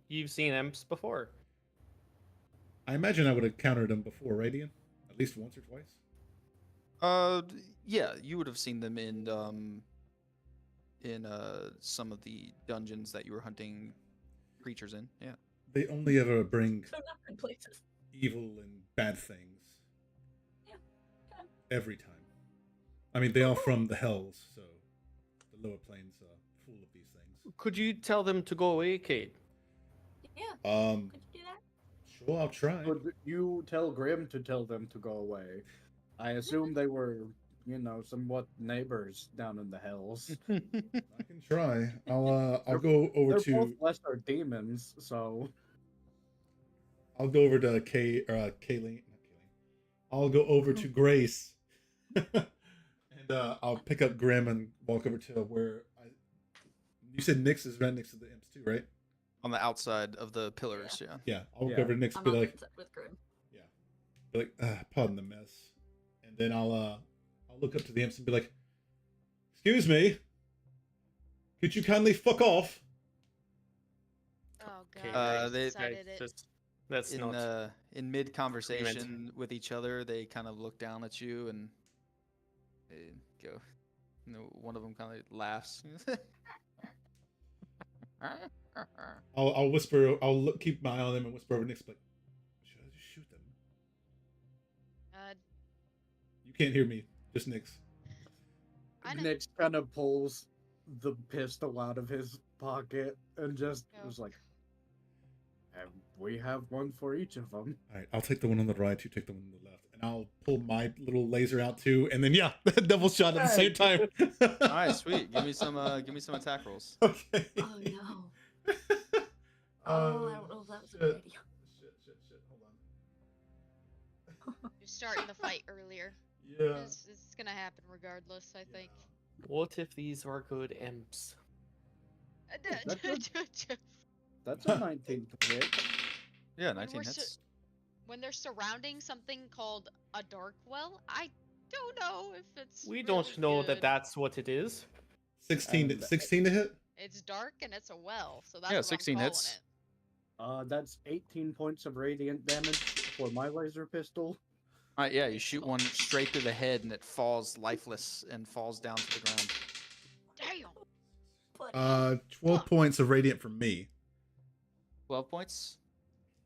You've seen imps before. I imagine I would have encountered them before, right, Ian? At least once or twice. Yeah, you would have seen them in some of the dungeons that you were hunting creatures in. Yeah. They only ever bring So not in places. evil and bad things. Yeah. Okay. Every time. I mean, they are from the hells, so the lower planes are full of these things. Could you tell them to go away, Kate? Yeah. Um, Could you do that? sure, I'll try. Could you tell Grim to tell them to go away? I assume they were, somewhat neighbors down in the hells. I can try. I'll go over They're to. both lesser demons, so. I'll go over to Kayleen. Not Kayleen. I'll go over to Grace, and I'll pick up Grim and walk over to where you said Nyx is right next to the imps too, right? On the outside of the pillars, yeah. Yeah, I'll walk Yeah. over to Nyx I'm and be on like, with Grim. be like, pardon the mess, and then I'll look up to the imps and be like, excuse me, could you kindly fuck off? Oh Okay, god, they- decided it. That's in not. in mid conversation with each other, they kind of look down at you and they go. One of them kind of laughs. I'll whisper. Keep my eye on them and whisper over Nyx, like, should I just shoot them? You can't hear me, just Nyx. I know. Nyx kind of pulls the pistol out of his pocket and just Oh. was like, "And we have one for each of them." All right, I'll take the one on the right. You take the one on the left, and I'll pull my little laser out too, and then double shot at the same time. All right, sweet. Give me some attack rolls. Okay. Oh no. Oh, I don't know if that was a good idea. Shit. Hold on. You're starting the fight earlier. Yeah. It's gonna happen regardless, I think. What if these are good imps? That's a 19 to hit. Yeah, When 19 we're hits. When they're surrounding something called a dark well, I don't know if it's. We really don't know good. that that's what it is. 16 to hit. It's dark and it's a well, so that's Yeah, what 16 I'm calling hits. it. That's 18 points of radiant damage for my laser pistol. All right, yeah, you shoot one straight through the head and it falls lifeless and falls down to the ground. Damn. 12 points of radiant from me. 12 points?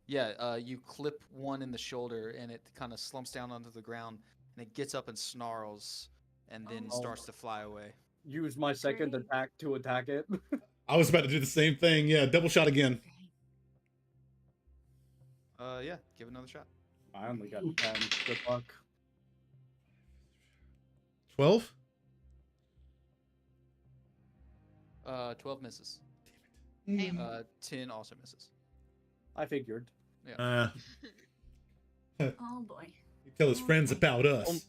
Yeah, you clip one in the shoulder and it kind of slumps down onto the ground and it gets up and snarls and then Oh. starts to fly away. Use my second Great. attack to attack it. I was about to do the same thing. Yeah, double shot again. Yeah, give it another shot. I only got 10. Good luck. 12. 12 misses. Damn. 10 also misses. I figured. Oh boy. He tell his friends about us.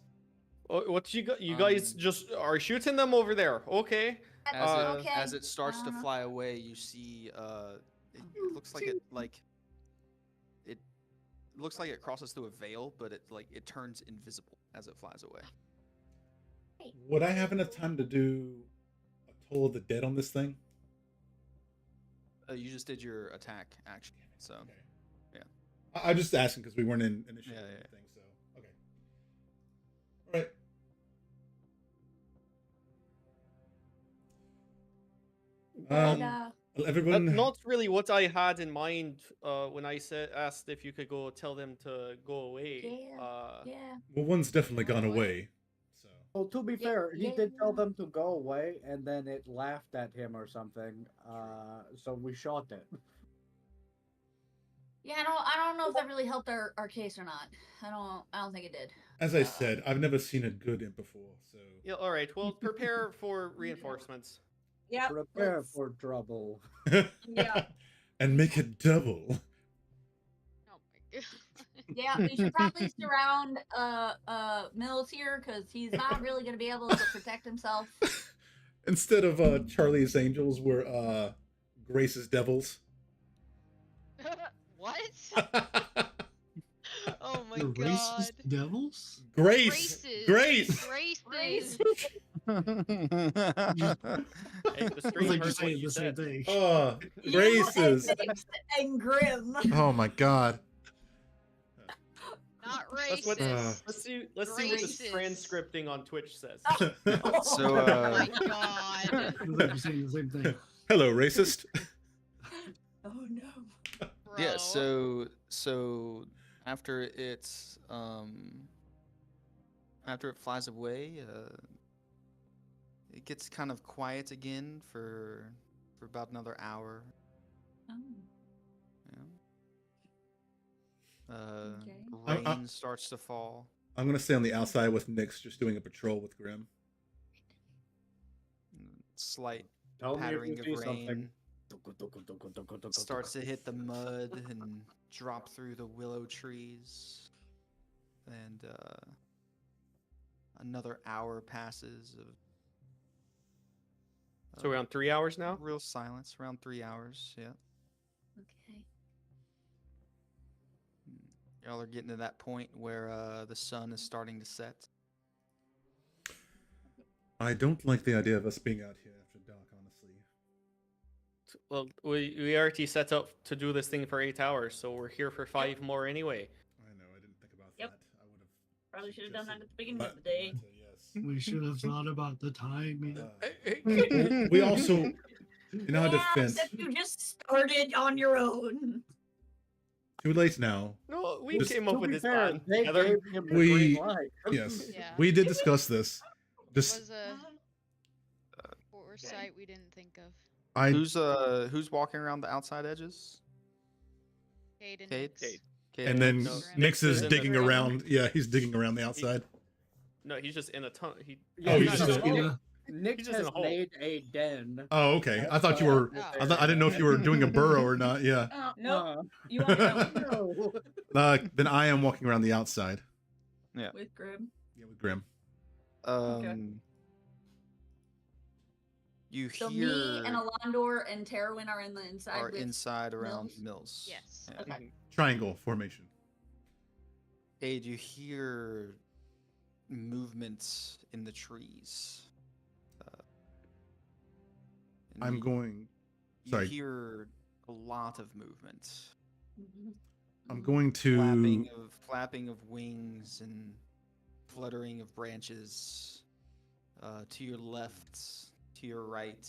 What you got? You guys just are shooting them over there. Okay. As it starts to fly away, you see it looks like it looks like it crosses through a veil, but it turns invisible as it flies away. Would I have enough time to do a Toll of the Dead on this thing? You just did your attack action, so Okay. yeah. I'm just asking because we weren't in initiative Yeah, or yeah. anything, so okay. All right. But, Everyone. Not really what I had in mind when I asked if you could go tell them to go away. yeah. Well, one's definitely gone Away. away. So Well, to be Yeah, fair, he did tell yeah. them to go away, and then it laughed at him or something. So we shot it. Yeah, I don't know if that really helped our case or not. I don't think it did. as I said, I've never seen a good imp before. So Yeah, all right. Well, prepare for reinforcements. Yeah. Prepare for trouble. Yeah. and make it double. Oh my god. Yeah, we should probably surround Mills here because he's not really gonna be able to protect himself. Instead of Charlie's Angels, we're Grace's Devils. What? Oh my The god. racist devils? Grace. Races. Grace. Races. Hey, the It's stream like you're heard what saying you the same said. thing. Graces. And Grim. Oh my God. Not That's what- racist. Let's see what the Racist. transcripting on Twitch says. So, Oh my god. It's like you're saying the same thing. Hello, racist. Oh no. yeah, Bro. so after it's after it flies away, it gets kind of quiet again for about another hour. Oh. Yeah. Okay. Rain starts to fall. I'm gonna stay on the outside with Nyx, just doing a patrol with Grim. Slight Tell me if pattering you of see rain something. starts to hit the mud and drop through the willow trees, and another hour passes of So we're on 3 hours now? real silence. Around 3 hours. Yeah. Okay. Y'all are getting to that point where the sun is starting to set. I don't like the idea of us being out here after dark, honestly. Well, we already set up to do this thing for 8 hours, so we're here for 5 more anyway. I know, I didn't think about Yep. that. I would have Probably should have done that at the beginning But- of the day. yes. We should have thought about the timing. We also, in our defense, except you just started on your own. too late now. No, we Just- came To up with be this fair, plan they together. gave him the We- green light. Yes, Yeah. we did discuss this. Just Was a foresight we didn't think of. I Who's walking around the outside edges? Cade and Cade? Nyx. Cade and then Nyx? No. Nyx is in the digging tunnel. around. Yeah, he's digging around the outside. No, he's just in a tunnel. Yeah, Oh, He's he's not just in a in hole. a- Nick He's just in has a hole. made a den. Oh, okay. I thought you were. Oh. I didn't know if you were doing a burrow or not. Yeah. Nope. You want to know No. Then I am walking around the outside. with Grim? Yeah, with Grim. You So hear me and Alondor and Terwin are in the inside. are with inside around Mills? Mills. Yes. Yeah. Okay. Triangle formation. Cade, you hear movements in the trees. And I'm you- going. You sorry. hear a lot of movement. Mhm. I'm going to. Flapping of wings and fluttering of branches. To your left, to your right,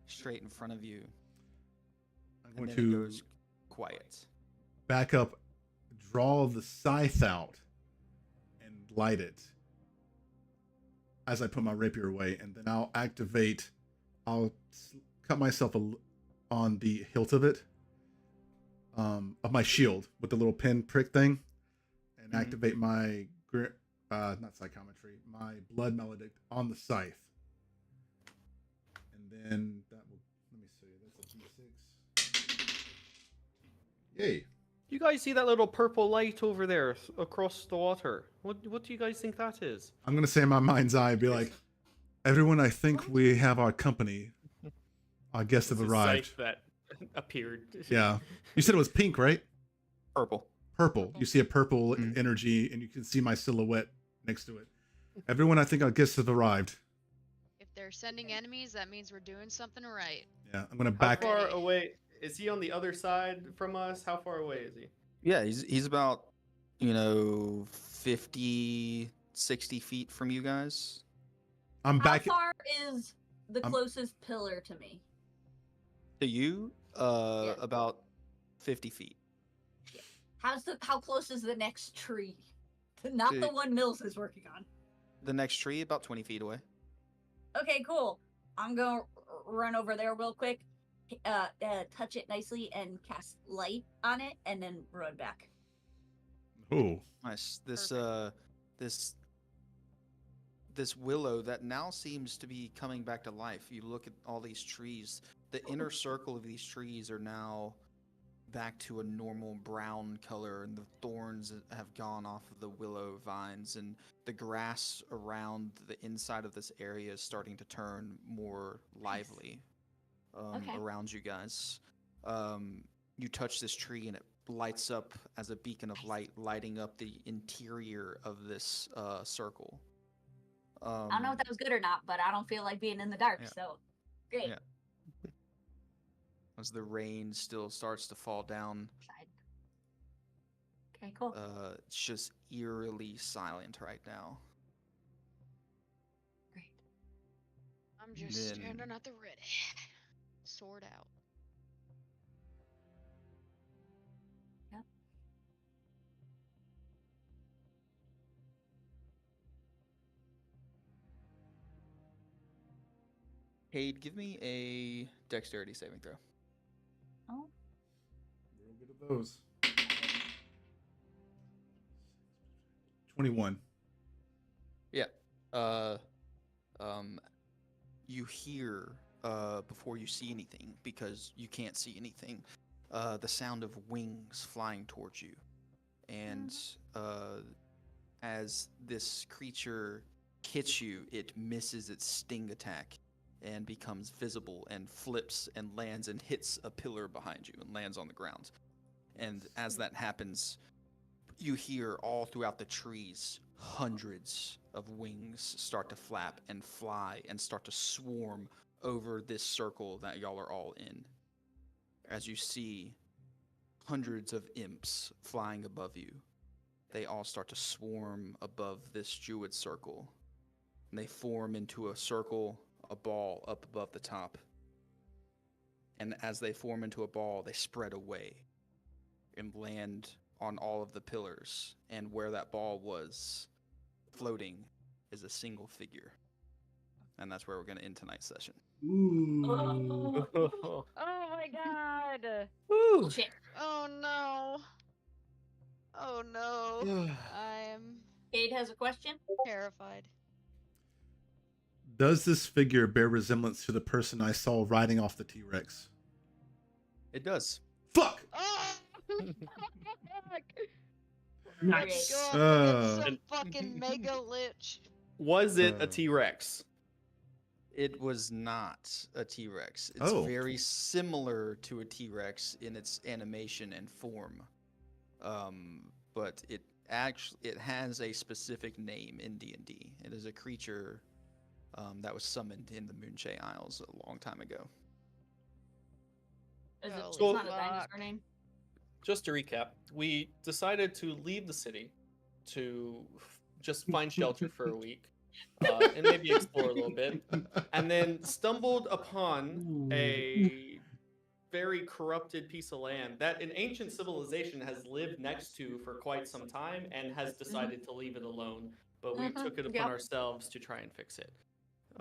straight in front of you, I'm and going then it to goes quiet. back up, draw the scythe out, and light it. As I put my rapier away, and then I'll activate. I'll cut myself on the hilt of it, of my shield with the little pin prick thing, and Mhm. activate my not psychometry, my blood maledict on the scythe. And then that will. Let me see. That's a d6. Yay! You guys see that little purple light over there across the water? What do you guys think that is? I'm gonna say in my mind's eye, be like, everyone, I think we have our company. Our guests have It's a arrived. scythe that appeared. Yeah. You said it was pink, right? Purple. Purple. You see a purple Mhm. energy, and you can see my silhouette next to it. Everyone, I think our guests have arrived. If they're sending enemies, that means we're doing something right. Yeah, I'm gonna How back. far Already. away is he on the other side from us? How far away is he? Yeah, he's about 50, 60 feet from you guys. I'm How back. far is the I'm- closest pillar to me? To you, Yeah. about 50 feet. How close is the next tree? Not To- the one Mills is working on. The next tree, about 20 feet away. Okay, cool. I'm gonna run over there real quick, touch it nicely, and cast light on it, and then run back. Oh, Nice. Perfect. This willow that now seems to be coming back to life. You look at all these trees. The inner circle of these trees are now back to a normal brown color, and the thorns have gone off of the willow vines, and the grass around the inside of this area is starting to turn more lively Okay. around you guys. You touch this tree and it lights up as a beacon of light, lighting up the interior of this circle. I don't know if that was good or not, but I don't feel like being in the dark, Yeah. so great. Yeah. As the rain still starts to fall down, Okay, cool. it's just eerily silent right now. Great. I'm just Then- standing at the ready. Sword out. Cade, give me a dexterity saving throw. Oh, real good at those. 21. Yeah. You hear before you see anything, because you can't see anything, the sound of wings flying towards you, and as this creature hits you, it misses its sting attack and becomes visible and flips and lands and hits a pillar behind you and lands on the ground. And as that happens, you hear all throughout the trees hundreds of wings start to flap and fly and start to swarm over this circle that y'all are all in. As you see hundreds of imps flying above you, they all start to swarm above this druid circle. And they form into a circle, a ball up above the top. And as they form into a ball, they spread away and land on all of the pillars. And where that ball was floating is a single figure. And that's where we're going to end tonight's session. Ooh. Oh my god! Woo! shit. Oh no! Oh no! I'm Cade has a question. terrified. Does this figure bear resemblance to the person I saw riding off the T-Rex? It does. Fuck! Oh! Nice. God, look at Uh. some fucking mega lich. Was it Uh. a T-Rex? It was not a T-Rex. It's Oh. very similar to a T-Rex in its animation and form. But it has a specific name in D&D. It is a creature that was summoned in the Moonshade Isles a long time ago. Is it, Holy it's not a fuck. dinosaur name? Just to recap, we decided to leave the city to just find shelter for a week and maybe explore a little bit, and then stumbled upon a very corrupted piece of land that an ancient civilization has lived next to for quite some time and has decided to leave it alone. But we took it upon Yep. ourselves to try and fix it.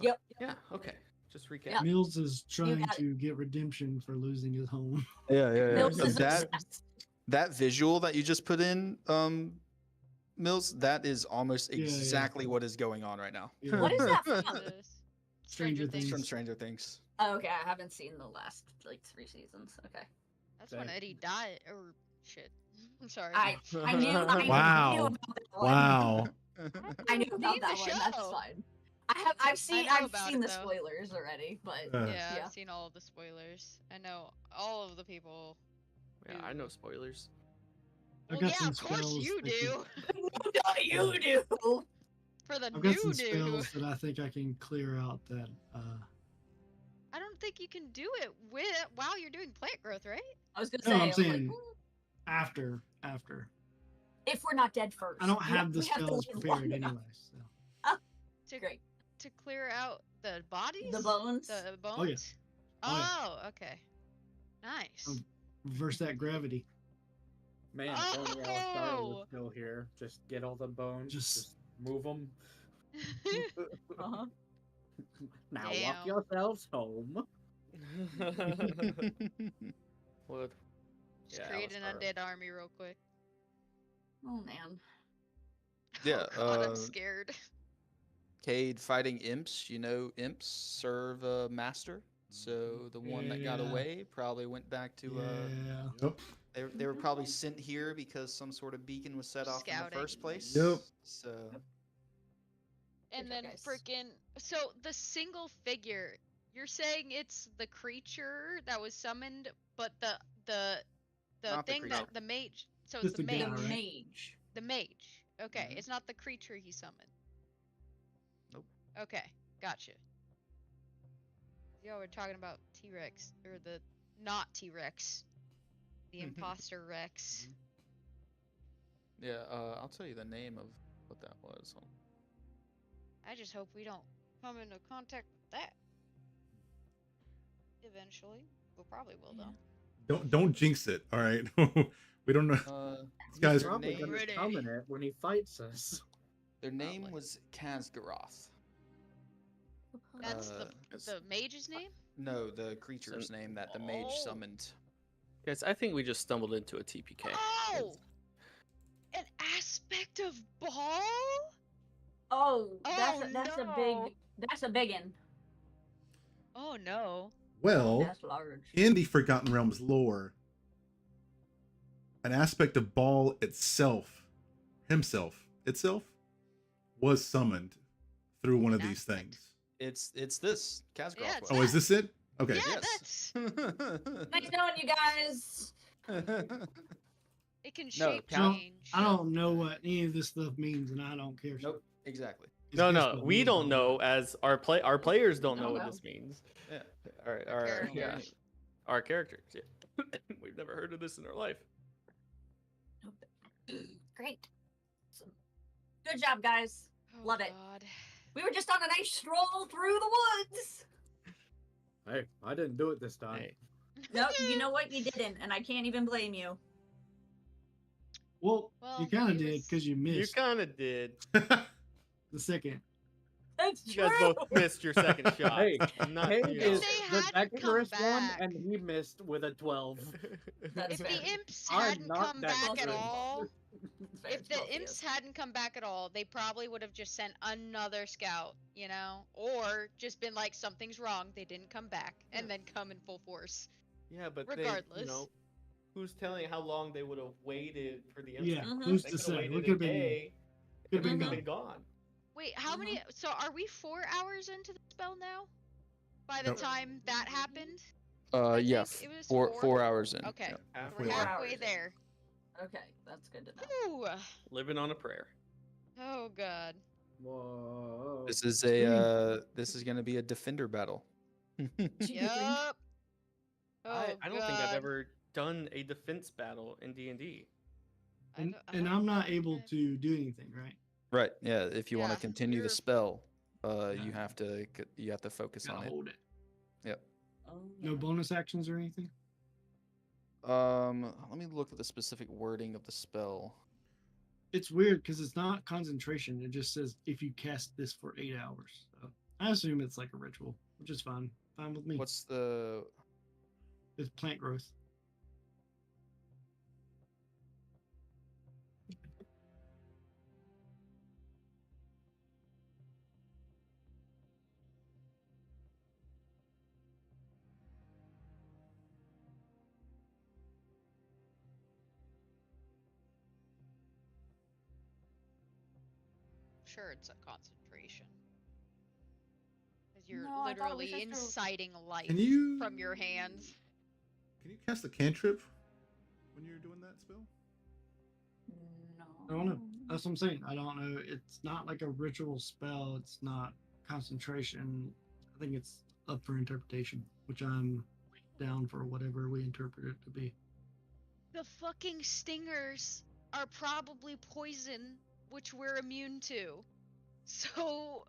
Yep. Yeah. Okay. Just recap. Yeah. Mills is trying got it. to get redemption for losing his home. Yeah, Mills is That obsessed. that visual that you just put in, Mills, that is almost Yeah, yeah. exactly what is going on right now. Yeah. What is that from? Jesus. Stranger It's Things. from Stranger Things. Oh, okay, I haven't seen the last like 3 seasons. Okay. That's when Same. Eddie died. Or shit. I'm sorry. I knew. I knew Wow. about that one. Wow. I knew Seen about the that one. That's show. fine. I've seen know about it, the though. spoilers already, but Uh. Yeah, yeah. I've seen all of the spoilers. I know all of the people. Yeah, I know spoilers. I've Well, got yeah, some of course spells you that can- do. No, you do. For the I've got some new. spells that I think I can clear out that. I don't think you can do it with while you're doing plant growth, right? I was gonna No, say, I'm I was like, saying "Hmm, after. if we're not dead first. I don't have the we have to spells live prepared long enough." anyway. So. To Great. to clear out the bodies? The bones. The bones? Oh, yeah. Oh, Oh, okay. Nice. Reverse that gravity. Man, if only Alistar was Oh! still here. Just get all the bones. Just- Just move them. Uh-huh. Now Damn. walk yourselves home. Would. Just Yeah, create an Alistar. undead army real quick. Oh man. Yeah, Oh god, I'm scared. Cade fighting imps. You know, imps serve a master. So the one that got Yeah. away probably went back to. Yeah. Yep. They were probably sent here because some sort of beacon was set off in the first Scouting. place. Yep. So And Good job, then guys. freaking so the single figure, you're saying it's the creature that was summoned, but the Not the thing creature. that the mage. So Just it's the the guy, The mage. right? mage. The mage. Okay, Mhm. it's not the creature he summoned. Nope. Okay, gotcha. Y'all were talking about T-Rex or the not T-Rex, the imposter Rex. yeah, I'll tell you the name of what that was. I just hope we don't come into contact with that. Eventually, we'll probably will though. Don't jinx it. All right. We don't know. These He's guys. probably name- gonna Ready. summon it when he fights us. Their name Probably. was Kazgaroth. That's it's- the mage's name. No, the creature's name that the mage Oh. summoned. Guys, I think we just stumbled into a TPK. Oh, an aspect of ball. Oh, Oh, no. that's a big one. Oh no. Well, That's large. in the Forgotten Realms lore, an aspect of Baal itself, was summoned through one of these Aspect. things. It's this Kazgaroth. Yeah, it's Oh, is this it? Okay. Yeah, Yes. Nice knowing you guys. it can No, shape count- change. I don't know what any of this stuff means, and I don't care. Nope. Exactly. It's No, just no, what we means don't all know that. as our players don't know Oh, what wow. this means. Yeah. All right, Our our yeah, characters. our characters. Yeah. We've never heard of this in our life. Great. So, good job, guys. Oh, Love it. God. We were just on a nice stroll through the woods. Hey, I didn't do it this time. Hey, No, you know what? You didn't, and I can't even blame you. Well, Well, you kind he of did was- because you you missed kind of did. the second. That's You guys both missed your second shot. Hey, Not Hey you. is They the hadn't come dexterous one, back. and he missed with a 12. That's If fair. the imps I'm hadn't not come that back at good. all, It's fair, if it's the both of imps you. hadn't come back at all, they probably would have just sent another scout, you know, or just been like something's wrong, they didn't come back, and then come in full force. Yeah, but Regardless. they, you know, who's telling how long they would have waited for the Yeah, instant? Mhm. who's They to could've say? waited We a could have been, day, could have been could've gone. gone. Wait, how many? So are we 4 hours into the spell now? By the Nope. time that happened? I Yeah. think it was 4 4? hours in. Okay. yeah. We're Four halfway hours. there. Okay, that's good to know. Ooh. Living on a prayer. Oh god. Whoa. This is this is gonna be a defender battle. Yup. Oh I don't think I've God. ever done a defense battle in D&D. And, I and don't I'm not know, able okay. to do anything, right? Right. Yeah. If you want Yeah, to continue you're- the spell, you Yeah. have to focus Gotta on it. hold it. Yep. Oh, No yeah. bonus actions or anything. Let me look at the specific wording of the spell. It's weird because it's not concentration. It just says if you cast this for 8 hours. So I assume it's like a ritual, which is fine. Fine with me. What's the It's plant growth. Sure, it's a concentration. Because you're No, I thought it was literally just a- inciting life Can you from your hands. Can you cast a cantrip when you're doing that spell? I don't know. That's what I'm saying. I don't know. It's not like a ritual spell. It's not concentration. I think it's up for interpretation, which I'm down for whatever we interpret it to be. The fucking stingers are probably poison, which we're immune to. So,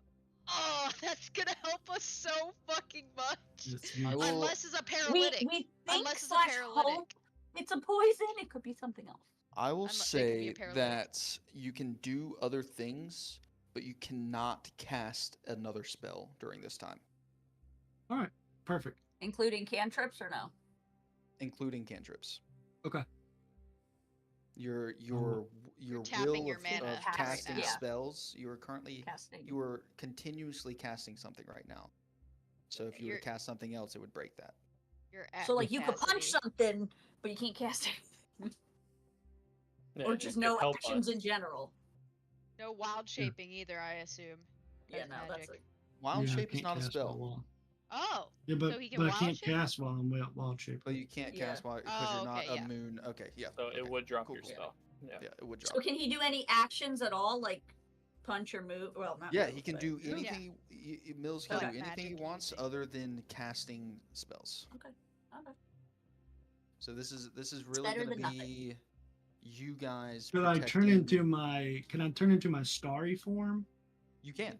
oh, that's gonna help us so fucking much. It's I huge. will- Unless it's a We paralytic. think Unless it's a slash paralytic. hope it's a poison. It could be something else. I will It could be a say paralytic. that you can do other things, but you cannot cast another spell during this time, All right. Perfect. Including cantrips or no? including cantrips. Okay. Your tapping will your of, mana of right casting now. Yeah. spells, you are currently Casting. you are continuously casting something right now. So if you were to You're- cast something else, it would break that. You're at So like you could punch capacity. something, but you can't cast it. Yeah, Or it just could no help actions us. in general. No wild shaping either, I assume. Yeah, As no, that's magic. Wild Yeah, I shape is can't not a cast spell, while- Oh, Yeah, but, So he can but I wild can't shape? cast while I'm wild shape. but you can't Yeah. cast because Oh, you're not okay, yeah. immune. Okay, yeah. So okay. it would drop Cool, your cool. spell. Yeah. Yeah, it would drop. So can he do any actions at all, like punch or move? Well, not Yeah, move, he can but- do Yeah. anything. Mills can Okay. do anything he Magic wants using. other than casting spells. Okay. So this is really better going to than nothing. be you guys. Could I turn protecting- into my? Can I turn into my starry form? You can.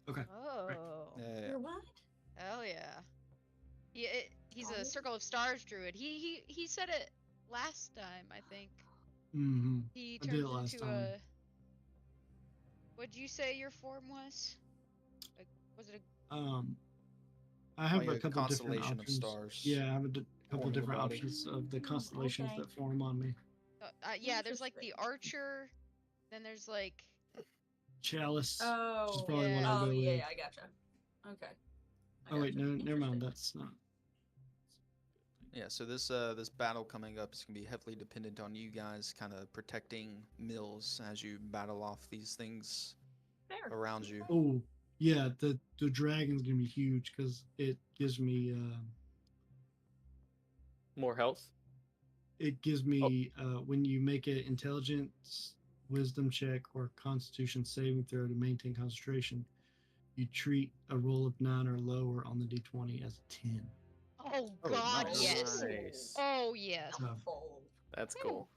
Okay. Oh. Yeah. You're what? Hell yeah. He's Oh. a Circle of Stars druid. He said it last time, I think. Mm-hmm. He I did turns it last into time. a. What'd you say your form was? Like, was it I have Like a a couple different constellation of options. stars Yeah, I have a couple forming a different body. options of the constellations okay. that form on me. yeah? There's like the Interesting. archer. Then there's like Chalice. Oh, probably what I'll oh go yeah, with. I gotcha. Okay. I Oh wait, gotcha. no, never mind. Interesting. That's not. Yeah. So this battle coming up is going to be heavily dependent on you guys kind of protecting Mills as you battle off these things Fair. around you. Oh yeah, the dragon's gonna be huge because it gives me More health. when you make an intelligence, wisdom check, or constitution saving throw to maintain concentration, you treat a roll of 9 or lower on the d20 as a 10. oh Oh, god nice. yes. Nice. Oh yes. Helpful. That's cool.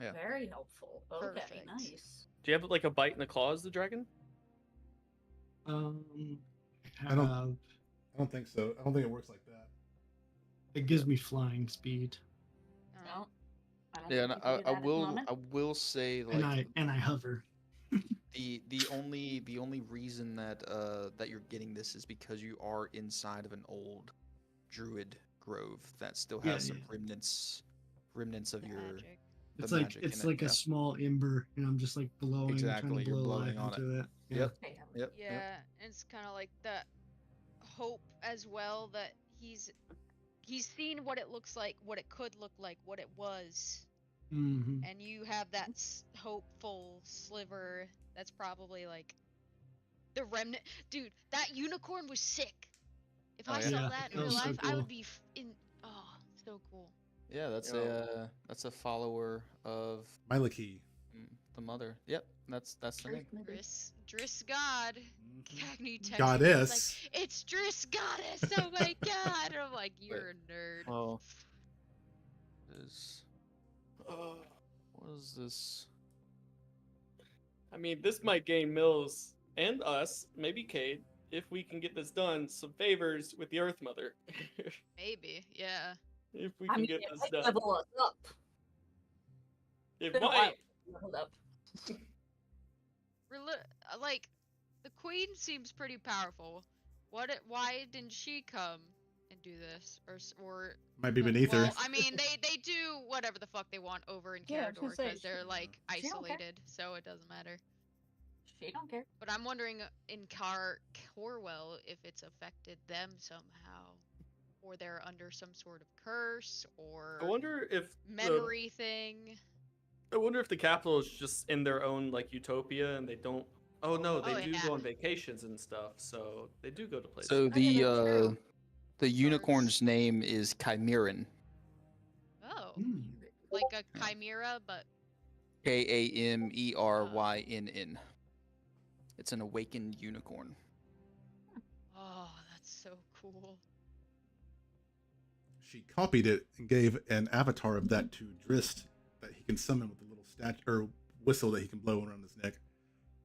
Yeah. Very helpful. Okay, Perfect. nice. Do you have like a bite in the claws, the dragon? I don't- Have, I don't think so. I don't think it works like that. it gives me flying speed, No. I don't Yeah, think and you can do that at the moment. I will say and like I hover. the only reason that that you're getting this is because you are inside of an old druid grove that still has Yeah, some yeah. remnants of The your magic. It's the like magic it's in it, like yeah. a small ember, and I'm just like blowing, Exactly, trying to you're blow blowing life on it. into it. Yeah. Yep. Okay, Yep. Yeah, Yep. and it's kind of like the hope as well that he's seen what it looks like, what it could look like, what it was, Mm-hmm. and you have that hopeful sliver. That's probably like the remnant. Dude, that unicorn was sick. If Oh, I yeah. saw Yeah, that in that real was so life, I cool. would be oh, so cool. Yeah, that's Yo. a follower of Miliki. the mother. Yep, that's the name. Driss God. Mhm. Cagney texted me, Goddess. he's like, it's Driss Goddess. Oh my god. And I'm like, you're a nerd. Oh. Is what is this? I mean, this might gain Mills and us, maybe Cade, if we can get this done, some favors with the Earth Mother. Maybe, yeah. If we I can mean, get it this might done. level us up. It Been a while. might. Leveled up. Like, the queen seems pretty powerful. Why didn't she come and do this? Or Might be beneath her. well, I mean, they do whatever the fuck they want over in Yeah, I was Carador gonna say, because they're like she don't care. isolated, so it doesn't matter. She don't care. But I'm wondering in Corwell if it's affected them somehow, or they're under some sort of curse or I wonder if memory thing. I wonder if the capital is just in their own like utopia and they don't. Oh no, they Oh, do yeah. go on vacations and stuff, so they do go to places. So Oh, yeah, that's true. the unicorn's name is Chimeran. Oh, Mm. like a chimera, but Kamerynn. It's an awakened unicorn. Oh, that's so cool. She copied it and gave an avatar of that to Drist that he can summon with a little or whistle that he can blow around his neck.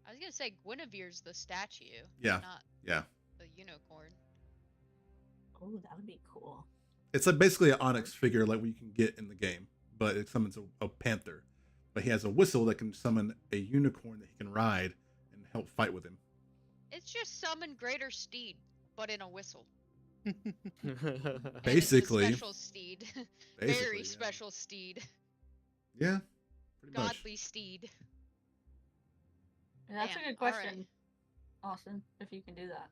I was gonna say Guinevere's the statue. Yeah. Not Yeah. the unicorn. Oh, that would be cool. It's like basically an Onyx figure like what you can get in the game, but it summons a panther. But he has a whistle that can summon a unicorn that he can ride and help fight with him. It's just summon Greater Steed, but in a whistle. Basically. And it's a special steed. Basically, Very yeah. special steed. Yeah, pretty much. Godly steed. That's Damn, a good all question, right. Austin, if you can do that.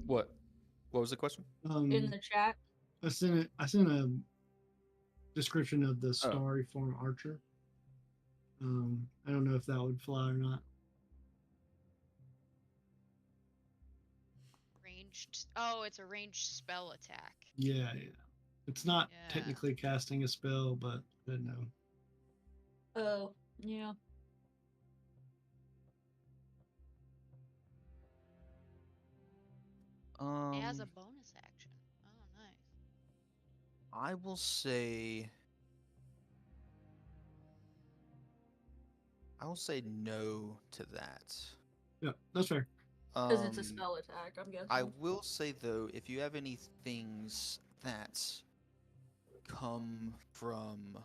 What? What was the question? In the chat. I sent a description of the starry form archer. I don't know if that would fly or not. Ranged. Oh, it's a ranged spell attack. Yeah. It's not Yeah. technically casting a spell, but no. Oh, yeah. It has a bonus action. Oh, nice. I will say no to that. Yeah, that's fair. Because it's a Um, spell attack, I'm guessing. I will say though, if you have any things that come from,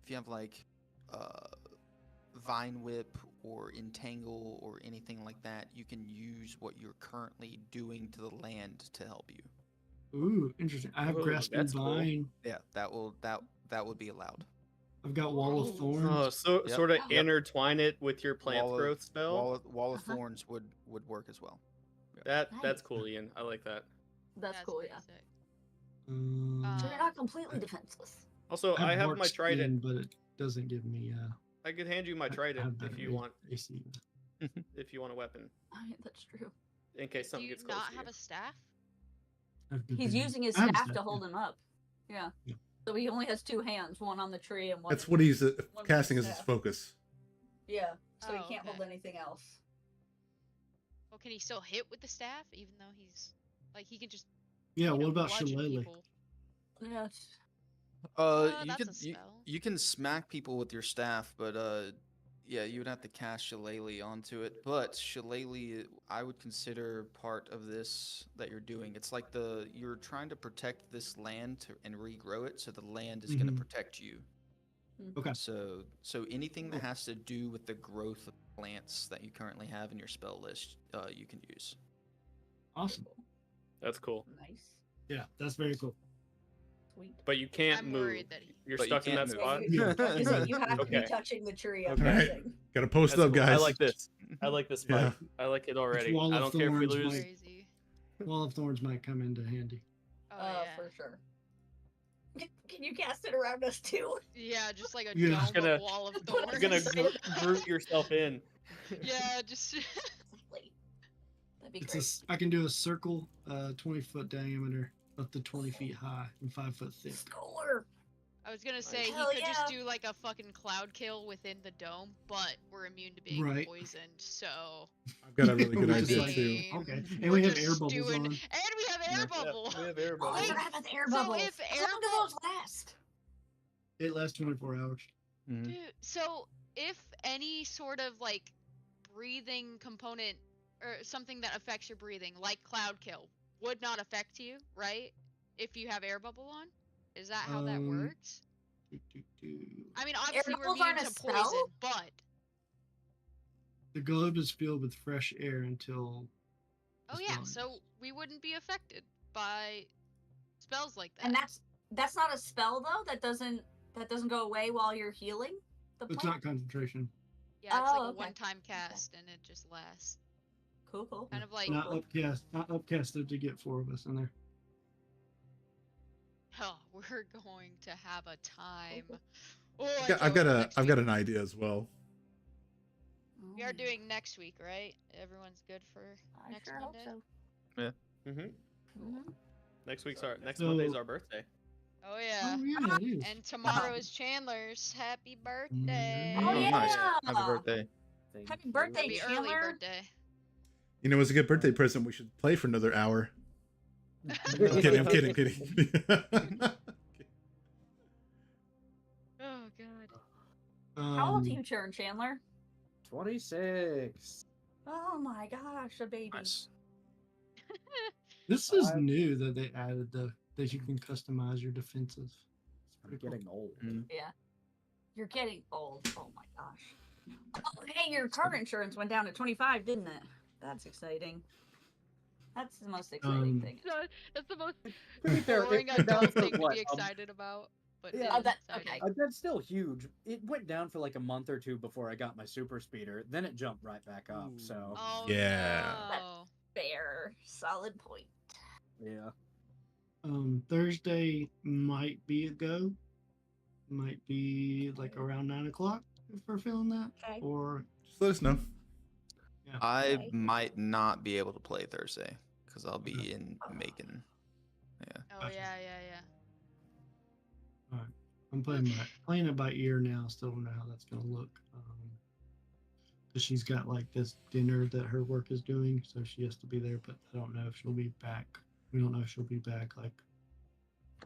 if you have like Vine Whip or Entangle or anything like that, you can use what you're currently doing to the land to help you. Ooh, interesting. I have Ooh, grasping that's cool. vine. Yeah, that would be allowed. I've got wall of thorns. Oh, so Yep. sort of Yep. intertwine it with your plant Wall growth spell. Wall of Uh-huh. Thorns would work as well. That's Nice. cool, Ian. I like that. That's cool, pretty yeah. sick. So you're not completely defenseless. Also, I have bark my trident. skin, but it doesn't give me. I could hand you my I trident have if better you want. AC. If you want a weapon, I mean, that's true. in case Do something you gets close not to have you. a staff? He's using his I have a staff staff, to yeah. hold him up. Yeah. Yeah. So he only has two hands, one on the tree and one. That's what he's one with casting the as his staff. focus. Yeah. So Oh, he can't hold okay. anything else. Well, can he still hit with the staff, even though he's like he can just? Yeah, you what know, about bludgeon Shillelagh? people? Yeah. You That's could a spell. you can smack people with your staff, but yeah, you would have to cast Shillelagh onto it. But Shillelagh, I would consider part of this that you're doing. It's like you're trying to protect this land and regrow it, so the land is going to Mhm. protect you. Okay. So anything that has to do with the growth of plants that you currently have in your spell list, you can use. Awesome. That's cool. Nice. Yeah, that's very cool. Sweet. But you can't I'm move. worried that he. You're But you stuck in can't that move. spot. Yeah. Is it you have to be Okay. touching the tree, I'm Okay. Alright. guessing. Gotta post That's up, cool. guys. I like this. I like this Yeah. fight. I like it already. Wall I of don't care if we Thorns lose. might- Crazy. Wall of Thorns might come into handy. Oh yeah. For sure. Can you cast it around us too? Yeah, just like a Yeah. dome Just gonna- of wall of You're thorns. You're gonna group yourself in. Yeah, just. Exactly. That'd be It's great. I can do a circle, 20-foot diameter, up to 20 feet high and 5 foot thick. Score. I was gonna say he Hell could just yeah. do like a fucking cloud kill within the dome, but we're immune to being Right. poisoned, so. I've got a really good We I just, idea like, too. mean, Okay, and we're we have just air bubbles doing- on. And we have air Yeah. bubble. We have air Oh, I bubbles. forgot about the air So bubbles. if How air long do bubble- those last? It lasts 24 hours. Mhm. Dude, so if any sort of like breathing component or something that affects your breathing, like cloud kill, would not affect you, right? If you have air bubble on, is that how that works? I mean, obviously we're bubbles immune aren't a to spell? poison, but The globe is filled with fresh air until. oh the yeah, spell so ends. we wouldn't be affected by spells like that. And that's not a spell though. That doesn't go away while you're healing the It's plant. not concentration. yeah, it's like Oh, a okay. one-time cast and it just lasts. Cool. Kind of like Not upcasted to get 4 of us in there. oh, we're going to have a time. Cool. Oh, I I've can't got wait a next I've got week. an idea as well. We are doing next week, right? Everyone's good for I next sure hope Monday? so. Mm-hmm. Mhm. Next So- Monday's our birthday. Oh yeah. Oh yeah, it is. And tomorrow is Chandler's. Happy birthday. Oh, Oh, nice. yeah. Happy birthday. Thank Happy you. birthday, Happy early Chandler. birthday. You know, as a good birthday present, we should play for another hour. I'm kidding. I'm kidding. Kidding. Oh god. How old do you turn, Chandler? 26. Oh my gosh, a baby. Nice. This is I'm- new that they added that you can customize your defenses. It's I'm pretty cool. getting old. Yeah. You're getting old. Oh my gosh. Oh, hey, your car insurance went down to 25, didn't it? That's exciting. That's the most exciting thing. That's the most To be fair, boring it went down adult for thing to what, be excited about. But yeah, it Oh, is that, exciting. okay. That's still huge. It went down for like a month or two before I got my super speeder. Then it jumped right back up. So Oh Yeah. no. Fair. Solid point. yeah. Thursday might be a go. Might be like around 9 o'clock if we're feeling that. Okay. Or Just let us know. yeah. I Okay. might not be able to play Thursday because I'll be in Macon. Oh Gotcha. yeah. I'm playing it by ear now. Still don't know how that's gonna look. Cause she's got like this dinner that her work is doing, so she has to be there. But I don't know if she'll be back. We don't know if she'll be back like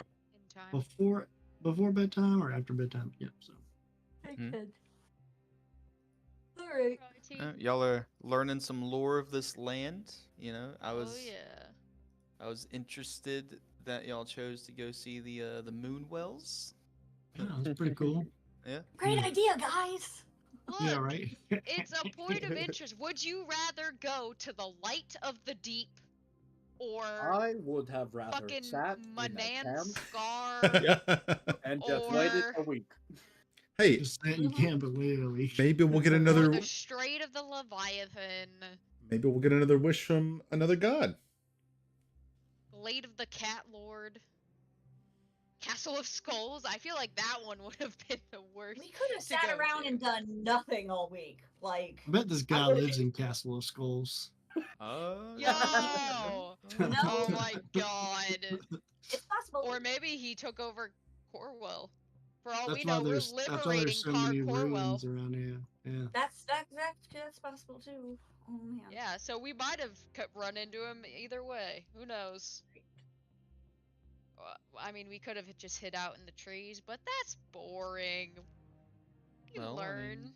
In time. before bedtime or after bedtime. Yep. So Good. All right. Righty. Y'all are learning some lore of this land. You know, I Oh was yeah. I was interested that y'all chose to go see the moon wells. yeah, that's pretty cool. Yeah. Great Yeah. idea, guys. Look, Yeah, right. it's a point of interest. Would you rather go to the light of the deep or I would have rather fucking sat in a tent Mananskar and just waited or- a week. Hey, Just saying you can, but wait a week. maybe we'll get or another. the Strait of the Leviathan, Maybe we'll get another wish from another god. Blade of the Cat Lord, Castle of Skulls? I feel like that one would have been the worst. We could have to sat go around to. and done nothing all week. Like, I bet this guy would've- lives in Castle of Skulls. Oh. Yo! No. Oh my god. it's possible. Or maybe he took over Corwell. For all That's we why know, we're there's that's why liberating there's so Car many Corwell. ruins around here. Yeah. That's possible too. Oh man. Yeah, so we might have run into him either way. Who knows? I mean, we could have just hid out in the trees, but that's boring. You Well, I learn. mean,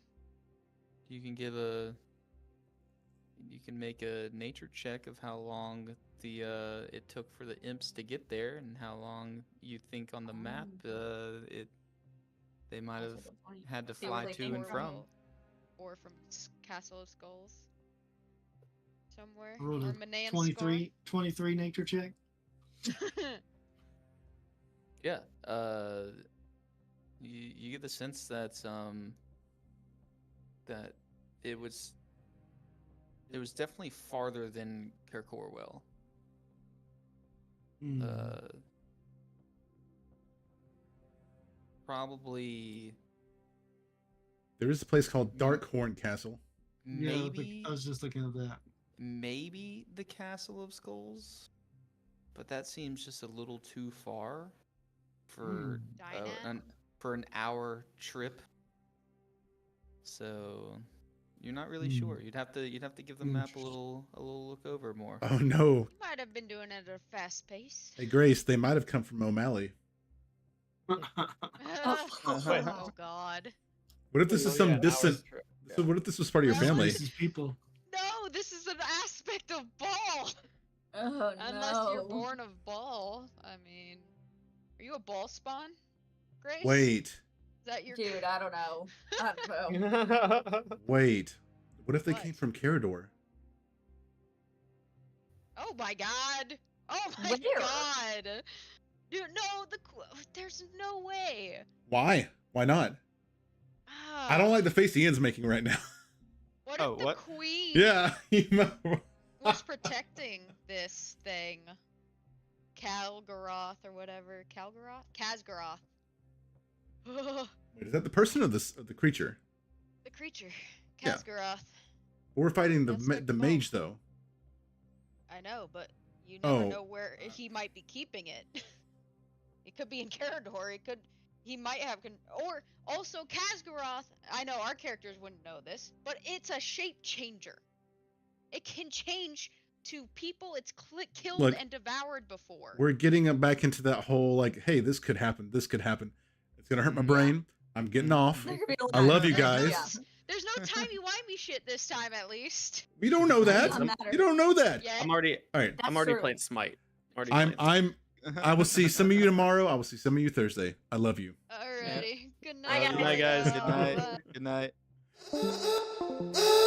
you can make a nature check of how long it took for the imps to get there and how long you think on the map they might That's have a good point. had to See where fly they to came and from. from. Or from Castle of Skulls. Somewhere. I rolled Or a Mananskar. 23 nature check. Yeah. You get the sense that that it was definitely farther than Kirkorwell. Hmm. Probably There is a place called Darkhorn Castle. Yeah, maybe I was just looking at that. maybe the Castle of Skulls, but that seems just a little too far for Dinah? for an hour trip. So you're not really Hmm. sure. You'd have to give the map a little look over more. Oh no. You might have been doing it at a fast pace. Hey Grace, they might have come from O'Malley. Oh god. What if this is some distant? So what if this was part of your Well, family? This is people. No, this is an aspect of Ball. Oh Unless no. you're born of Ball. I mean, are you a Ball spawn, Grace? Wait, Is that your Dude, I don't know. I don't know. wait. What if they What? came from Carador? Oh my god. Oh my Where? god. Dude, no, there's no way. Why? Why not? I don't like the face Ian's making right now. What Oh, if the what? queen Yeah. was protecting this thing? Kalgaroth or whatever. Kazgaroth. Wait, is that the person or the creature? The creature. Yeah. Kazgaroth. We're fighting That's their the call. mage though. I know, but you never Oh. know where he might be keeping it. It could be in Karador. He might have or also Kazgaroth. I know our characters wouldn't know this, but it's a shape changer. It can change to people it's killed Look, and devoured before. We're getting back into that whole like, hey, this could happen. This could happen. It's gonna hurt my brain. I'm getting off. There could be a I lot love of you things, guys. yeah. There's no timey-wimey shit this time, at least. We don't know that. Doesn't matter. You don't know that. Yeah. I'm already All right. That's I'm already true. playing Smite. I will see some of you tomorrow. I will see some of you Thursday. I love you. Alrighty. Good Bye, night. Good night, guys. Bye. Good night. Good night.